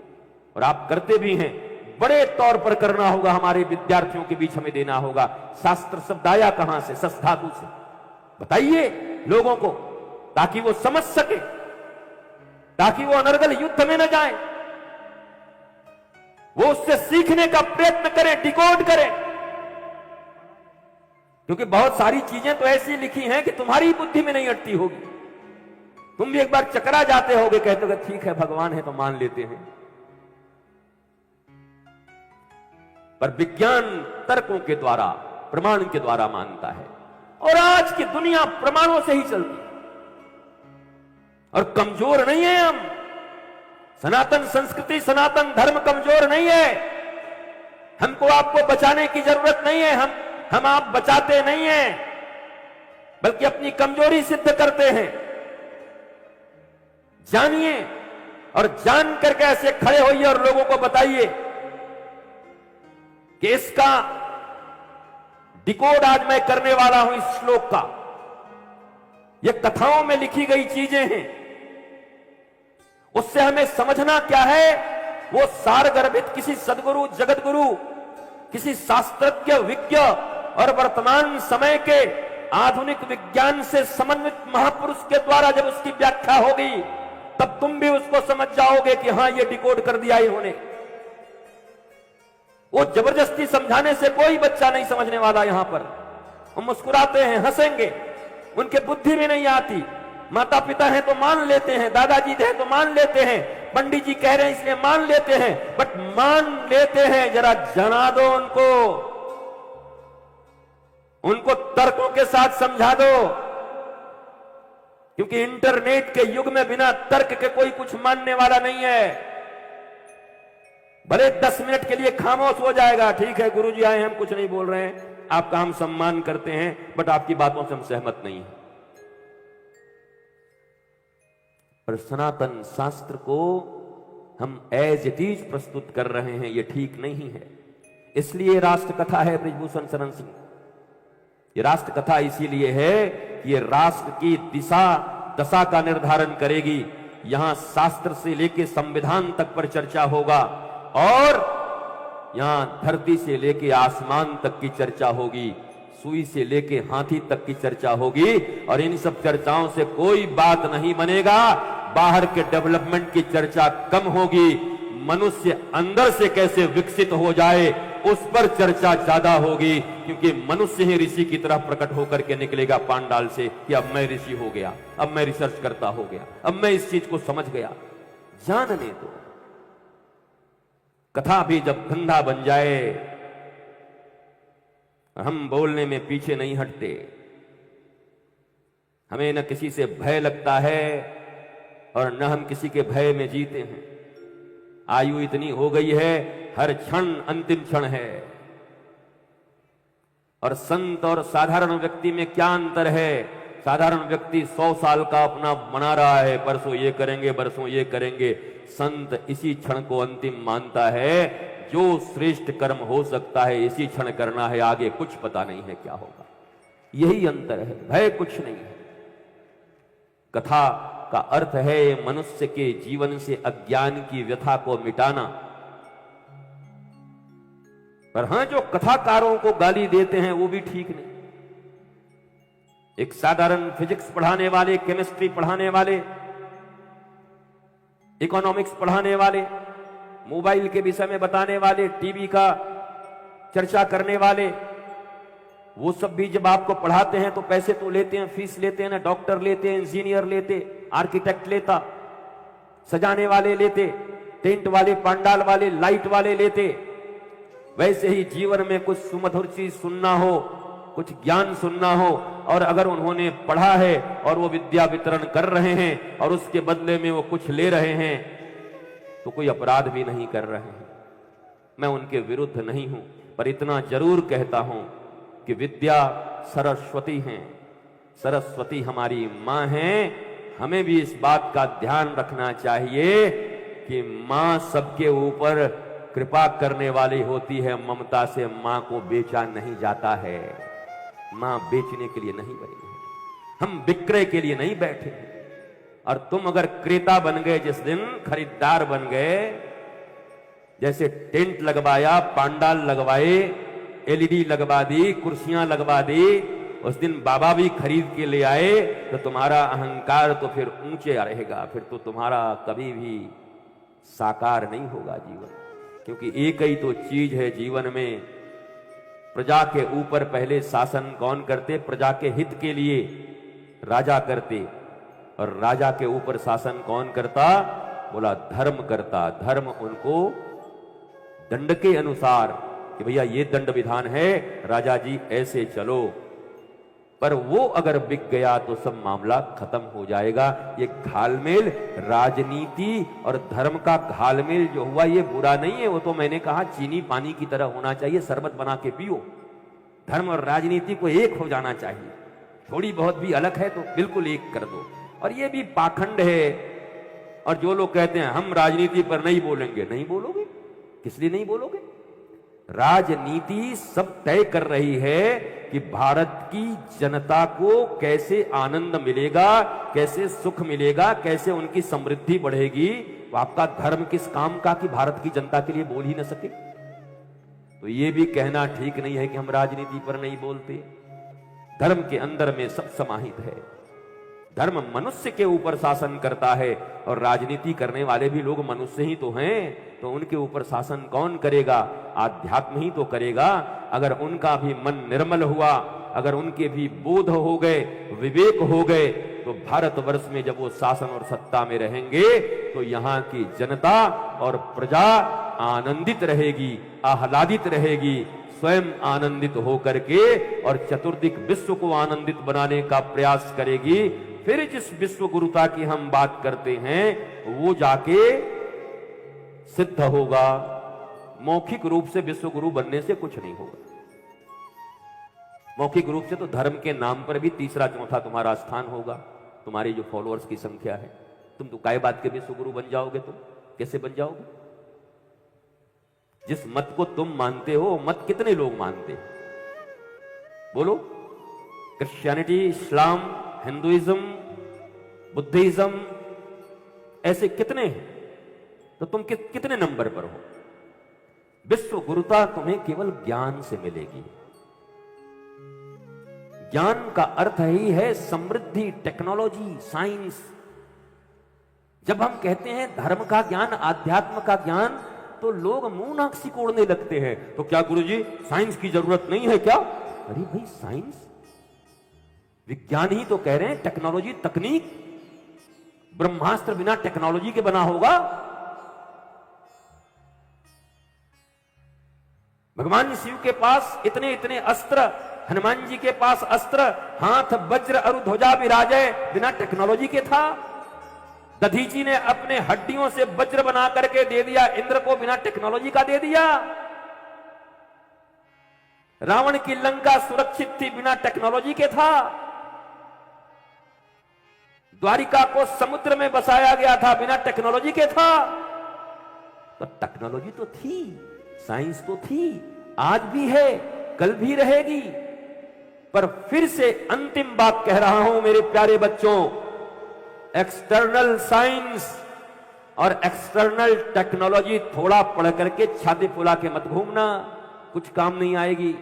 और आप करते भी हैं। बड़े तौर पर करना होगा, हमारे विद्यार्थियों के बीच हमें देना होगा। शास्त्र शब्द आया कहां से? सस धातु से। बताइए लोगों को, ताकि वो समझ सके, ताकि वो अनर्गल युद्ध में न जाए, वो उससे सीखने का प्रयत्न करें, डिकोड करें। क्योंकि बहुत सारी चीजें तो ऐसी लिखी हैं कि तुम्हारी बुद्धि में नहीं अटती होगी। तुम भी एक बार चकरा जाते होगे, कहते हो ठीक है भगवान है तो मान लेते हैं। पर विज्ञान तर्कों के द्वारा, प्रमाण के द्वारा मानता है, और आज की दुनिया प्रमाणों से ही चलती है। और कमजोर नहीं है हम, सनातन संस्कृति, सनातन धर्म कमजोर नहीं है। हमको आपको बचाने की जरूरत नहीं है, हम आप बचाते नहीं हैं, बल्कि अपनी कमजोरी सिद्ध करते हैं। जानिए और जान करके ऐसे खड़े होइए और लोगों को बताइए कि इसका डिकोड आज मैं करने वाला हूं। इस श्लोक का, ये कथाओं में लिखी गई चीजें हैं, उससे हमें समझना क्या है। वो सारगर्भित किसी सदगुरु, जगत गुरु, किसी शास्त्रज्ञ, विज्ञ और वर्तमान समय के आधुनिक विज्ञान से समन्वित महापुरुष के द्वारा जब उसकी व्याख्या होगी, तब तुम भी उसको समझ जाओगे कि हां, ये डिकोड कर दिया इन्होंने। वो जबरदस्ती समझाने से कोई बच्चा नहीं समझने वाला। यहां पर वो मुस्कुराते हैं, हंसेंगे, उनके बुद्धि में नहीं आती। माता पिता हैं तो मान लेते हैं, दादाजी हैं तो मान लेते हैं, पंडित जी कह रहे हैं इसलिए मान लेते हैं, बट मान लेते हैं, जरा जना दो उनको तर्कों के साथ समझा दो। क्योंकि इंटरनेट के युग में बिना तर्क के कोई कुछ मानने वाला नहीं है। भले 10 मिनट के लिए खामोश हो जाएगा, ठीक है गुरुजी आए हैं, हम कुछ नहीं बोल रहे हैं, आपका हम सम्मान करते हैं, बट आपकी बातों से हम सहमत नहीं हैं। पर सनातन शास्त्र को हम एज इट इज प्रस्तुत कर रहे हैं, ये ठीक नहीं है। इसलिए राष्ट्र कथा है ब्रिजभूषण शरण सिंह। ये राष्ट्र कथा इसीलिए है कि ये राष्ट्र की दशा का निर्धारण करेगी। यहां शास्त्र से लेके संविधान तक पर चर्चा होगा और यहां धरती से लेके आसमान तक की चर्चा होगी, सुई से लेके हाथी तक की चर्चा होगी। और इन सब चर्चाओं से कोई बात नहीं बनेगा। बाहर के डेवलपमेंट की चर्चा कम होगी, मनुष्य अंदर से कैसे विकसित हो जाए उस पर चर्चा ज्यादा होगी। क्योंकि मनुष्य ही ऋषि की तरह प्रकट होकर के निकलेगा पांडाल से कि अब मैं ऋषि हो गया, अब मैं रिसर्च करता हो गया, अब मैं इस चीज को समझ गया। जानने दो। कथा भी जब धंधा बन जाए, हम बोलने में पीछे नहीं हटते। हमें न किसी से भय लगता है और न हम किसी के भय में जीते हैं। आयु इतनी हो गई है, हर क्षण अंतिम क्षण है। और संत और साधारण व्यक्ति में क्या अंतर है? साधारण व्यक्ति 100 साल का अपना बना रहा है, परसों ये करेंगे, परसों ये करेंगे। संत इसी क्षण को अंतिम मानता है। जो श्रेष्ठ कर्म हो सकता है इसी क्षण करना है, आगे कुछ पता नहीं है क्या होगा। यही अंतर है, भय कुछ नहीं है। कथा का अर्थ है मनुष्य के जीवन से अज्ञान की व्यथा को मिटाना। पर हां, जो कथाकारों को गाली देते हैं वो भी ठीक नहीं। एक साधारण फिजिक्स पढ़ाने वाले, केमिस्ट्री पढ़ाने वाले, इकोनॉमिक्स पढ़ाने वाले, मोबाइल के विषय में बताने वाले, टीवी का चर्चा करने वाले, वो सब भी जब आपको पढ़ाते हैं तो पैसे तो लेते हैं, फीस लेते हैं ना। डॉक्टर लेते, इंजीनियर लेते, आर्किटेक्ट लेता, सजाने वाले लेते, टेंट वाले, पंडाल वाले, लाइट वाले लेते। वैसे ही जीवन में कुछ सुमधुर चीज सुनना हो, कुछ ज्ञान सुनना हो, और अगर उन्होंने पढ़ा है और वो विद्या वितरण कर रहे हैं और उसके बदले में वो कुछ ले रहे हैं, तो कोई अपराध भी नहीं कर रहे हैं। मैं उनके विरुद्ध नहीं हूं, पर इतना जरूर कहता हूं कि विद्या सरस्वती हैं, सरस्वती हमारी मां हैं। हमें भी इस बात का ध्यान रखना चाहिए कि मां सबके ऊपर कृपा करने वाली होती है। ममता से मां को बेचा नहीं जाता है। मां बेचने के लिए नहीं बनी है, हम विक्रय के लिए नहीं बैठे हैं। और तुम अगर क्रेता बन गए, जिस दिन खरीदार बन गए, जैसे टेंट लगवाया, पांडाल लगवाए, एलईडी लगवा दी, कुर्सियां लगवा दी, उस दिन बाबा भी खरीद के ले आए, तो तुम्हारा अहंकार तो फिर ऊंचे रहेगा। फिर तो तुम्हारा कभी भी साकार नहीं होगा जीवन। क्योंकि एक ही तो चीज है जीवन में। प्रजा के ऊपर पहले शासन कौन करते? प्रजा के हित के लिए राजा करते। और राजा के ऊपर शासन कौन करता? बोला धर्म करता। धर्म उनको दंड के अनुसार कि भैया ये दंड विधान है, राजा जी ऐसे चलो। पर वो अगर बिक गया तो सब मामला खत्म हो जाएगा। ये घालमेल, राजनीति और धर्म का घालमेल जो हुआ ये बुरा नहीं है। वो तो मैंने कहा चीनी पानी की तरह होना चाहिए, शरबत बना के पियो। धर्म और राजनीति को एक हो जाना चाहिए। थोड़ी बहुत भी अलग है तो बिल्कुल एक कर दो। और ये भी पाखंड है। और जो लोग कहते हैं हम राजनीति पर नहीं बोलेंगे, नहीं बोलोगे, किस लिए नहीं बोलोगे? राजनीति सब तय कर रही है कि भारत की जनता को कैसे आनंद मिलेगा, कैसे सुख मिलेगा, कैसे उनकी समृद्धि बढ़ेगी। तो आपका धर्म किस काम का कि भारत की जनता के लिए बोल ही न सके? तो ये भी कहना ठीक नहीं है कि हम राजनीति पर नहीं बोलते। धर्म के अंदर में सब समाहित है। धर्म मनुष्य के ऊपर शासन करता है और राजनीति करने वाले भी लोग मनुष्य ही तो हैं। तो उनके ऊपर शासन कौन करेगा? आध्यात्म ही तो करेगा। अगर उनका भी मन निर्मल हुआ, अगर उनके भी बोध हो गए, विवेक हो गए, तो भारतवर्ष में जब वो शासन और सत्ता में रहेंगे तो यहाँ की जनता और प्रजा आनंदित रहेगी, आह्लादित रहेगी, स्वयं आनंदित होकर के और चतुर्दिक विश्व को आनंदित बनाने का प्रयास करेगी। फिर जिस विश्व गुरुता की हम बात करते हैं वो जाके सिद्ध होगा। मौखिक रूप से विश्व गुरु बनने से कुछ नहीं होगा। मौखिक रूप से तो धर्म के नाम पर भी तीसरा चौथा तुम्हारा स्थान होगा। तुम्हारी जो फॉलोअर्स की संख्या है, तुम तो काय बात के विश्व गुरु बन जाओगे? तुम कैसे बन जाओगे? जिस मत को तुम मानते हो मत कितने लोग मानते? बोलो। क्रिश्चियनिटी, इस्लाम, हिंदुइज्म, बुद्धिज्म, ऐसे कितने हैं? तो तुम कितने नंबर पर हो? विश्व गुरुता तुम्हें केवल ज्ञान से मिलेगी। ज्ञान का अर्थ ही है समृद्धि, टेक्नोलॉजी, साइंस। जब हम कहते हैं धर्म का ज्ञान, आध्यात्म का ज्ञान, तो लोग मुंह नाक सिकोड़ने लगते हैं। तो क्या गुरुजी साइंस की जरूरत नहीं है क्या? अरे भाई, साइंस, विज्ञान ही तो कह रहे हैं, टेक्नोलॉजी, तकनीक। ब्रह्मास्त्र बिना टेक्नोलॉजी के बना होगा? भगवान शिव के पास इतने इतने अस्त्र, हनुमान जी के पास अस्त्र, हाथ वज्र अरु ध्वजा विराजे, बिना टेक्नोलॉजी के था। दधीची ने अपने हड्डियों से वज्र बना करके दे दिया इंद्र को, बिना टेक्नोलॉजी का दे दिया। रावण की लंका सुरक्षित थी, बिना टेक्नोलॉजी के था। द्वारिका को समुद्र में बसाया गया था, बिना टेक्नोलॉजी के था। तो टेक्नोलॉजी तो थी, साइंस तो थी, आज भी है, कल भी रहेगी। पर फिर से अंतिम बात कह रहा हूं मेरे प्यारे बच्चों, एक्सटर्नल साइंस और एक्सटर्नल टेक्नोलॉजी थोड़ा पढ़ करके छाती फुला के मत घूमना, कुछ काम नहीं आएगी।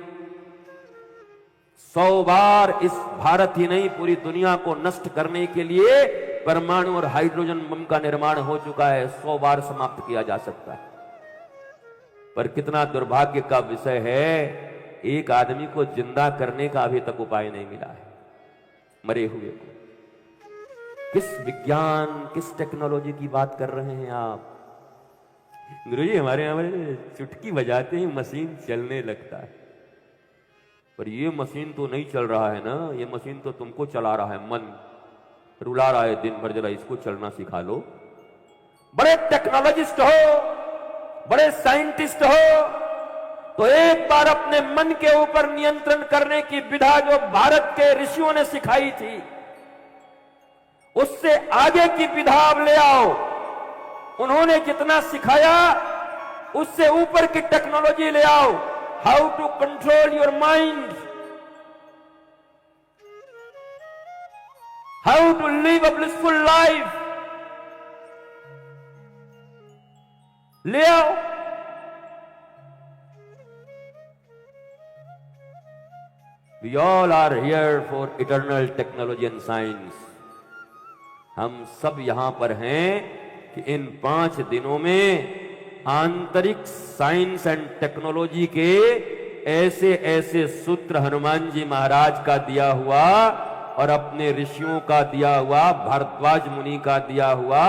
100 बार इस भारत ही नहीं पूरी दुनिया को नष्ट करने के लिए परमाणु और हाइड्रोजन बम का निर्माण हो चुका है। 100 बार समाप्त किया जा सकता है। पर कितना दुर्भाग्य का विषय है, एक आदमी को जिंदा करने का अभी तक उपाय नहीं मिला है, मरे हुए को। किस विज्ञान, किस टेक्नोलॉजी की बात कर रहे हैं आप? गुरुजी हमारे यहां चुटकी बजाते ही मशीन चलने लगता है। पर ये मशीन तो नहीं चल रहा है ना, ये मशीन तो तुमको चला रहा है, मन रुला रहा है दिन भर, जरा इसको चलना सिखा लो। बड़े टेक्नोलॉजिस्ट हो, बड़े साइंटिस्ट हो, तो एक बार अपने मन के ऊपर नियंत्रण करने की विधा जो भारत के ऋषियों ने सिखाई थी, उससे आगे की विधा अब ले आओ। उन्होंने जितना सिखाया उससे ऊपर की टेक्नोलॉजी ले आओ। How to control your mind, how to live a blissful life, ले आओ। We all are here for eternal technology and science. हम सब यहां पर हैं कि इन 5 दिनों में आंतरिक साइंस एंड टेक्नोलॉजी के ऐसे ऐसे सूत्र हनुमान जी महाराज का दिया हुआ और अपने ऋषियों का दिया हुआ, भारद्वाज मुनि का दिया हुआ,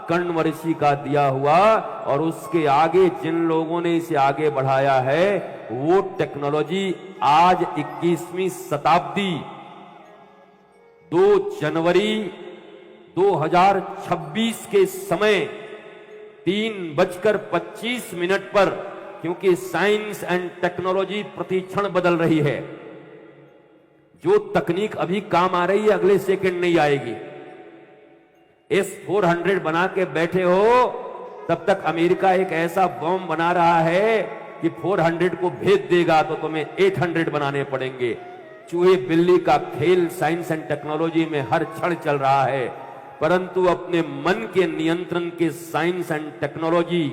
कण्व ऋषि का दिया हुआ, और उसके आगे जिन लोगों ने इसे आगे बढ़ाया है वो टेक्नोलॉजी आज 21वीं शताब्दी 2 जनवरी 2026 के समय 3:25 पर, क्योंकि साइंस एंड टेक्नोलॉजी प्रतिक्षण बदल रही है। जो तकनीक अभी काम आ रही है अगले सेकंड नहीं आएगी। S-400 बना के बैठे हो, तब तक अमेरिका एक ऐसा बॉम्ब बना रहा है कि 400 को भेज देगा तो तुम्हें 800 बनाने पड़ेंगे। चूहे बिल्ली का खेल साइंस एंड टेक्नोलॉजी में हर क्षण चल रहा है, परंतु अपने मन के नियंत्रण के साइंस एंड टेक्नोलॉजी,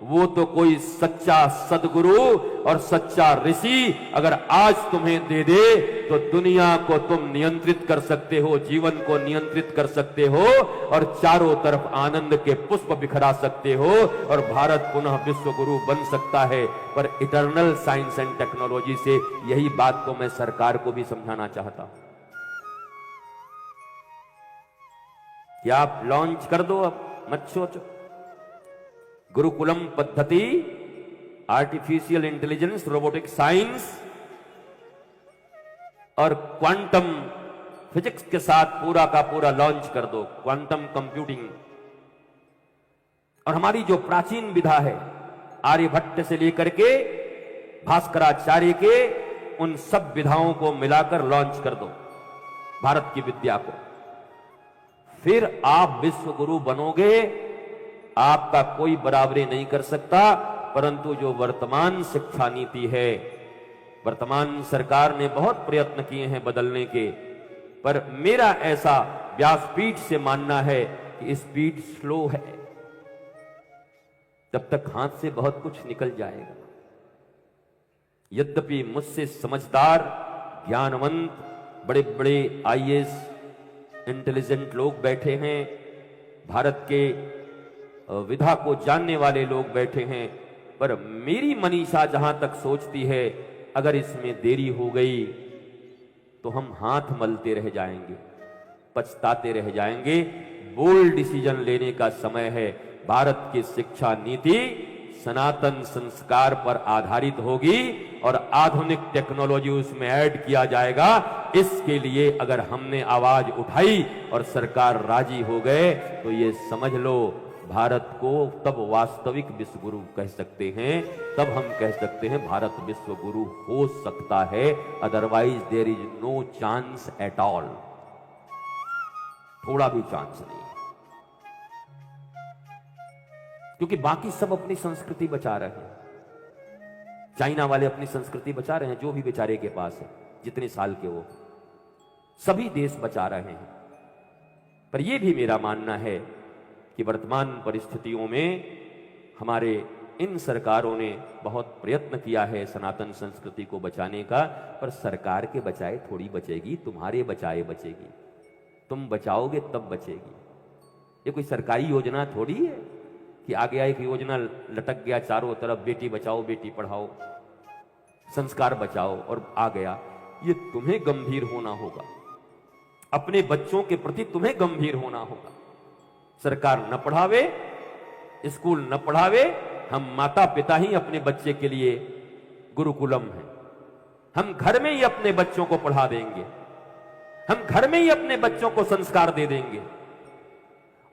वो तो कोई सच्चा सदगुरु और सच्चा ऋषि अगर आज तुम्हें दे दे तो दुनिया को तुम नियंत्रित कर सकते हो, जीवन को नियंत्रित कर सकते हो और चारों तरफ आनंद के पुष्प बिखरा सकते हो और भारत पुनः विश्व गुरु बन सकता है। पर इटर्नल साइंस एंड टेक्नोलॉजी से यही बात को मैं सरकार को भी समझाना चाहता हूं कि आप लॉन्च कर दो, अब मत सोचो। गुरुकुलम पद्धति, आर्टिफिशियल इंटेलिजेंस, रोबोटिक साइंस और क्वांटम फिजिक्स के साथ पूरा का पूरा लॉन्च कर दो, क्वांटम कंप्यूटिंग। और हमारी जो प्राचीन विधा है, आर्यभट्ट से लेकर के भास्कराचार्य के, उन सब विधाओं को मिलाकर लॉन्च कर दो भारत की विद्या को। फिर आप विश्व गुरु बनोगे, आपका कोई बराबरी नहीं कर सकता। परंतु जो वर्तमान शिक्षा नीति है, वर्तमान सरकार ने बहुत प्रयत्न किए हैं बदलने के, पर मेरा ऐसा व्यासपीठ से मानना है कि स्पीड स्लो है। तब तक हाथ से बहुत कुछ निकल जाएगा। यद्यपि मुझसे समझदार, ज्ञानवंत, बड़े बड़े आईएएस इंटेलिजेंट लोग बैठे हैं, भारत के विधा को जानने वाले लोग बैठे हैं, पर मेरी मनीषा जहां तक सोचती है अगर इसमें देरी हो गई तो हम हाथ मलते रह जाएंगे, पछताते रह जाएंगे। बोल्ड डिसीजन लेने का समय है। भारत की शिक्षा नीति सनातन संस्कार पर आधारित होगी और आधुनिक टेक्नोलॉजी उसमें ऐड किया जाएगा। इसके लिए अगर हमने आवाज उठाई और सरकार राजी हो गए तो ये समझ लो भारत को तब वास्तविक विश्व गुरु कह सकते हैं, तब हम कह सकते हैं भारत विश्व गुरु हो सकता है। Otherwise there is no chance at all, थोड़ा भी चांस नहीं, क्योंकि बाकी सब अपनी संस्कृति बचा रहे हैं। चाइना वाले अपनी संस्कृति बचा रहे हैं, जो भी बेचारे के पास है, जितने साल के वो, सभी देश बचा रहे हैं। पर यह भी मेरा मानना है कि वर्तमान परिस्थितियों में हमारे इन सरकारों ने बहुत प्रयत्न किया है सनातन संस्कृति को बचाने का, पर सरकार के बचाए थोड़ी बचेगी, तुम्हारे बचाए बचेगी। तुम बचाओगे तब बचेगी। ये कोई सरकारी योजना थोड़ी है कि आगे एक योजना लटक गया चारों तरफ, बेटी बचाओ बेटी पढ़ाओ, संस्कार बचाओ और आ गया। ये तुम्हें गंभीर होना होगा, अपने बच्चों के प्रति तुम्हें गंभीर होना होगा। सरकार न पढ़ावे, स्कूल न पढ़ावे, हम माता पिता ही अपने बच्चे के लिए गुरुकुलम हैं। हम घर में ही अपने बच्चों को पढ़ा देंगे, हम घर में ही अपने बच्चों को संस्कार दे देंगे।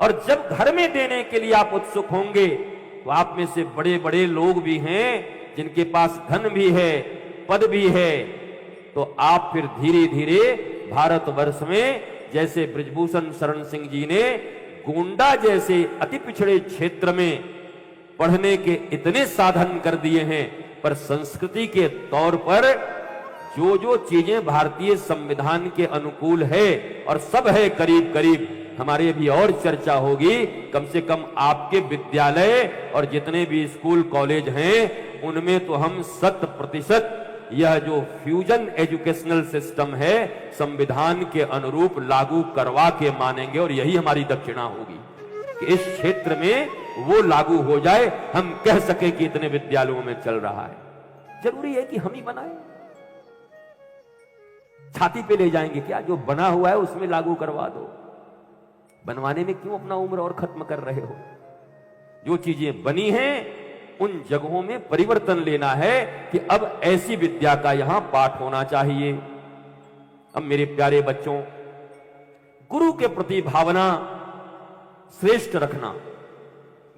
और जब घर में देने के लिए आप उत्सुक होंगे तो आप में से बड़े बड़े लोग भी हैं जिनके पास धन भी है, पद भी है, तो आप फिर धीरे धीरे भारतवर्ष में जैसे बृजभूषण शरण सिंह जी ने गोंडा जैसे अति पिछड़े क्षेत्र में पढ़ने के इतने साधन कर दिए हैं, पर संस्कृति के तौर पर जो जो चीजें भारतीय संविधान के अनुकूल है और सब है करीब करीब, हमारे भी और चर्चा होगी। कम से कम आपके विद्यालय और जितने भी स्कूल कॉलेज हैं उनमें तो हम 100% यह जो फ्यूजन एजुकेशनल सिस्टम है संविधान के अनुरूप लागू करवा के मानेंगे। और यही हमारी दक्षिणा होगी कि इस क्षेत्र में वो लागू हो जाए, हम कह सके कि इतने विद्यालयों में चल रहा है। जरूरी है कि हम ही बनाए, छाती पे ले जाएंगे क्या? जो बना हुआ है उसमें लागू करवा दो। बनवाने में क्यों अपना उम्र और खत्म कर रहे हो? जो चीजें बनी हैं उन जगहों में परिवर्तन लेना है कि अब ऐसी विद्या का यहां पाठ होना चाहिए। अब मेरे प्यारे बच्चों, गुरु के प्रति भावना श्रेष्ठ रखना,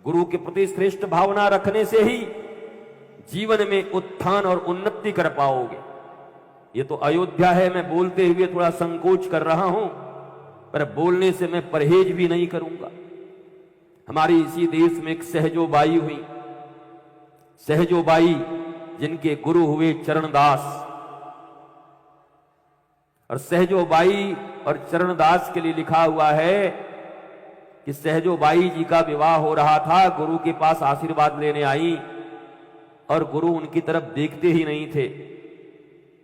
गुरु के प्रति श्रेष्ठ भावना रखने से ही जीवन में उत्थान और उन्नति कर पाओगे। ये तो अयोध्या है, मैं बोलते हुए थोड़ा संकोच कर रहा हूं, पर बोलने से मैं परहेज भी नहीं करूंगा। हमारी इसी देश में एक सहजोबाई हुई, सहजोबाई जिनके गुरु हुए चरणदास, और सहजोबाई और चरणदास के लिए लिखा हुआ है कि सहजोबाई जी का विवाह हो रहा था, गुरु के पास आशीर्वाद लेने आई और गुरु उनकी तरफ देखते ही नहीं थे,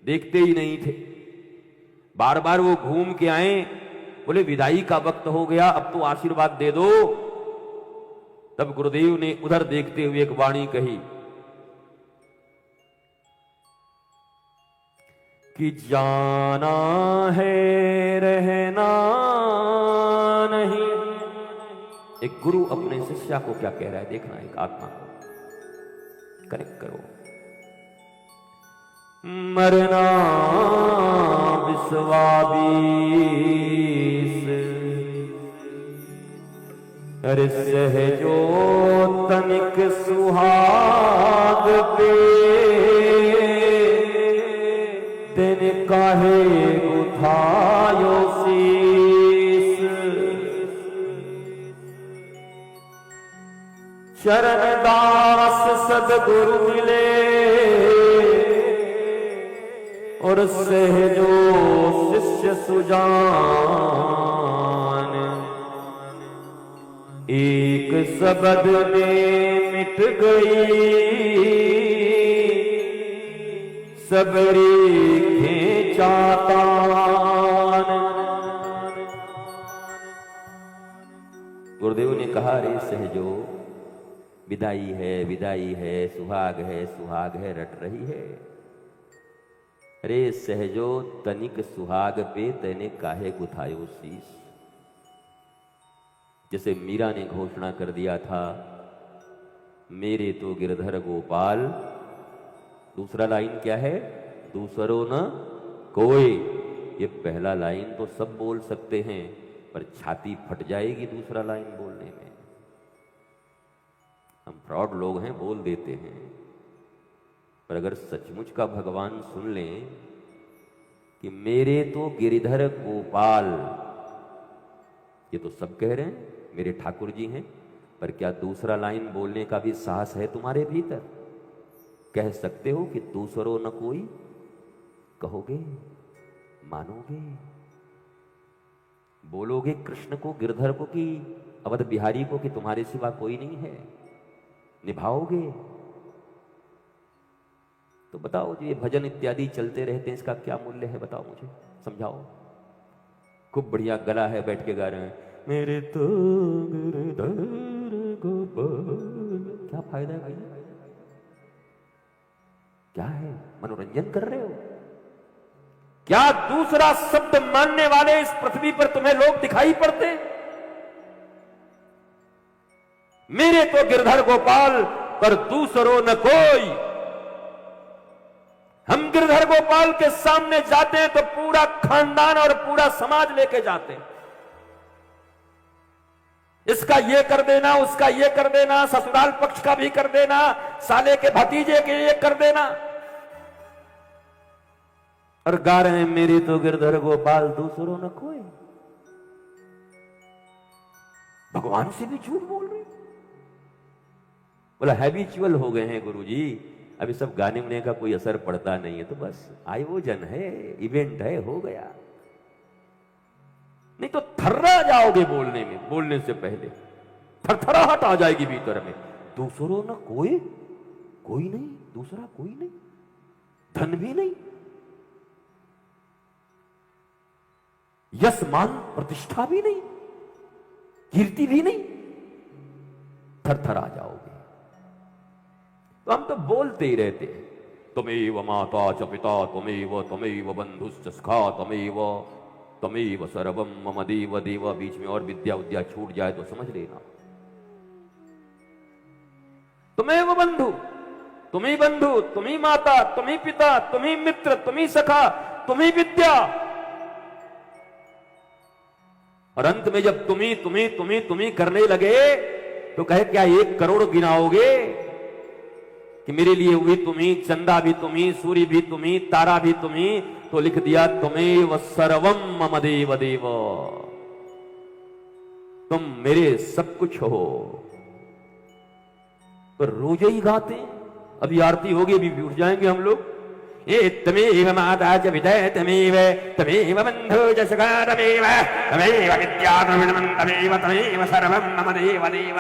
देखते ही नहीं थे। बार बार वो घूम के आए, बोले विदाई का वक्त हो गया, अब तो आशीर्वाद दे दो। तब गुरुदेव ने उधर देखते हुए एक वाणी कही कि जाना है रहना नहीं। एक गुरु अपने शिष्या को क्या कह रहा है देखना, एक आत्मा को कनेक्ट करो। मरना विश्वाबीस, अरे सहजो तनिक सुहाग पे, दिन काहे गुथायो शीस। चरणदास सदगुरु मिले और सहजो शिष्य सुजान। एक शब्द में मिट गई सबरी खेचातान। गुरुदेव ने कहा, रे सहजो विदाई है, विदाई है, सुहाग है, सुहाग है, रट रही है। रे सहजो तनिक सुहाग पे तेने काहे गुथायो शीश। जैसे मीरा ने घोषणा कर दिया था, मेरे तो गिरधर गोपाल। दूसरा लाइन क्या है? दूसरो न कोई। ये पहला लाइन तो सब बोल सकते हैं, पर छाती फट जाएगी दूसरा लाइन बोलने में। हम फ्रॉड लोग हैं, बोल देते हैं, पर अगर सचमुच का भगवान सुन लें कि मेरे तो गिरिधर गोपाल, ये तो सब कह रहे हैं मेरे ठाकुर जी हैं, पर क्या दूसरा लाइन बोलने का भी साहस है तुम्हारे भीतर? कह सकते हो कि दूसरो न कोई? कहोगे, मानोगे, बोलोगे कृष्ण को, गिरधर को, कि अवध बिहारी को, कि तुम्हारे सिवा कोई नहीं है? निभाओगे? तो बताओ, जो ये भजन इत्यादि चलते रहते हैं, इसका क्या मूल्य है? बताओ मुझे, समझाओ। खूब बढ़िया गला है, बैठ के गा रहे हैं, मेरे तो गिरधर गोपाल। क्या फायदा है भाई? क्या है? मनोरंजन कर रहे हो क्या? दूसरा शब्द मानने वाले इस पृथ्वी पर तुम्हें लोग दिखाई पड़ते? मेरे तो गिरधर गोपाल पर दूसरो न कोई। हम गिरधर गोपाल के सामने जाते हैं तो पूरा खानदान और पूरा समाज लेके जाते हैं। इसका ये कर देना, उसका ये कर देना, ससुराल पक्ष का भी कर देना, साले के भतीजे के ये कर देना, और गा रहे हैं मेरे तो गिरधर गोपाल दूसरों न कोई। भगवान से भी झूठ बोल रहे। बोला हैबिचुअल हो गए हैं गुरुजी, अभी सब गाने में का कोई असर पड़ता नहीं है, तो बस आयोजन है, इवेंट है, हो गया। नहीं तो थर्रा जाओगे बोलने में, बोलने से पहले थरथराहट आ जाएगी भीतर में। दूसरों न कोई, कोई नहीं, दूसरा कोई नहीं, धन भी नहीं, यश मान प्रतिष्ठा भी नहीं, कीर्ति भी नहीं, थरथरा जाओगे। तो हम तो बोलते ही रहते हैं, त्वमेव माता च पिता त्वमेव बंधुश्च सखा त्वमेव सर्वम मम देव देव। बीच में और विद्या उद्या छूट जाए तो समझ लेना। तुम्हें बंधु, तुम्ही बंधु, तुम्ही माता, तुम्ही पिता, तुम्ही मित्र, तुम्ही सखा, तुम्ही विद्या। और अंत में जब तुम्ही करने लगे तो कहे क्या 1 करोड़ गिनाओगे कि मेरे लिए हुई तुम्ही, चंदा भी तुम्ही, सूर्य भी तुम्ही, तारा भी तुम्ही, तो लिख दिया तुम्हें सर्वम मम देव देव, तुम मेरे सब कुछ हो। तो रोज ही गाते, अभी आरती होगी, अभी उठ जाएंगे हम लोग। ये तमेव माता च पिता तमेव, तमेव बंधु च सखा तमेव, तमेव विद्या तमेव, तमेव सर्वं मम देव देव।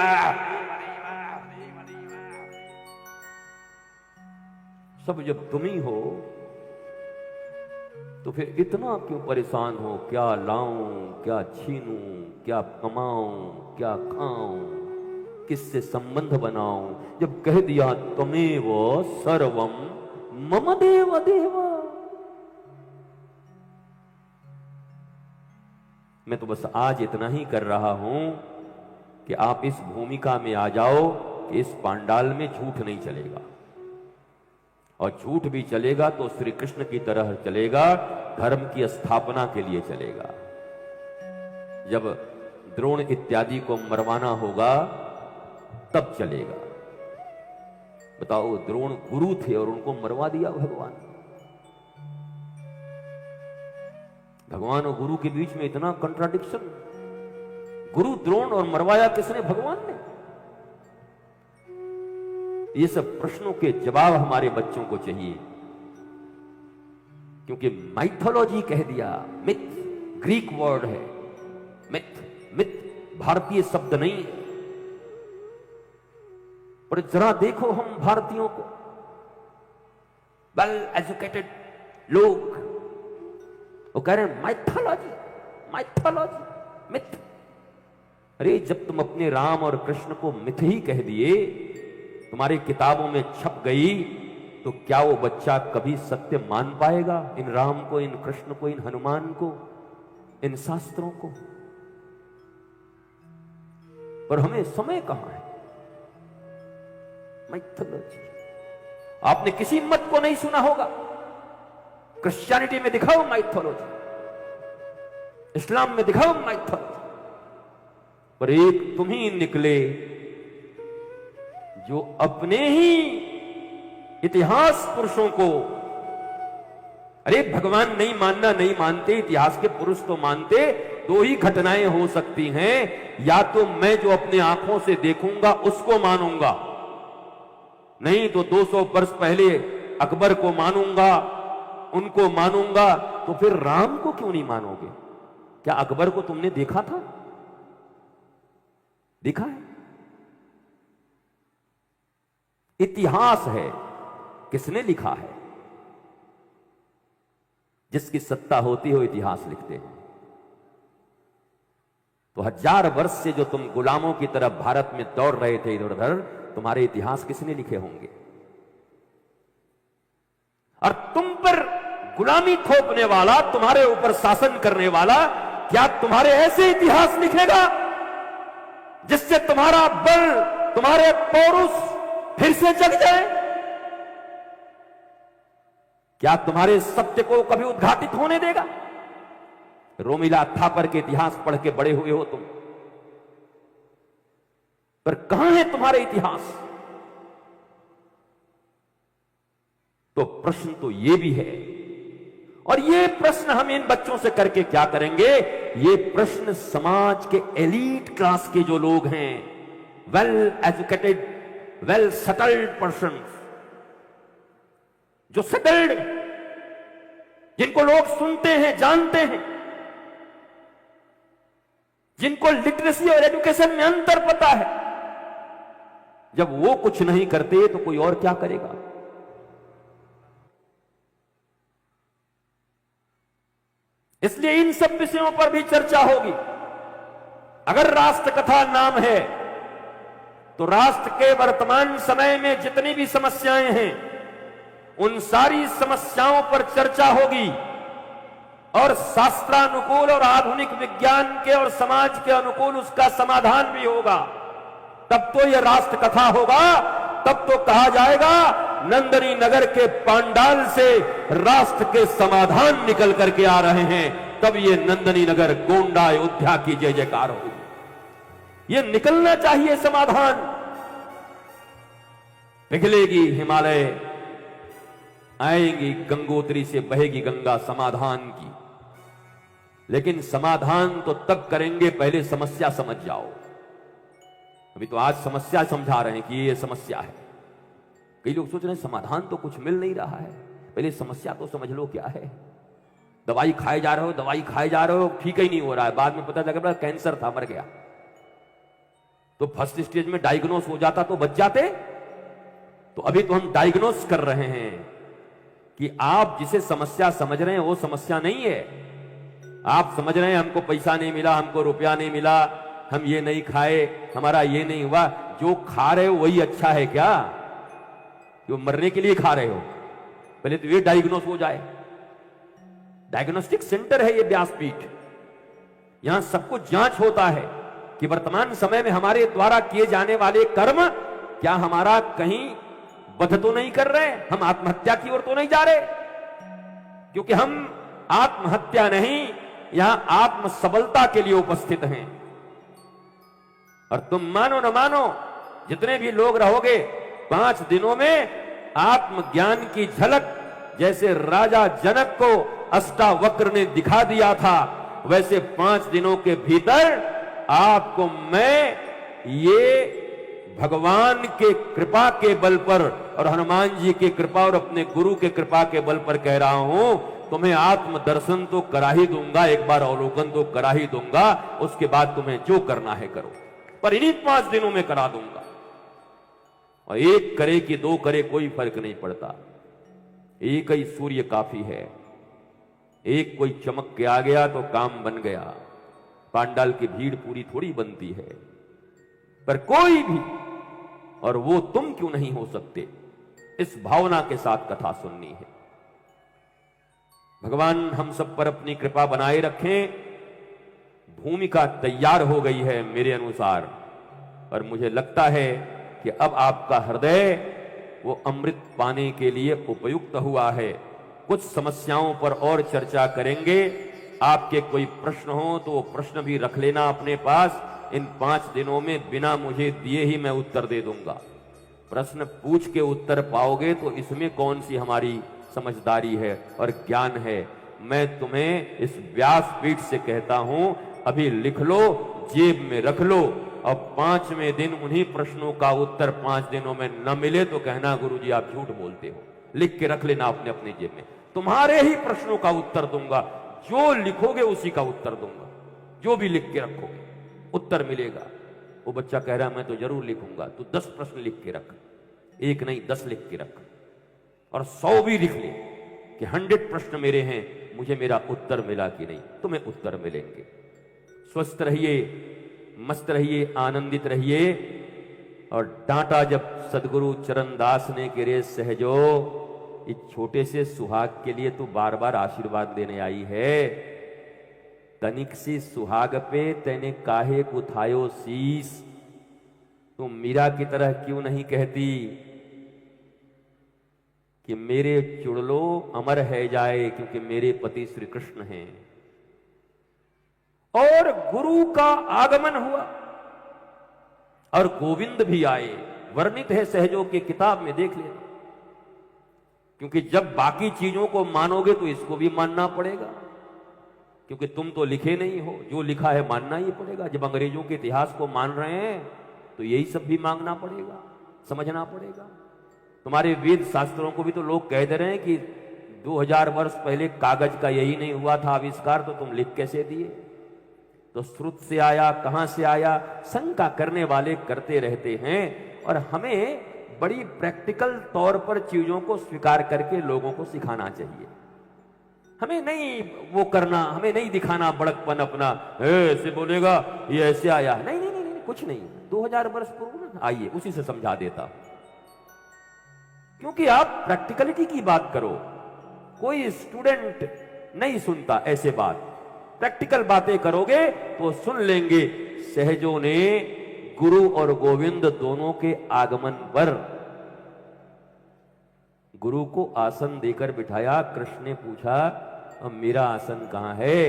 सब जब तुम ही हो तो फिर इतना क्यों परेशान हो, क्या लाऊं, क्या छीनूं, क्या कमाऊं, क्या खाऊं, किससे संबंध बनाऊं, जब कह दिया त्वमेव सर्वम मम देव देव। मैं तो बस आज इतना ही कर रहा हूं कि आप इस भूमिका में आ जाओ कि इस पांडाल में झूठ नहीं चलेगा, और झूठ भी चलेगा तो श्री कृष्ण की तरह चलेगा, धर्म की स्थापना के लिए चलेगा। जब द्रोण इत्यादि को मरवाना होगा तब चलेगा। बताओ, द्रोण गुरु थे और उनको मरवा दिया भगवान। भगवान और गुरु के बीच में इतना कंट्राडिक्शन। गुरु द्रोण और मरवाया किसने? भगवान ने। ये सब प्रश्नों के जवाब हमारे बच्चों को चाहिए, क्योंकि माइथोलॉजी कह दिया, मिथ ग्रीक वर्ड है, मिथ मिथ भारतीय शब्द नहीं है। और जरा देखो हम भारतीयों को, वेल एजुकेटेड लोग, वो कह रहे हैं माइथोलॉजी माइथोलॉजी मिथ। अरे जब तुम अपने राम और कृष्ण को मिथ ही कह दिए, तुम्हारी किताबों में छप गई, तो क्या वो बच्चा कभी सत्य मान पाएगा? इन राम को, इन कृष्ण को, इन हनुमान को, इन शास्त्रों को? पर हमें समय कहां है? माइथोलॉजी। आपने किसी मत को नहीं सुना होगा, क्रिश्चियनिटी में दिखाओ माइथोलॉजी, इस्लाम में दिखाओ माइथोलॉजी, पर एक तुम ही निकले जो अपने ही इतिहास पुरुषों को, अरे भगवान नहीं मानना नहीं मानते, इतिहास के पुरुष तो मानते। 2 ही घटनाएं हो सकती हैं, या तो मैं जो अपने आंखों से देखूंगा उसको मानूंगा, नहीं तो 200 वर्ष पहले अकबर को मानूंगा, उनको मानूंगा। तो फिर राम को क्यों नहीं मानोगे? क्या अकबर को तुमने देखा था? देखा है? इतिहास है, किसने लिखा है? जिसकी सत्ता होती हो इतिहास लिखते हैं। तो 1000 वर्ष से जो तुम गुलामों की तरफ भारत में दौड़ रहे थे इधर उधर, तुम्हारे इतिहास किसने लिखे होंगे? और तुम पर गुलामी थोपने वाला, तुम्हारे ऊपर शासन करने वाला, क्या तुम्हारे ऐसे इतिहास लिखेगा जिससे तुम्हारा बल, तुम्हारे पौरुष फिर से जग जाए? क्या तुम्हारे सत्य को कभी उद्घाटित होने देगा? रोमिला थापर के इतिहास पढ़ के बड़े हुए हो तुम, पर कहां है तुम्हारे इतिहास? तो प्रश्न तो ये भी है, और ये प्रश्न हम इन बच्चों से करके क्या करेंगे? ये प्रश्न समाज के एलीट क्लास के जो लोग हैं, well educated, well settled person, जो सेटल्ड, जिनको लोग सुनते हैं, जानते हैं, जिनको लिटरेसी और एजुकेशन में अंतर पता है, जब वो कुछ नहीं करते तो कोई और क्या करेगा? इसलिए इन सब विषयों पर भी चर्चा होगी। अगर राष्ट्र कथा नाम है तो राष्ट्र के वर्तमान समय में जितनी भी समस्याएं हैं, उन सारी समस्याओं पर चर्चा होगी, और शास्त्रानुकूल और आधुनिक विज्ञान के और समाज के अनुकूल उसका समाधान भी होगा। तब तो यह राष्ट्र कथा होगा, तब तो कहा जाएगा नंदनी नगर के पांडाल से राष्ट्र के समाधान निकल करके आ रहे हैं। तब ये नंदनी नगर गोंडा अयोध्या की जय जयकार होगी। ये निकलना चाहिए समाधान। पिघलेगी हिमालय, आएंगी गंगोत्री से बहेगी गंगा समाधान की। लेकिन समाधान तो तब करेंगे, पहले समस्या समझ जाओ। अभी तो आज समस्या समझा रहे हैं कि ये समस्या है। कई लोग सोच रहे हैं समाधान तो कुछ मिल नहीं रहा है, पहले समस्या तो समझ लो क्या है। दवाई खाए जा रहे हो, दवाई खाए जा रहे हो, ठीक ही नहीं हो रहा है, बाद में पता चला कैंसर था, मर गया। तो फर्स्ट स्टेज में डायग्नोस हो जाता तो बच जाते। तो अभी तो हम डायग्नोस कर रहे हैं कि आप जिसे समस्या समझ रहे हैं वो समस्या नहीं है। आप समझ रहे हैं हमको पैसा नहीं मिला, हमको रुपया नहीं मिला, हम ये नहीं खाए, हमारा ये नहीं हुआ। जो खा रहे हो वही अच्छा है क्या? जो मरने के लिए खा रहे हो, पहले तो ये डायग्नोस हो जाए। डायग्नोस्टिक सेंटर है ये व्यासपीठ। यहां सब कुछ जांच होता है कि वर्तमान समय में हमारे द्वारा किए जाने वाले कर्म क्या हमारा कहीं बध तो नहीं कर रहे, हम आत्महत्या की ओर तो नहीं जा रहे। क्योंकि हम आत्महत्या नहीं, यहां आत्म सबलता के लिए उपस्थित हैं। और तुम मानो न मानो, जितने भी लोग रहोगे 5 दिनों में आत्मज्ञान की झलक जैसे राजा जनक को अष्टावक्र ने दिखा दिया था, वैसे 5 दिनों के भीतर आपको मैं ये भगवान के कृपा के बल पर और हनुमान जी की कृपा और अपने गुरु के कृपा के बल पर कह रहा हूं, तुम्हें आत्म दर्शन तो करा ही दूंगा, एक बार अवलोकन तो करा ही दूंगा, उसके बाद तुम्हें जो करना है करो, पर इन्हीं 5 दिनों में करा दूंगा। और एक करे कि 2 करे कोई फर्क नहीं पड़ता, एक ही सूर्य काफी है। एक कोई चमक के आ गया तो काम बन गया। पांडाल की भीड़ पूरी थोड़ी बनती है, पर कोई भी, और वो तुम क्यों नहीं हो सकते, इस भावना के साथ कथा सुननी है। भगवान हम सब पर अपनी कृपा बनाए रखें। भूमिका तैयार हो गई है मेरे अनुसार, और मुझे लगता है कि अब आपका हृदय वो अमृत पाने के लिए उपयुक्त हुआ है। कुछ समस्याओं पर और चर्चा करेंगे। आपके कोई प्रश्न हो तो वो प्रश्न भी रख लेना अपने पास। इन 5 दिनों में बिना मुझे दिए ही मैं उत्तर दे दूंगा। प्रश्न पूछ के उत्तर पाओगे तो इसमें कौन सी हमारी समझदारी है और ज्ञान है। मैं तुम्हें इस व्यासपीठ से कहता हूं, अभी लिख लो, जेब में रख लो, और 5वें दिन उन्हीं प्रश्नों का उत्तर 5 दिनों में न मिले तो कहना गुरुजी आप झूठ बोलते हो। लिख के रख लेना अपने अपनी जेब में। तुम्हारे ही प्रश्नों का उत्तर दूंगा, जो लिखोगे उसी का उत्तर दूंगा। जो भी लिख के रखोगे उत्तर मिलेगा। वो बच्चा कह रहा मैं तो जरूर लिखूंगा, तो 10 प्रश्न लिख के रख, 1 नहीं 10 लिख के रख, और 100 भी लिख ले कि 100 प्रश्न मेरे हैं, मुझे मेरा उत्तर मिला कि नहीं। तुम्हें उत्तर मिलेंगे। स्वस्थ रहिए, मस्त रहिए, आनंदित रहिए। और डांटा जब सदगुरु चरण दास ने कि रे सहजो, इस छोटे से सुहाग के लिए तू बार बार आशीर्वाद देने आई है। तनिक सी सुहाग पे तैने काहे उठायो शीस। तुम मीरा की तरह क्यों नहीं कहती कि मेरे चुड़लो अमर है जाए, क्योंकि मेरे पति श्री कृष्ण हैं। और गुरु का आगमन हुआ और गोविंद भी आए। वर्णित है सहजों की किताब में, देख लेना। क्योंकि जब बाकी चीजों को मानोगे तो इसको भी मानना पड़ेगा, क्योंकि तुम तो लिखे नहीं हो, जो लिखा है मानना ही पड़ेगा। जब अंग्रेजों के इतिहास को मान रहे हैं तो यही सब भी मांगना पड़ेगा, समझना पड़ेगा। तुम्हारे वेद शास्त्रों को भी तो लोग कह दे रहे हैं कि 2000 वर्ष पहले कागज का यही नहीं हुआ था आविष्कार, तो तुम लिख कैसे दिए? तो श्रुत से आया, कहां से आया, शंका करने वाले करते रहते हैं। और हमें बड़ी प्रैक्टिकल तौर पर चीजों को स्वीकार करके लोगों को सिखाना चाहिए। हमें नहीं वो करना, हमें नहीं दिखाना बड़कपन अपना, ऐसे बोलेगा ये ऐसे आया। नहीं नहीं नहीं, नहीं कुछ नहीं, 2000 वर्ष पूर्व आइए उसी से समझा देता। क्योंकि आप प्रैक्टिकलिटी की बात करो, कोई स्टूडेंट नहीं सुनता ऐसे बात। प्रैक्टिकल बातें करोगे तो सुन लेंगे। सहजों ने गुरु और गोविंद दोनों के आगमन पर गुरु को आसन देकर बिठाया। कृष्ण ने पूछा अब मेरा आसन कहां है।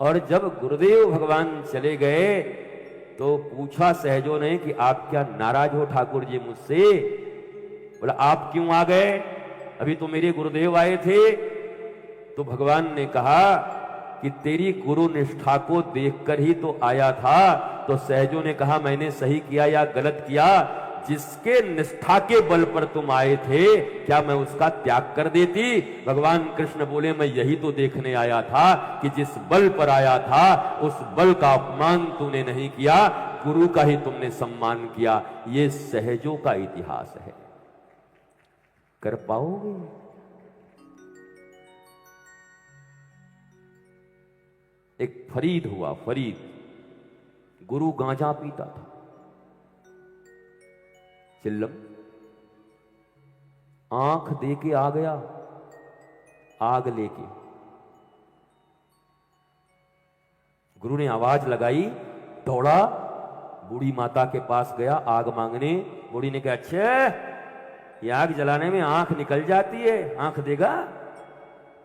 और जब गुरुदेव भगवान चले गए तो पूछा सहजों ने कि आप क्या नाराज हो ठाकुर जी मुझसे। बोला आप क्यों आ गए, अभी तो मेरे गुरुदेव आए थे। तो भगवान ने कहा कि तेरी गुरु निष्ठा को देखकर ही तो आया था। तो सहजों ने कहा मैंने सही किया या गलत किया, जिसके निष्ठा के बल पर तुम आए थे क्या मैं उसका त्याग कर देती। भगवान कृष्ण बोले मैं यही तो देखने आया था कि जिस बल पर आया था उस बल का अपमान तूने नहीं किया, गुरु का ही तुमने सम्मान किया। ये सहजों का इतिहास है। कर पाओगे? एक फरीद हुआ, फरीद गुरु गांजा पीता था, चिल्लम आंख दे के आ गया आग लेके। गुरु ने आवाज लगाई, दौड़ा बूढ़ी माता के पास गया आग मांगने। बूढ़ी ने कहा अच्छा ये आग जलाने में आंख निकल जाती है, आंख देगा।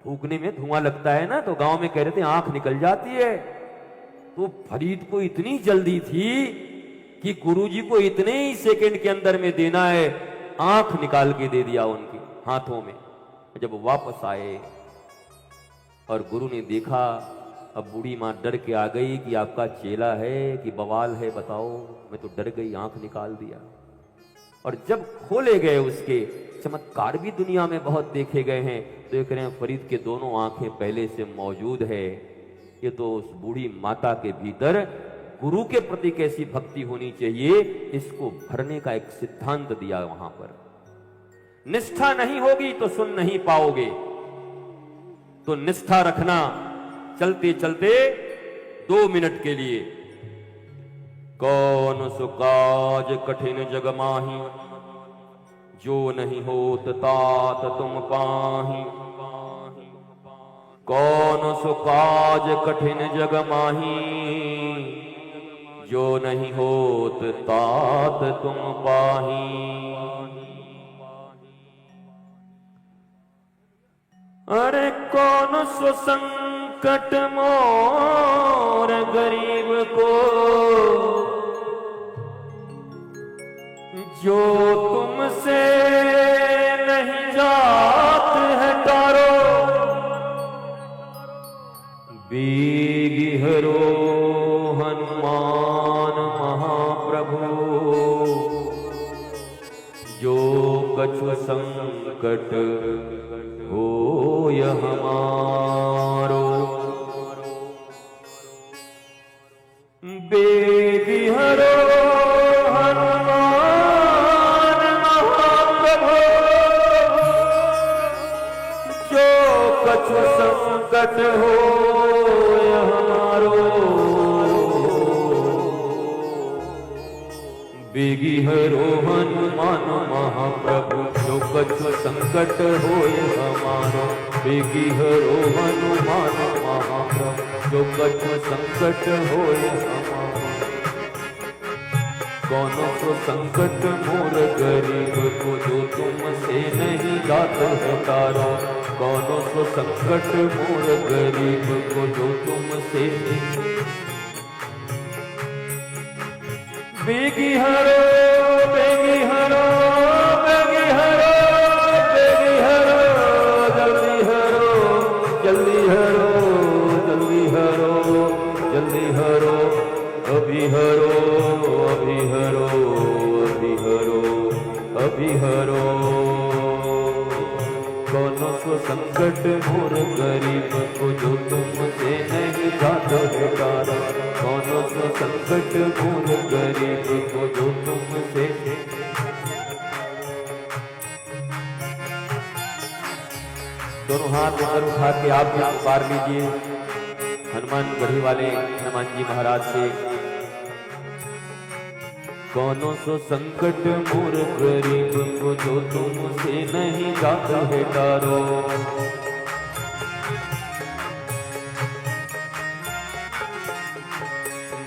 फूकने में धुआं लगता है ना, तो गांव में कह रहे थे आंख निकल जाती है। तो फरीद को इतनी जल्दी थी कि गुरुजी को इतने ही सेकंड के अंदर में देना है, आंख निकाल के दे दिया उनके हाथों में। जब वापस आए और गुरु ने देखा, अब बूढ़ी मां डर के आ गई कि आपका चेला है कि बवाल है बताओ। मैं तो डर गई, आंख निकाल दिया। और जब खोले गए उसके, चमत्कार भी दुनिया में बहुत देखे गए हैं, तो देख रहे हैं फरीद के दोनों आंखें पहले से मौजूद है। ये तो उस बूढ़ी माता के भीतर गुरु के प्रति कैसी भक्ति होनी चाहिए, इसको भरने का एक सिद्धांत दिया वहां पर। निष्ठा नहीं होगी तो सुन नहीं पाओगे, तो निष्ठा रखना। चलते चलते 2 मिनट के लिए, कौन सो काज कठिन जग माही, जो नहीं होत तात तुम पाही। कौन सो काज कठिन जग माही, जो नहीं होत तात तुम पाही। अरे कौन सो संकट मोर गरीब को, जो तुमसे नहीं जात है तारो। बीगी हरो हनुमान महाप्रभु, जो कछु संकट होय हमारो। बेगी हरो संकट हो हमारो। बेगी हरो हनुमान महाप्रभु, जो कछु संकट हो हमारो। बेगी हरो हनुमान महाप्रभु, जो कछु संकट हो हमारो। कौन सो संकट मोर गरीब को, जो तुमसे नहीं जात है तारो। कौन सो संकट मोर गरीब को, जो तुमसे। बेगी हरो बेगी हरो बेगी हरो बेगी हरो, जल्दी हरो जल्दी हरो जल्दी हरो जल्दी हरो। अभी हरो अभी हरो अभी हरो अभी हरो। कौन सो संकट मोर गरीब को, जो तुमसे नहीं जात है तारा। कौन सो संकट मोर गरीब को, जो तुमसे। दोनों हाथ ऊपर उठा के आप भी पुकार लीजिए हनुमान गढ़ी वाले हनुमान जी महाराज से। कौन सो संकट मोर गरीब को, जो तुमसे नहीं जात है तारो।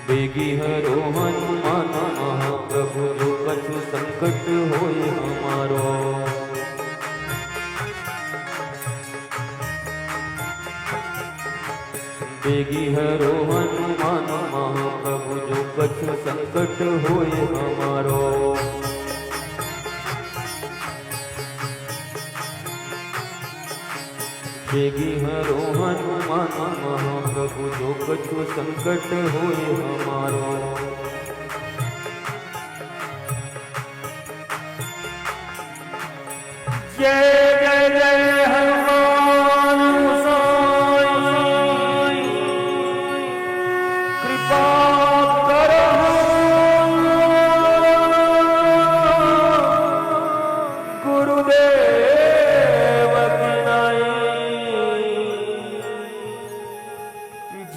बेगी हरो हनुमान महाप्रभु, जो कछु संकट होए हमारो। बेगी हरो हनुमान महाप्रभु जो कछु संकट होए हमारो। बेगी हरो हनुमान महाप्रभु जो कछु संकट होए हमारो। जय जय जय हनुमान गोसाई कृपा करो गुरुदेव की नाई।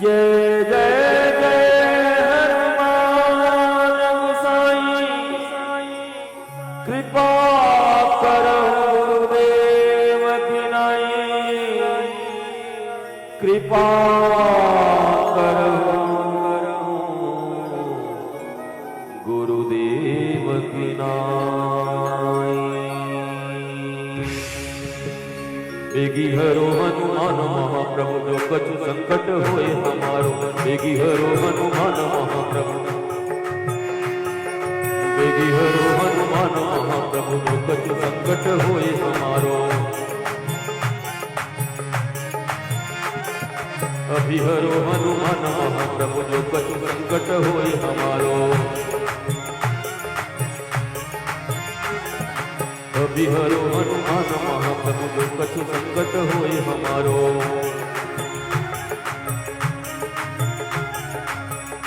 जय जय जय हनुमान गोसाई कृपा करो कृपा करो गुरुदेव की नाई। बेगी हरो हनुमान महाप्रभु जो कछु संकट होए हमारो। बेगी हरो हनुमान महाप्रभु। बेगी हरो हनुमान महाप्रभु जो कछु संकट होए हमारो। अभी हरो हनुमान महाप्रभु जो कछु संकट होए हमारो। अभी हरो हनुमान महाप्रभु जो कछु संकट होए हमारो।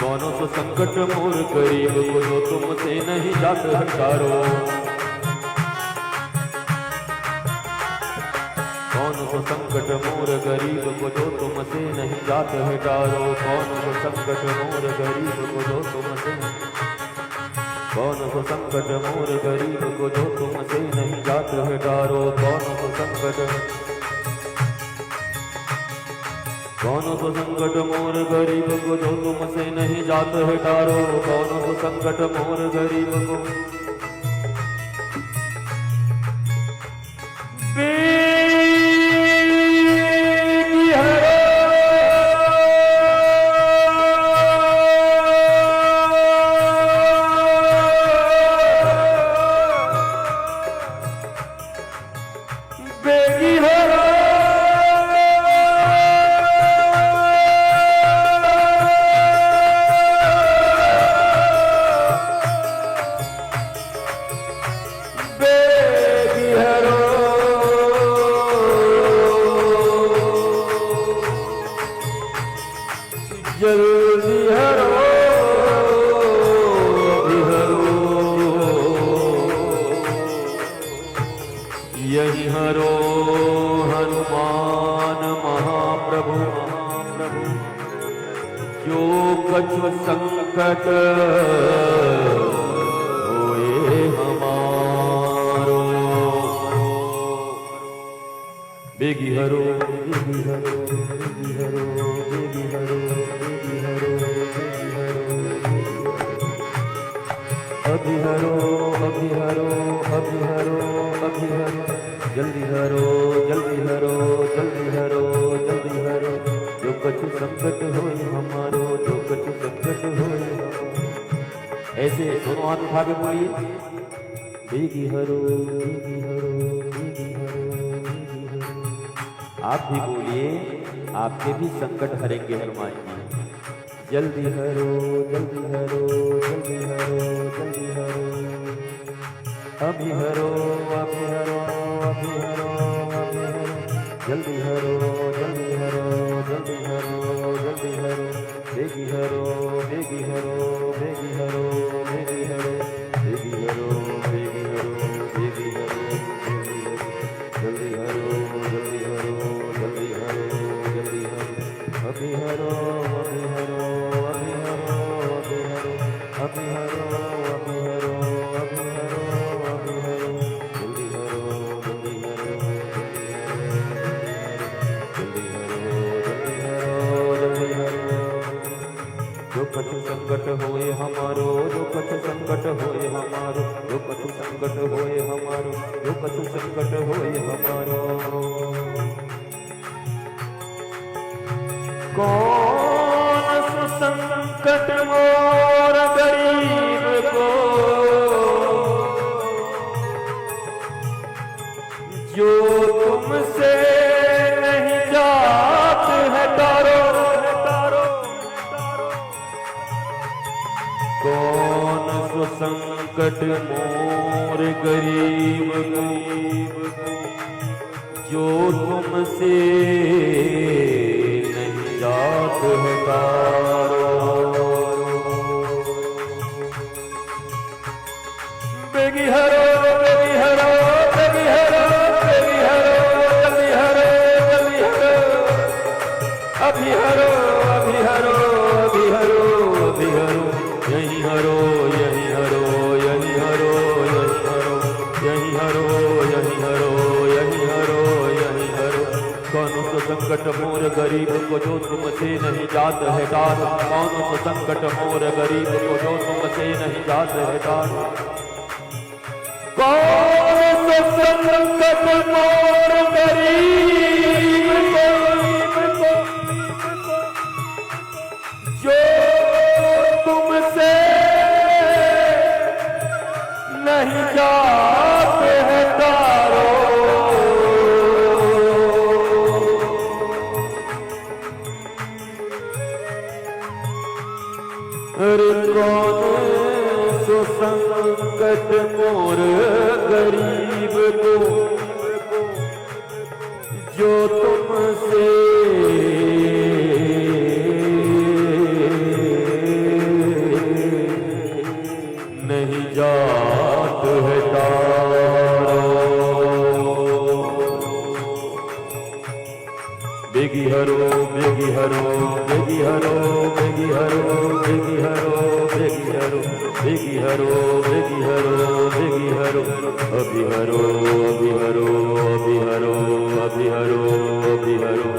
कौन सो संकट मोर गरीब को जो तुमसे नहीं जात हटारो। कौन सो संकट मोर गरीब को जो तुमसे नहीं जात है टारो। कौन सो संकट मोर गरीब को जो तुमसे कौन सो संकट मोर गरीब को जो तुमसे नहीं जात है टारो। कौन सो संकट मोर गरीब को जो तुमसे नहीं जात है टारो। कौन सो संकट मोर गरीब को जल्दी हरो अभी हरो। यही हरो हनुमान महाप्रभु जो कछु संकट होए हमारो। बेगी हरो बेगी हरो बेगी हरो बेगी हरो बेगी हरो बेगी हरो। अभी हरो अभी हरो अभी हरो अभी हरो। जल्दी हरो जल्दी हरो जल्दी हरो जल्दी हरो। जो कछु संकट होए हमारो जो कछु संकट होए हमारो। ऐसे दोनों हाथ उठा के बोलिए बेगी हरो बेगी हरो बेगी हरो बेगी हरो। आप भी बोलिए आपके भी संकट हरेंगे हनुमान जी। जल्दी हरो जल्दी हरो जल्दी हरो जल्दी हरो। अभी हरो अभी हरो अभी हरो अभी हरो। जल्दी हरो जल्दी हरो जल्दी हरो जल्दी हरो। बेगी हरो बेगी हरो बेगी हरो बेगी हरो बेगी हरो बेगी हरो बेगी हरो बेगी हरो। जल्दी हरो जल्दी हरो जल्दी हरो जल्दी हरो। अभी हरो अभी हरो अभी हरो अभी हरो अभी हरो अभी हरो अभी हरो अभी हरो। जल्दी हरो जल्दी हरो जल्दी हरो जल्दी हरो जल्दी हरो। जो कछु संकट होए हमारो जो कछु संकट होए हमारो जो कछु संकट होए हमारो जो कछु संकट होए हमारो। कौन संकट मोर गरीब को, जो तुमसे नहीं जात है तारो, कौन सो संकट मोर गरीब को, जो तुमसे नहीं जात है तारो। बेगी हरो बेगी हरो बेगी हरो बेगी हरो, जल्दी हरो जल्दी हरो, अभी हरो अभी हरो अभी हरो अभी हरो, यही हरो यही हरो यही हरो यही हरो यही हरो यही हरो यही हरो। कौन सा संकट मोर गरीब को, जो तुमसे नहीं जात है तार, कौन सा संकट मोर गरीब को, जो तुमसे नहीं जात है तार। कौन सा संकट मोर गरीब को, जो तुमसे नहीं जात है तारो। अरे कौन सो संकट मोर गरीब को, जो तुमसे नहीं जात है तारो। बेगी हरो बेगी हरो बेगी हरो बेगी हरो बेगी हरो बेगी हरो बेगी हरो बेगी हरो बेगी हरो, अभी हरो अभी हरो अभी हरो अभी हरो अभी हरो,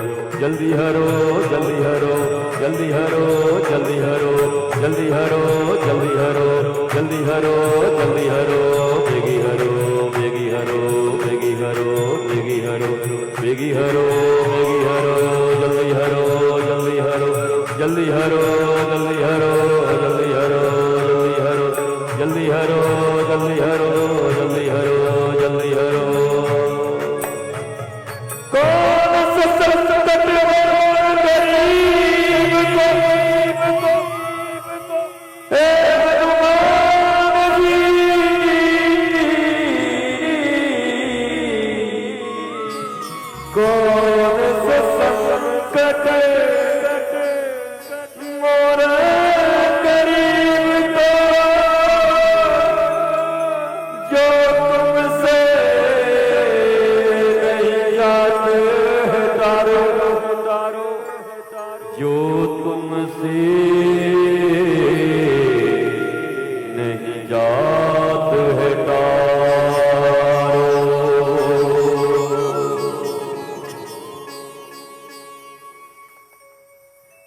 जल्दी हरो जल्दी हरो जल्दी हरो जल्दी हरो जल्दी हरो जल्दी हरो जल्दी हरो जल्दी हरो, बेगी हरो बेगी हरो बेगी हरो बेगी हरो बेगी हरो बेगी हरो, जल्दी हरो जल्दी हरो जल्दी हरो जल्दी हरो जल्दी हरो जल्दी हरो जल्दी हरो जल्दी हरो जल्दी हरो। कौन सा संकट मोर गरीब को, हे हनुमान जी, कौन सा संकट मोर गरीब को, जो तुमसे नहीं जात है तारो, जो तुमसे नहीं जात है तारो।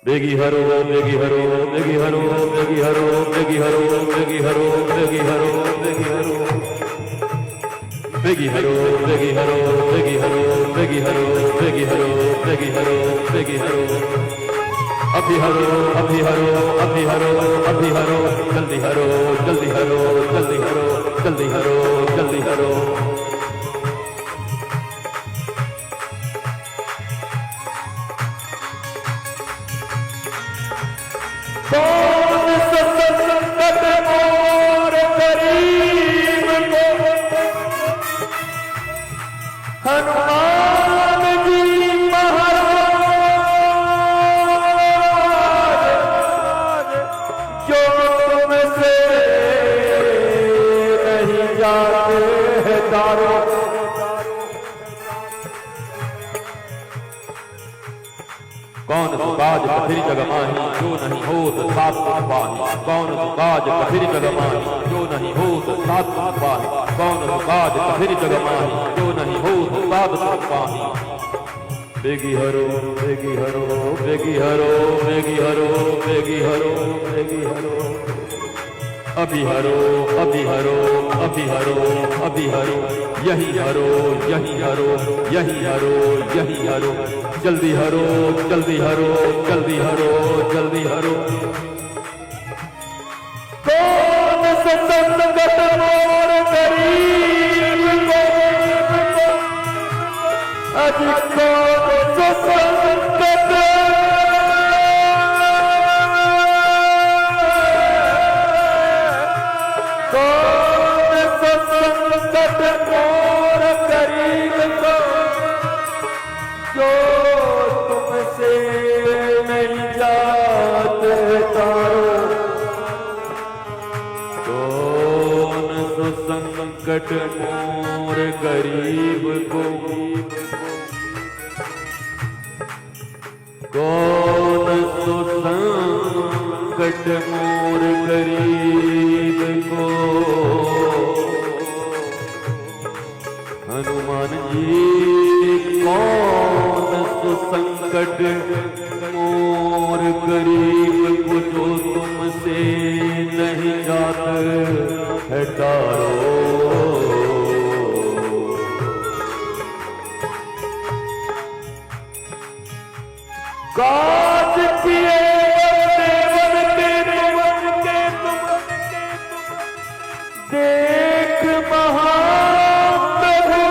बेगी हरो बेगी हरो बेगी हरो बेगी हरो बेगी हरो बेगी हरो बेगी हरो बेगी हरो बेगी हरो बेगी हरो बेगी हरो बेगी हरो बेगी हरो बेगी हरो बेगी हरो, अभी हरो अभी हरो अभी हरो अभी हरो, जल्दी हरो जल्दी हरो जल्दी हरो जल्दी हरो जल्दी हरो। कौन सा संकट मोर गरीब को, हनुमान जी महाराज, जो तुमसे नहीं जाते है तारो। कौन काज कथिर जग माही, जो नहीं होत सात पाही, कौन काज कथिर जग माही, जो नहीं होत सात पाही, कौन काज कथिर जग माही, जो नहीं होत सात पाही। बेगी हरो बेगी हरो बेगी हरो बेगी हरो बेगी हरो बेगी हरो, अभी हरो अभी हरो अभी हरो अभी हरो, यही हरो यही हरो यही हरो यही हरो, जल्दी हरो जल्दी हरो जल्दी हरो जल्दी हरो। संकट मोर गरीब को, अज कौन संकट मोर गरीब को, जो तुमसे नहीं जाते तारो। कौन सो संकट मोर गरीब को, कौन सो संकट मोर गरीब को। हनुमान जी कौन सो संकट मोर गरीब को, जो तुमसे नहीं जात है तारो। काज किए देवन के तुम देख महाप्रभु,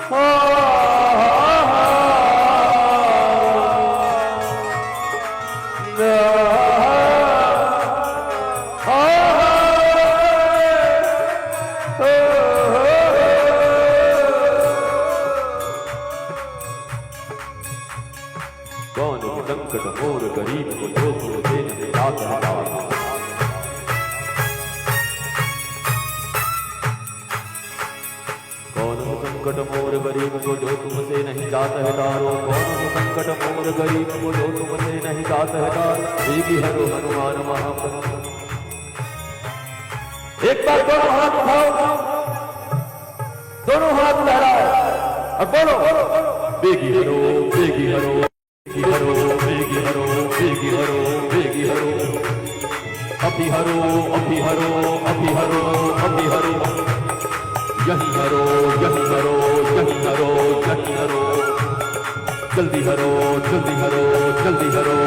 कौन संकट मोर गरीब को, जो तुमसे नहीं जात है तारो। कौन संकट मोर गरीब को, जो तुमसे नहीं जात है तारो। कौन संकट मोर गरीब को, जो तुमसे नहीं जात है तारो। देगी हरो हनुमान महाप्रभु। एक बार दोनों हाथ उठाओ, दोनों हाथ लहराओ और बोलो बेगी हरो, बेगी हरो, बेगी हरो, बेगी हरो, बेगी हरो, बेगी हरो। अभी हरो, अभी हरो, अभी हरो, अभी हरो। यही हरो, यही हरो, यही हरो, यही हरो। जल्दी हरो, जल्दी हरो, जल्दी हरो।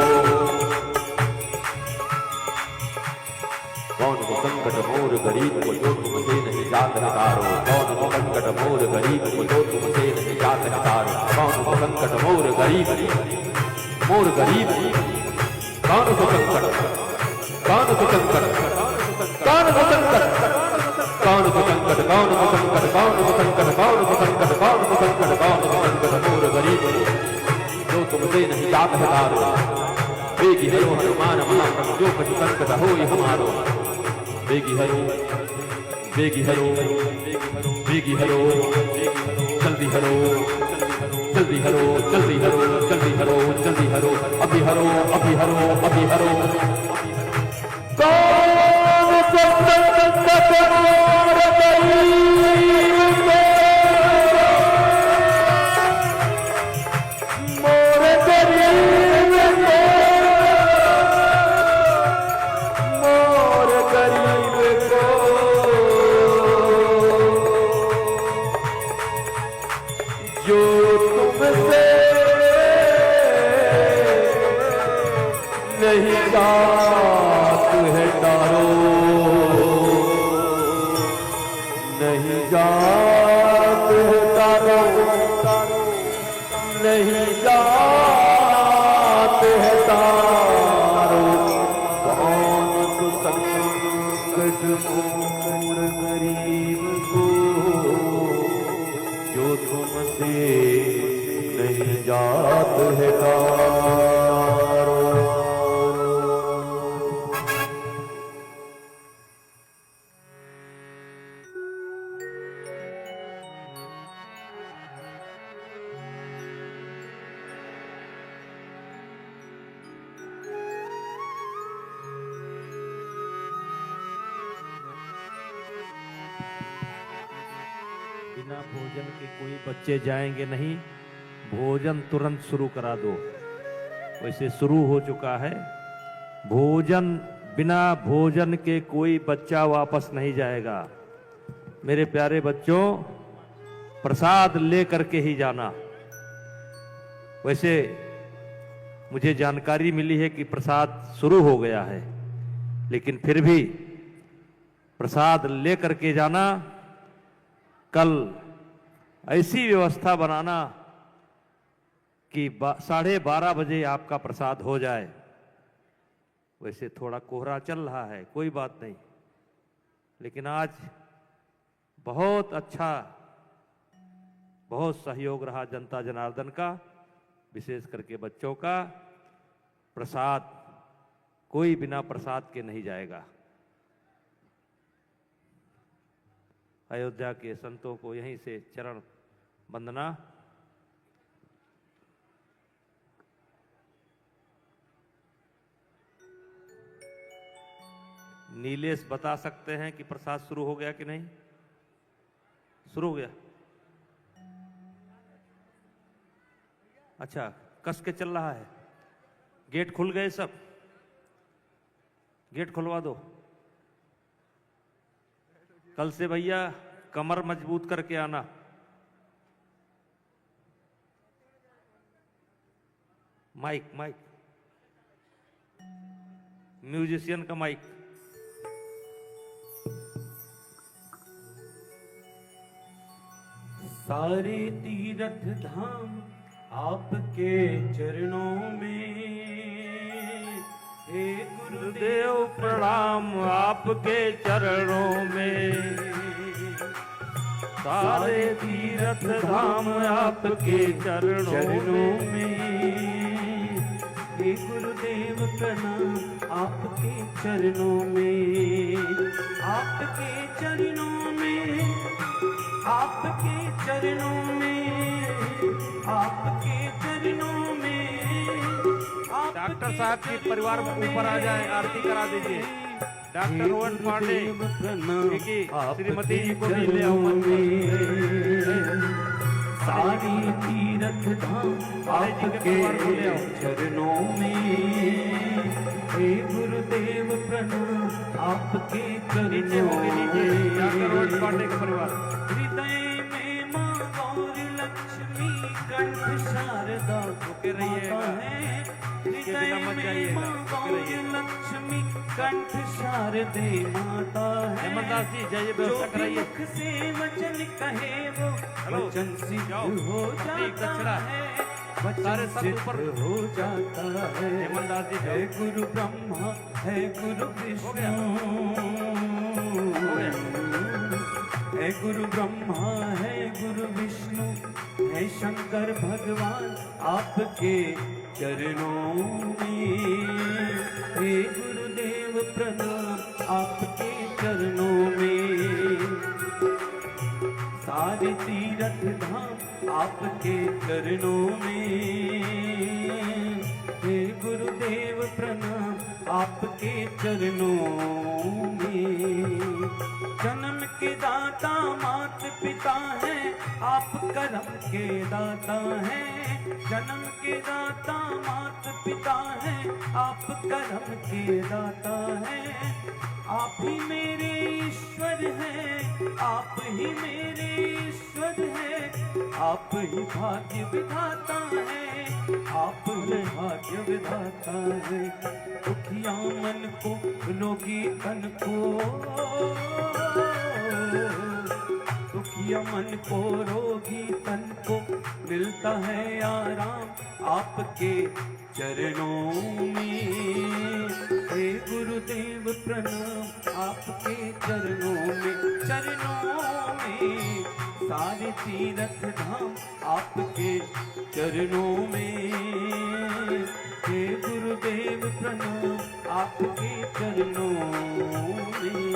कौन को संकट मोर गरीब को, जो तुमसे नहीं जात है तारो। कौन को संकट मोर गरीब को, जो तुमसे नहीं जात है तारो। कौन को संकट मोर गरीब, मोर गरीब। कौन को संकट, कौन को संकट, कौन को संकट, कौन को संकट, कौन को संकट, कौन को संकट, कौन को संकट, कौन को संकट, कौन को संकट मोर गरीब, जो तुमसे नहीं जात है तारो। बेगी हरो हनुमान महाप्रभु, जो कछु संकट होई हमारो। बेगी हरो, बेगी हरो, बेगी हरो, जल्दी हरो, जल्दी हरो, जल्दी हरो, जल्दी हरो, जल्दी हरो। अभी हरो, अभी हरो, अभी हरो। कौन सो संकट मोर गरीब को, मोर गरीब को, मोर गरीब को। जो तुमसे नहीं जात है तारो, नहीं जात है तारो, नहीं जात है तारो। कौन सो संकट मोर गरीब को, जो तुमसे नहीं जात है तारो। बिना भोजन के कोई बच्चे जाएंगे नहीं, भोजन तुरंत शुरू करा दो। वैसे शुरू हो चुका है भोजन। बिना भोजन के कोई बच्चा वापस नहीं जाएगा। मेरे प्यारे बच्चों, प्रसाद लेकर के ही जाना। वैसे मुझे जानकारी मिली है कि प्रसाद शुरू हो गया है, लेकिन फिर भी प्रसाद लेकर के जाना। कल ऐसी व्यवस्था बनाना कि 12:30 बजे आपका प्रसाद हो जाए। वैसे थोड़ा कोहरा चल रहा है, कोई बात नहीं, लेकिन आज बहुत अच्छा, बहुत सहयोग रहा जनता जनार्दन का, विशेष करके बच्चों का। प्रसाद कोई बिना प्रसाद के नहीं जाएगा। अयोध्या के संतों को यहीं से चरण वंदना। नीलेश बता सकते हैं कि प्रसाद शुरू हो गया कि नहीं? शुरू हो गया। अच्छा, कस के चल रहा है। गेट खुल गए सब? गेट खुलवा दो। कल से भैया कमर मजबूत करके आना। माइक माइक, म्यूजिशियन का माइक। सारे तीर्थ धाम आपके चरणों में, हे गुरुदेव प्रणाम आपके चरणों में। सारे तीर्थ धाम आपके चरणों में, हे गुरुदेव प्रणाम आपके चरणों में, आपके चरणों में, आपके चरणों में, आपके चरणों में। डॉक्टर साहब के परिवार ऊपर आ जाए, आरती करा दीजिए। डॉक्टर रोहन पांडे श्रीमती जी को भी ले आओ। सारी तीर्थ धाम आपके चरणों में, हे गुरुदेव प्रणाम आपके चरणों में। डॉक्टर रोहन पांडे का परिवार। हृदय में माँ गौरी लक्ष्मी कंठ शारदा रुके रहिए, हृदय में माँ गौरी लक्ष्मी कंठ शारदे माता है। हेमंतदास जी जाइए, व्यवस्था कराइए। मुख से वचन कहे वो वचन सिद्ध हो जाता है, सारे वचन सब सिद्ध ऊपर हो जाता है। हेमंतदास जी है गुरु ब्रह्मा है गुरु विष्णु, है गुरु ब्रह्मा है गुरु विष्णु, है शंकर भगवान आपके चरणों में, हे गुरुदेव प्रणाम आपके चरणों में। सारे तीर्थ धाम आपके चरणों में, हे गुरुदेव प्रणाम आपके चरणों में। जन्म के दाता मात पिता हैं, आप कर्म के दाता हैं। जन्म के दाता मात पिता हैं, आप कर्म के दाता हैं। आप ही मेरे ईश्वर हैं, आप ही मेरे ईश्वर हैं। आप ही भाग्य विधाता हैं, आप ही भाग्य विधाता हैं। दुखिया मन को रोगी तन को, दुखिया मन को रोगी तन को मिलता है आराम आपके चरणों में। हे गुरुदेव प्रणाम आपके चरणों में, चरणों में। सारे तीर्थ धाम आपके चरणों में, हे गुरुदेव प्रणाम आपके चरणों में।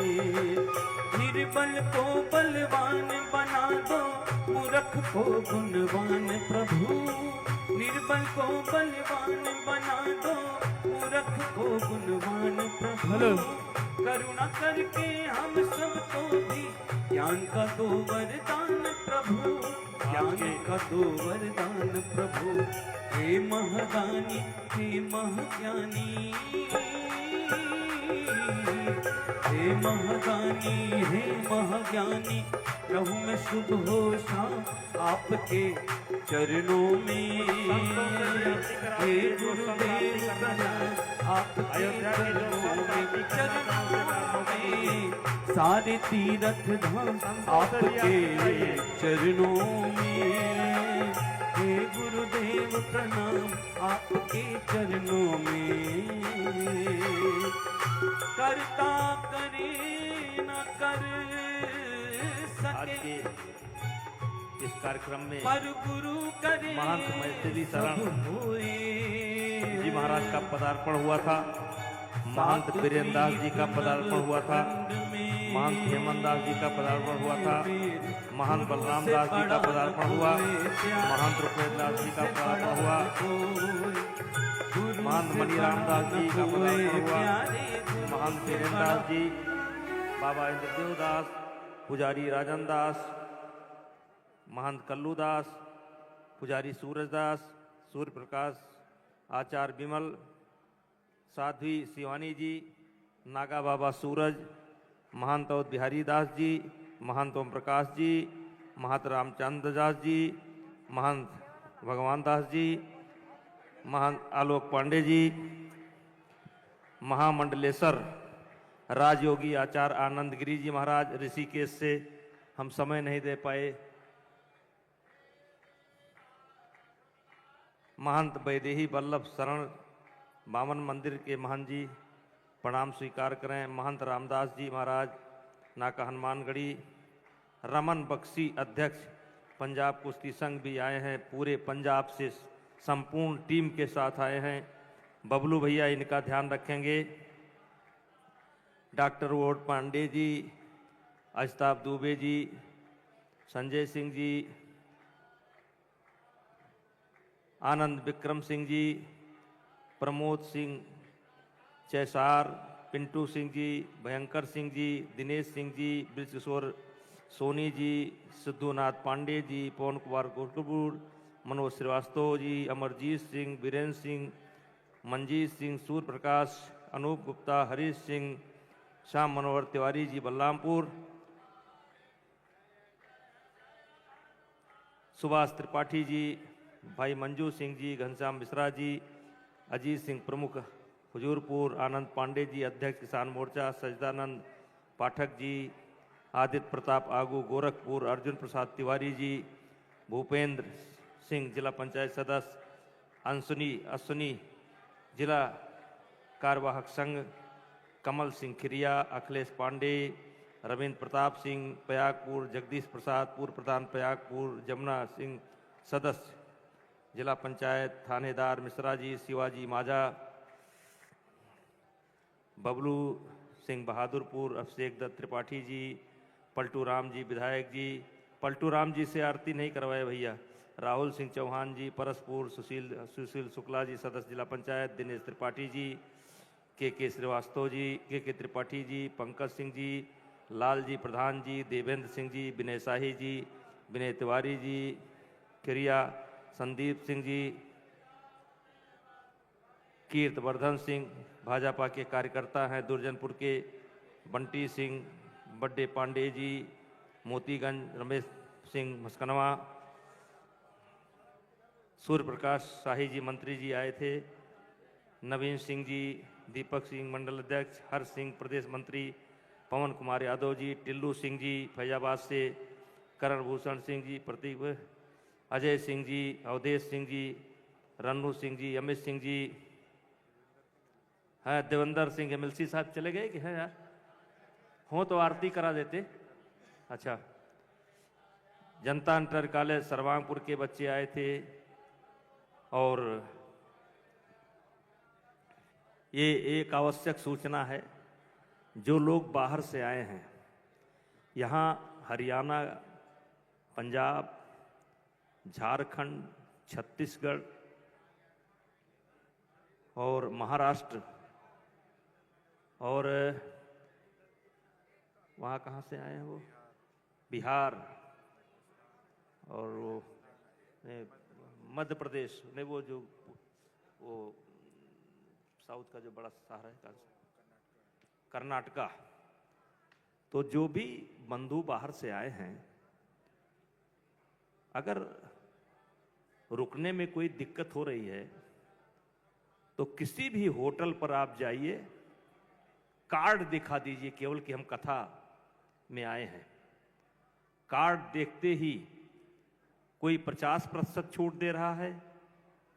निर्बल को बलवान बना दो, मूर्ख को गुणवान प्रभु। निर्बल को बलवान बना दो, मूर्ख को गुणवान प्रभु। करुणा करके हम सबको दी ज्ञान का दो वरदान प्रभु, ज्ञान का दो वरदान प्रभु। हे महदानी हे महज्ञानी, हे महदानी हे महज्ञानी। रहूं मैं शुभ हो शाम आपके चरणों में, हे गुरुदेव प्रणाम आपके अयोध्या के जो चरणों में, सारे तीर्थ धाम आपके चरणों में। हे गुरुदेव प्रणाम आपके चरणों में। करता करे न कर आज सके, के इस कार्यक्रम में पर गुरु करे महंत मैथिली शरण सब होए। जी महाराज का पदार्पण हुआ था। महंत बीरेन्द्र दास जी का पदार्पण हुआ था। महंत हेमंत दास जी का पदार्पण हुआ था। महंत बलराम दास जी का पदार्पण हुआ। महंत रुपेश दास जी का पदार्पण हुआ। महंत मणिराम दास जी का पदार्पण हुआ। महंत बीरेन्द्र दास जी, बाबा इंद्रदेव दास, पुजारी राजन दास, महंत कल्लू दास, पुजारी सूरज दास, सूर्य प्रकाश, आचार्य विमल, साध्वी शिवानी जी, नागा बाबा सूरज, महंत अवध बिहारी दास जी, महंत ओम प्रकाश जी, महंत रामचंद्र दास जी, महंत भगवान दास जी, महंत आलोक पांडे जी, महामंडलेश्वर राजयोगी आचार्य आनंद गिरी जी महाराज ऋषिकेश से हम समय नहीं दे पाए। महंत वैदेही वल्लभ शरण बामन मंदिर के महंत जी प्रणाम स्वीकार करें। महंत रामदास जी महाराज नाका हनुमानगढ़ी, रमन बख्शी अध्यक्ष पंजाब कुश्ती संघ भी आए हैं, पूरे पंजाब से संपूर्ण टीम के साथ आए हैं। बबलू भैया इनका ध्यान रखेंगे। डॉक्टर वोट पांडे जी, अजताब दुबे जी, संजय सिंह जी, आनंद विक्रम सिंह जी, प्रमोद सिंह चैसार, पिंटू सिंह जी, भयंकर सिंह जी, दिनेश सिंह जी, ब्रजकिशोर सोनी जी, सिद्धूनाथ पांडे जी, पवन कुमार गोरखपुर, मनोज श्रीवास्तव जी, अमरजीत सिंह, वीरेंद्र सिंह, मंजीत सिंह, सूर्य प्रकाश, अनूप गुप्ता, हरीश सिंह, श्याम मनोहर तिवारी जी बलरामपुर, सुभाष त्रिपाठी जी, भाई मंजू सिंह जी, घनश्याम मिश्रा जी, अजीत सिंह प्रमुख हुजूरपुर, आनंद पांडे जी अध्यक्ष किसान मोर्चा, सजदानंद पाठक जी, आदित्य प्रताप आगू गोरखपुर, अर्जुन प्रसाद तिवारी जी, भूपेंद्र सिंह जिला पंचायत सदस्य, अश्विनी जिला कार्यवाहक संघ, कमल सिंह खिरिया, अखिलेश पांडे, रविंद्र प्रताप सिंह पयागपुर, जगदीश प्रसाद पूर्व प्रधान पयागपुर, जमुना सिंह सदस्य जिला पंचायत, थानेदार मिश्रा जी, शिवाजी माजा, बबलू सिंह बहादुरपुर, अभिषेक दत्त त्रिपाठी जी, पलटू राम जी विधायक जी, पलटू राम जी से आरती नहीं करवाए भैया, राहुल सिंह चौहान जी परसपुर, सुशील शुक्ला जी सदस्य जिला पंचायत, दिनेश त्रिपाठी जी, के श्रीवास्तव जी, के त्रिपाठी जी, पंकज सिंह जी, लाल जी प्रधान जी, देवेंद्र सिंह जी, विनय शाही जी, विनय तिवारी जी, क्रिया संदीप सिंह जी, कीर्तवर्धन सिंह भाजपा के कार्यकर्ता हैं, दुर्जनपुर के बंटी सिंह, बड्डे पांडे जी, मोतीगंज रमेश सिंह मस्कनवा, सूर्य प्रकाश शाही जी मंत्री जी आए थे, नवीन सिंह जी, दीपक सिंह मंडल अध्यक्ष, हर्ष सिंह प्रदेश मंत्री, पवन कुमार यादव जी, टिल्लू सिंह जी फैजाबाद से, करण भूषण सिंह जी, प्रतीक, अजय सिंह जी, अवधेश सिंह जी, रन्नू सिंह जी, अमित सिंह जी, है देवेंद्र सिंह एमएलसी साहब चले गए कि है यार, हो तो आरती करा देते। अच्छा, जनता इंटर कॉलेज सर्वांगपुर के बच्चे आए थे और ये एक आवश्यक सूचना है, जो लोग बाहर से आए हैं, यहाँ हरियाणा, पंजाब, झारखंड, छत्तीसगढ़ और महाराष्ट्र और वहाँ कहाँ से आए हैं वो, बिहार और वो मध्य प्रदेश ने, वो जो वो साउथ का जो बड़ा शहर है कर्नाटका, तो जो भी बंधु बाहर से आए हैं, अगर रुकने में कोई दिक्कत हो रही है तो किसी भी होटल पर आप जाइए, कार्ड दिखा दीजिए केवल कि हम कथा में आए हैं। कार्ड देखते ही कोई 50% छूट दे रहा है,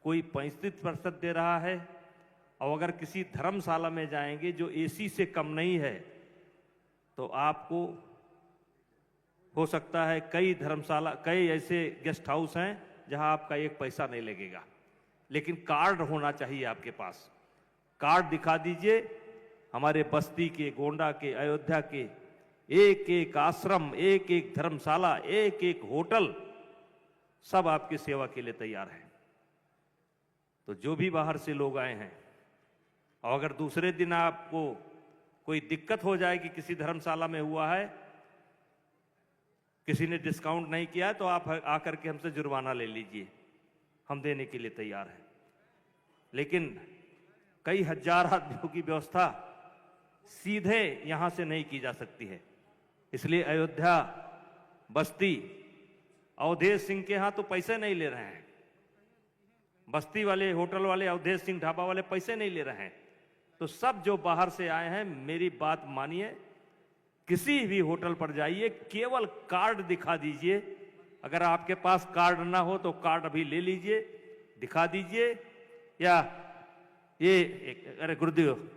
कोई 35% दे रहा है। और अगर किसी धर्मशाला में जाएंगे जो एसी से कम नहीं है, तो आपको हो सकता है कई ऐसे गेस्ट हाउस हैं जहां आपका 1 पैसा नहीं लगेगा, लेकिन कार्ड होना चाहिए आपके पास। कार्ड दिखा दीजिए। हमारे बस्ती के, गोंडा के, अयोध्या के एक एक आश्रम, एक एक धर्मशाला, एक एक होटल, सब आपकी सेवा के लिए तैयार है। तो जो भी बाहर से लोग आए हैं, और अगर दूसरे दिन आपको कोई दिक्कत हो जाए कि किसी धर्मशाला में हुआ है, किसी ने डिस्काउंट नहीं किया, तो आप आकर के हमसे जुर्माना ले लीजिए, हम देने के लिए तैयार हैं। लेकिन कई हजार आदमियों की व्यवस्था सीधे यहां से नहीं की जा सकती है। इसलिए अयोध्या, बस्ती, अवधेश सिंह के यहां तो पैसे नहीं ले रहे हैं। बस्ती वाले, होटल वाले, अवधेश सिंह ढाबा वाले पैसे नहीं ले रहे हैं। तो सब जो बाहर से आए हैं, मेरी बात मानिए, किसी भी होटल पर जाइए, केवल कार्ड दिखा दीजिए। अगर आपके पास कार्ड ना हो तो कार्ड अभी ले लीजिए, दिखा दीजिए। या अरे गुरुदेव,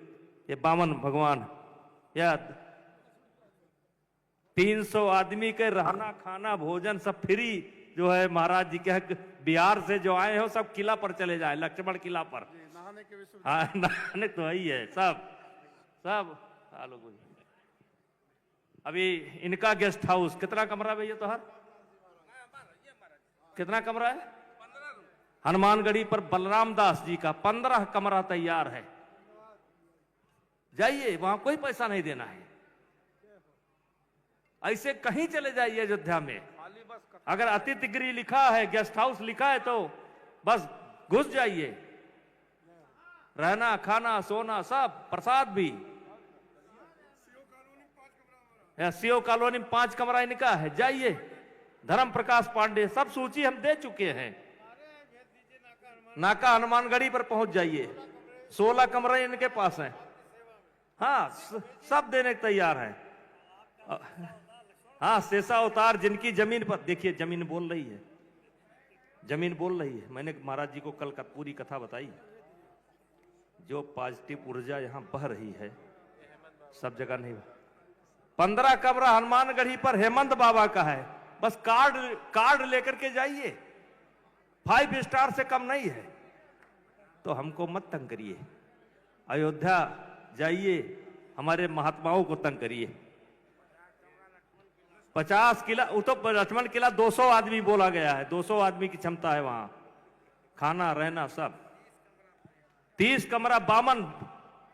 ये बामन भगवान, या 300 आदमी के रहना, खाना, भोजन सब फ्री जो है महाराज जी के। बिहार से जो आए हो सब किला पर चले जाए, लक्ष्मण किला पर नहाने के। हाँ, नहाने तो वही है सब अभी इनका गेस्ट हाउस कितना कमरा भैया? तो हर कितना कमरा है? हनुमानगढ़ी पर बलराम दास जी का 15 कमरा तैयार है। जाइए, वहां कोई पैसा नहीं देना है। ऐसे कहीं चले जाइए अयोध्या में, अगर अतिथि गृह लिखा है, गेस्ट हाउस लिखा है, तो बस घुस जाइए। रहना, खाना, सोना सब, प्रसाद भी। सीओ कॉलोनी में 5 कमरा इनका है, जाइए। धर्म प्रकाश पांडे, सब सूची हम दे चुके हैं। नाका हनुमानगढ़ी पर पहुंच जाइए, 16 कमरे इनके पास हैं। हाँ, सब देने को तैयार है। हाँ, शेषा अवतार जिनकी जमीन पर, देखिए जमीन बोल रही है, जमीन बोल रही है। मैंने महाराज जी को कल का पूरी कथा बताई। जो पॉजिटिव ऊर्जा यहां बह रही है, सब जगह नहीं। 15 कमरा हनुमानगढ़ी पर हेमंत बाबा का है। बस कार्ड लेकर के जाइए, 5 स्टार से कम नहीं है। तो हमको मत तंग करिए। अयोध्या जाइए, हमारे महात्माओं को तंग करिए। 50 किला, तो लक्ष्मण किला 200 आदमी बोला गया है, 200 आदमी की क्षमता है वहां, खाना रहना सब। 30 कमरा बामन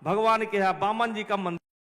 भगवान के यहाँ, बामन जी का मंदिर।